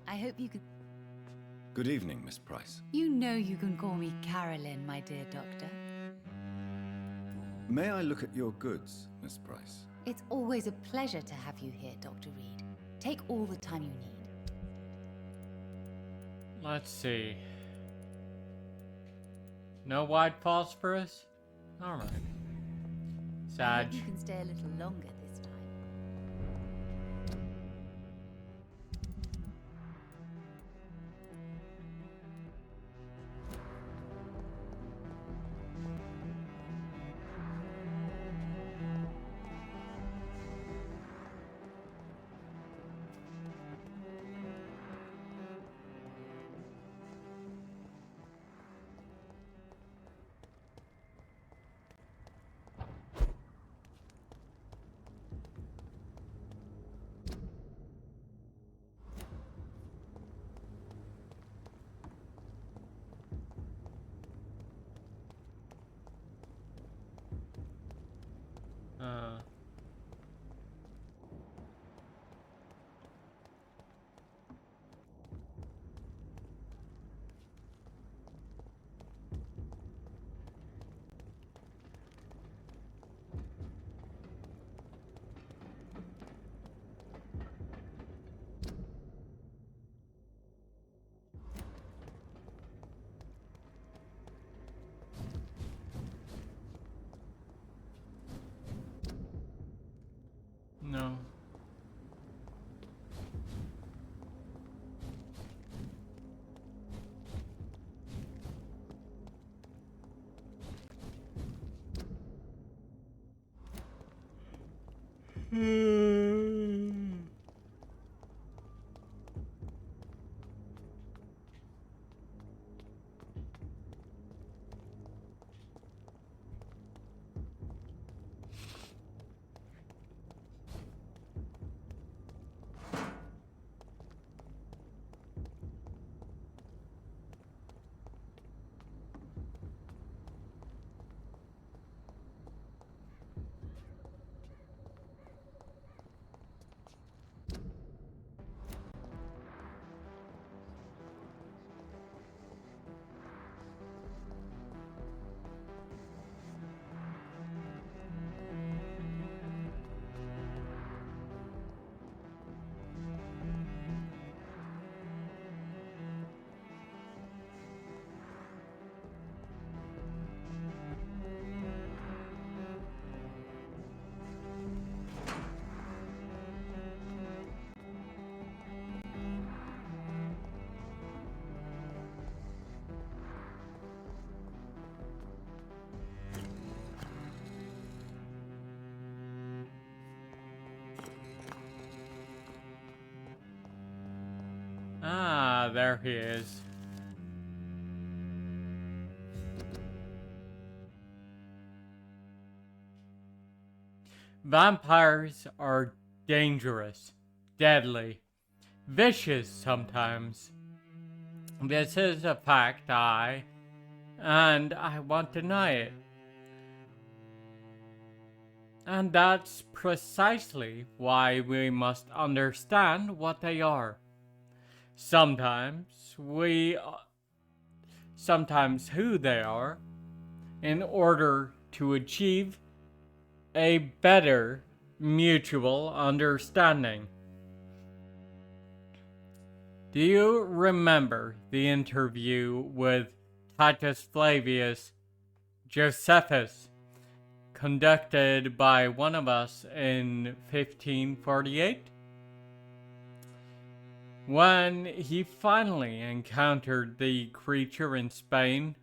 I hope you could... Good evening, Miss Price. You know you can call me Carolyn, my dear doctor. May I look at your goods, Miss Price? It's always a pleasure to have you here, Dr. Reed. Take all the time you need. Let's see. No white phosphorus? Alright. I Sag. hope you can stay a little longer this time. No. Ah, there he is. Vampires are dangerous, deadly, vicious sometimes. This is a fact and I won't deny it. And that's precisely why we must understand what they are. Sometimes who they are, in order to achieve a better mutual understanding. Do you remember the interview with Titus Flavius Josephus conducted by one of us in 1548? When he finally encountered the creature in Spain?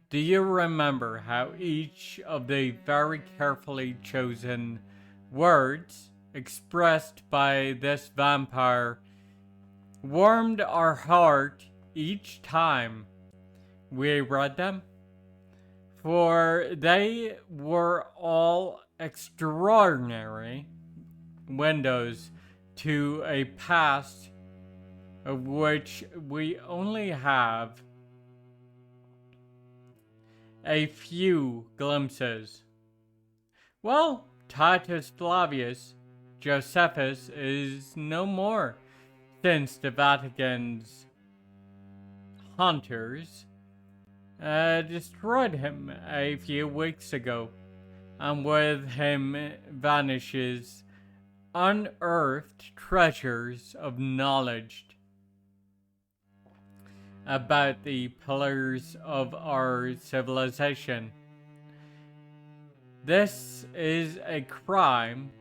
Do you remember how each of the very carefully chosen words expressed by this vampire warmed our heart each time we read them? For they were all extraordinary windows to a past of which we only have a few glimpses. Well, Titus Flavius Josephus is no more, since the Vatican's hunters destroyed him a few weeks ago, and with him vanishes unearthed treasures of knowledge about the pillars of our civilization. This is a crime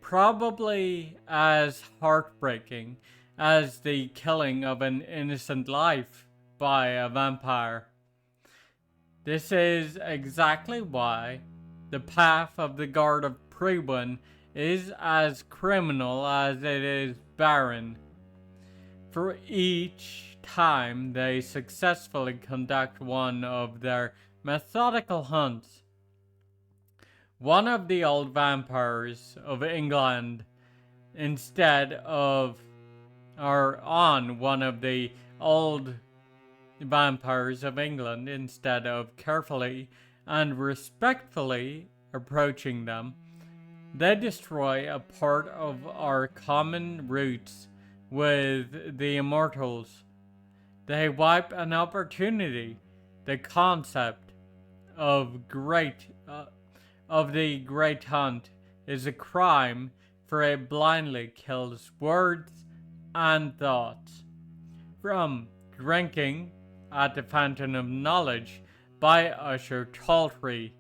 probably as heartbreaking as the killing of an innocent life by a vampire. This is exactly why the path of the Guard of Prewin is as criminal as it is barren. For each time they successfully conduct one of their methodical hunts, one of the old vampires of England on one of the old vampires of England, instead of carefully and respectfully approaching them, they destroy a part of our common roots with the immortals. They wipe an opportunity, the concept of the great hunt is a crime, for it blindly kills words and thoughts. From drinking at the fountain of knowledge by Usher Taltree,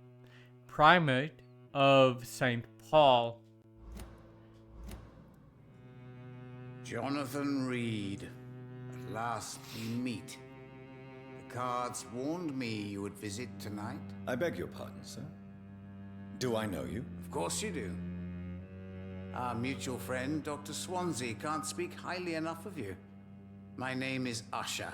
primate of St. Paul. Jonathan Reed, at last we meet. The cards warned me you would visit tonight. I beg your pardon, sir. Do I know you? Of course you do. Our mutual friend, Dr. Swansea, can't speak highly enough of you. My name is Usher.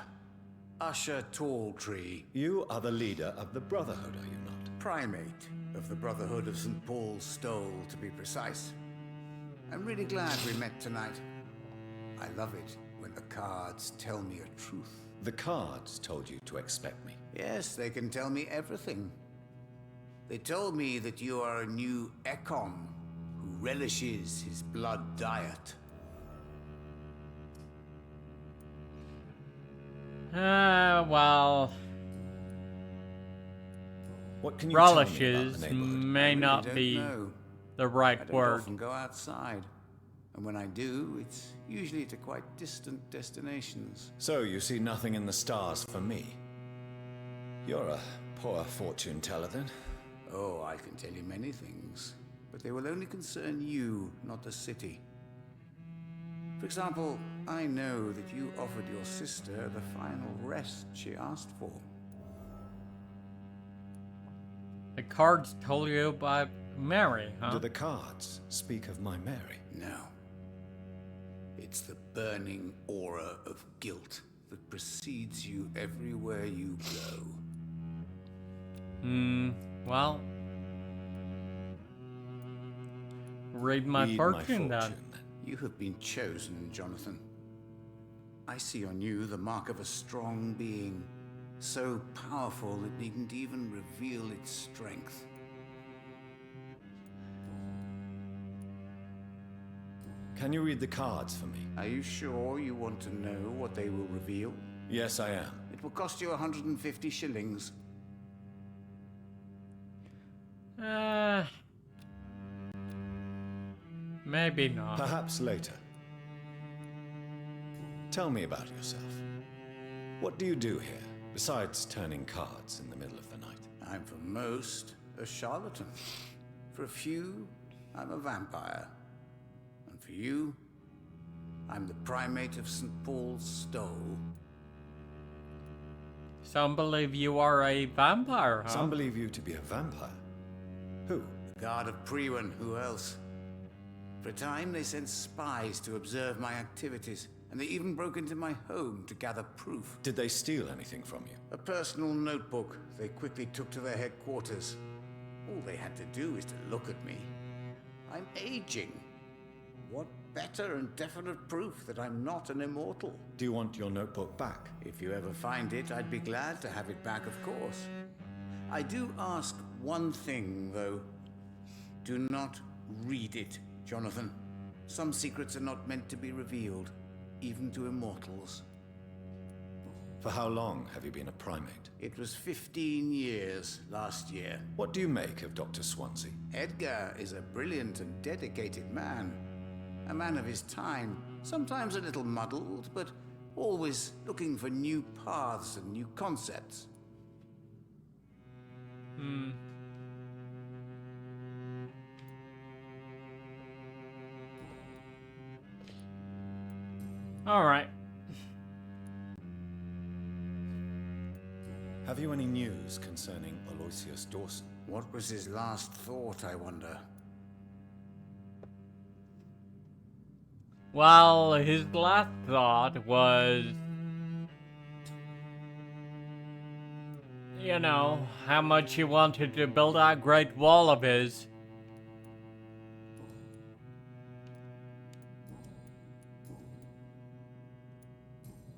Usher Talltree. You are the leader of the Brotherhood, are you not? Primate of the Brotherhood of St. Paul's Stole, to be precise. I'm really glad we met tonight. I love it when the cards tell me a truth. The cards told you to expect me. Yes, they can tell me everything. They told me that you are a new Ekon who relishes his blood diet. Well, what can you relishes tell me about the may not don't be know. the right I don't word. often go outside. And when I do, it's usually to quite distant destinations. So you see nothing in the stars for me? You're a poor fortune teller, then? Oh, I can tell you many things, but they will only concern you, not the city. For example, I know that you offered your sister the final rest she asked for. The cards told you about Mary, huh? Do the cards speak of my Mary? No. It's the burning aura of guilt that precedes you everywhere you go. Well... Read my fortune then. You have been chosen, Jonathan. I see on you the mark of a strong being, so powerful it needn't even reveal its strength. Can you read the cards for me? Are you sure you want to know what they will reveal? Yes, I am. It will cost you 150 shillings. Maybe not. Perhaps later. Tell me about yourself. What do you do here, besides turning cards in the middle of the night? I'm for most a charlatan. For a few, I'm a vampire. And for you, I'm the primate of St. Paul's Stole. Some believe you are a vampire, huh? Some believe you to be a vampire. Who? The Guard of Priwen, who else? For a time, they sent spies to observe my activities, and they even broke into my home to gather proof. Did they steal anything from you? A personal notebook they quickly took to their headquarters. All they had to do is to look at me. I'm aging. What better and definite proof that I'm not an immortal? Do you want your notebook back? If you ever find it, I'd be glad to have it back, of course. I do ask one thing, though. Do not read it, Jonathan. Some secrets are not meant to be revealed, even to immortals. For how long have you been a primate? It was 15 years last year. What do you make of Dr. Swansea? Edgar is a brilliant and dedicated man. A man of his time, sometimes a little muddled, but always looking for new paths and new concepts. Alright. Have you any news concerning Aloysius Dawson? What was his last thought, I wonder? Well, his last thought was... you know, how much he wanted to build that great wall of his.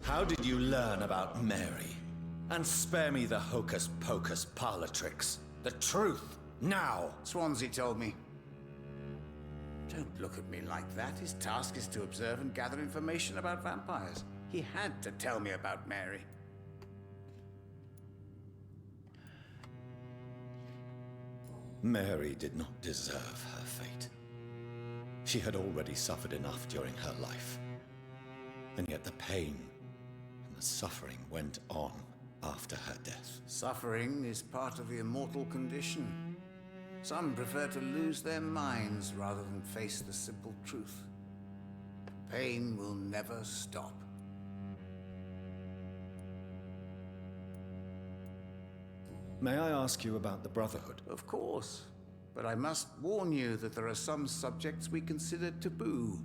How did you learn about Mary? And spare me the hocus-pocus parlor tricks. The truth, now! Swansea told me. Don't look at me like that. His task is to observe and gather information about vampires. He had to tell me about Mary. Mary did not deserve her fate. She had already suffered enough during her life. And yet the pain and the suffering went on after her death. Suffering is part of the immortal condition. Some prefer to lose their minds rather than face the simple truth. Pain will never stop. May I ask you about the Brotherhood? Of course. But I must warn you that there are some subjects we consider taboo,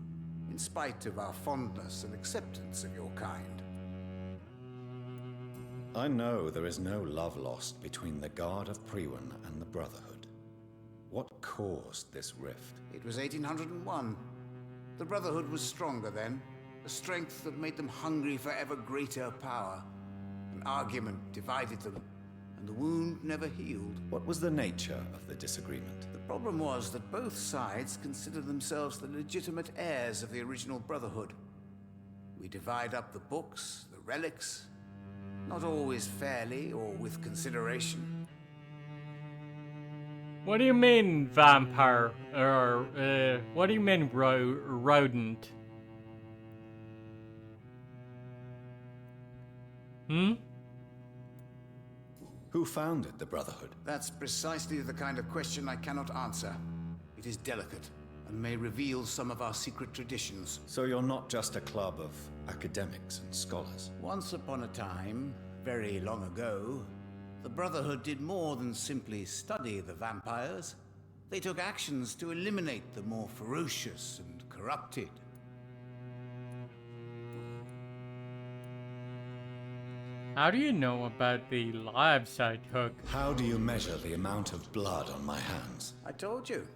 in spite of our fondness and acceptance of your kind. I know there is no love lost between the Guard of Priwen and the Brotherhood. What caused this rift? It was 1801. The Brotherhood was stronger then, a strength that made them hungry for ever greater power. An argument divided them, and the wound never healed. What was the nature of the disagreement? The problem was that both sides considered themselves the legitimate heirs of the original Brotherhood. We divide up the books, the relics, not always fairly or with consideration. What do you mean, vampire? Or, what do you mean, rodent? Who founded the Brotherhood? That's precisely the kind of question I cannot answer. It is delicate, and may reveal some of our secret traditions. So you're not just a club of academics and scholars? Once upon a time, very long ago, the Brotherhood did more than simply study the vampires. They took actions to eliminate the more ferocious and corrupted. How do you know about the lives I took? How do you measure the amount of blood on my hands? I told you.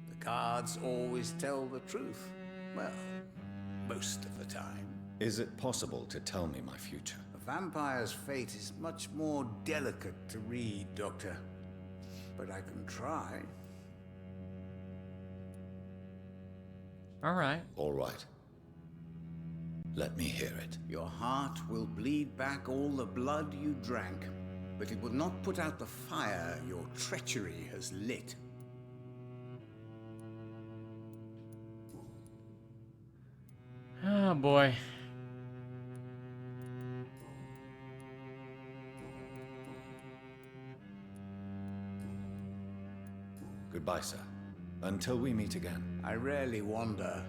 The cards always tell the truth. Well, most of the time. Is it possible to tell me my future? A vampire's fate is much more delicate to read, Doctor. But I can try. All right. All right. Let me hear it. Your heart will bleed back all the blood you drank, but it will not put out the fire your treachery has lit. Oh boy. Goodbye, sir. Until we meet again. I rarely wander,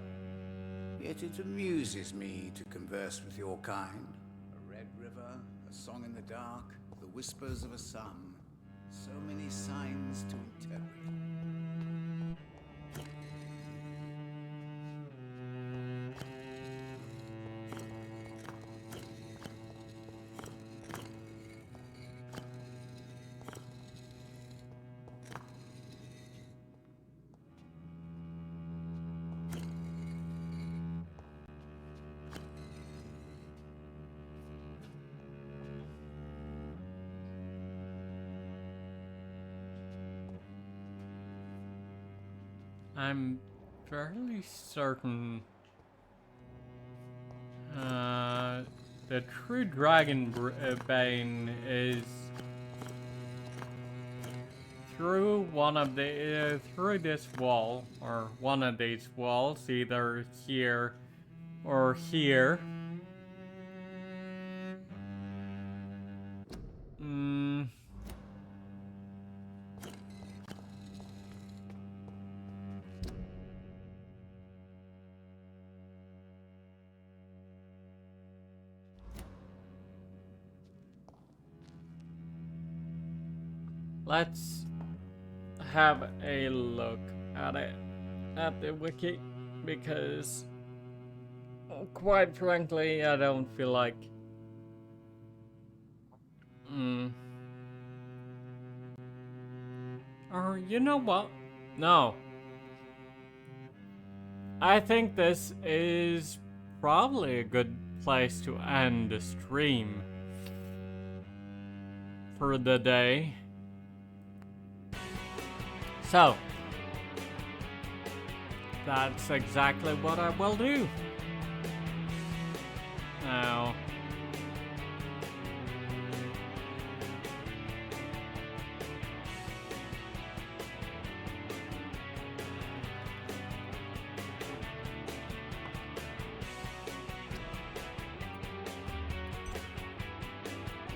yet it amuses me to converse with your kind. A red river, a song in the dark, the whispers of a sun. So many signs to interpret. I'm fairly certain the true dragon bane is through one of the through this wall, or one of these walls, either here or here. Let's have a look at it, at the wiki, because quite frankly, I don't feel like or you know what? No. I think this is probably a good place to end the stream for the day. So, that's exactly what I will do. Now,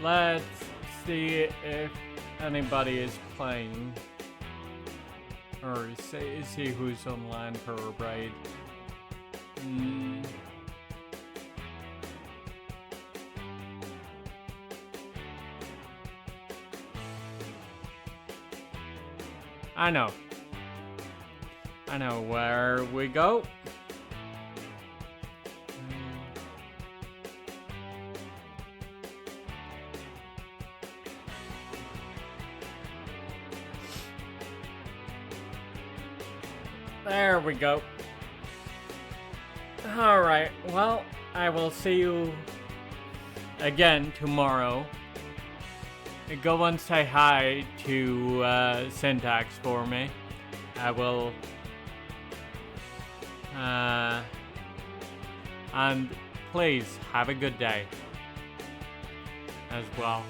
let's see if anybody is playing. Or see who's online for a raid. I know where we go. There we go. Alright, well, I will see you again tomorrow. Go and say hi to Syntax for me. I will. And please have a good day as well.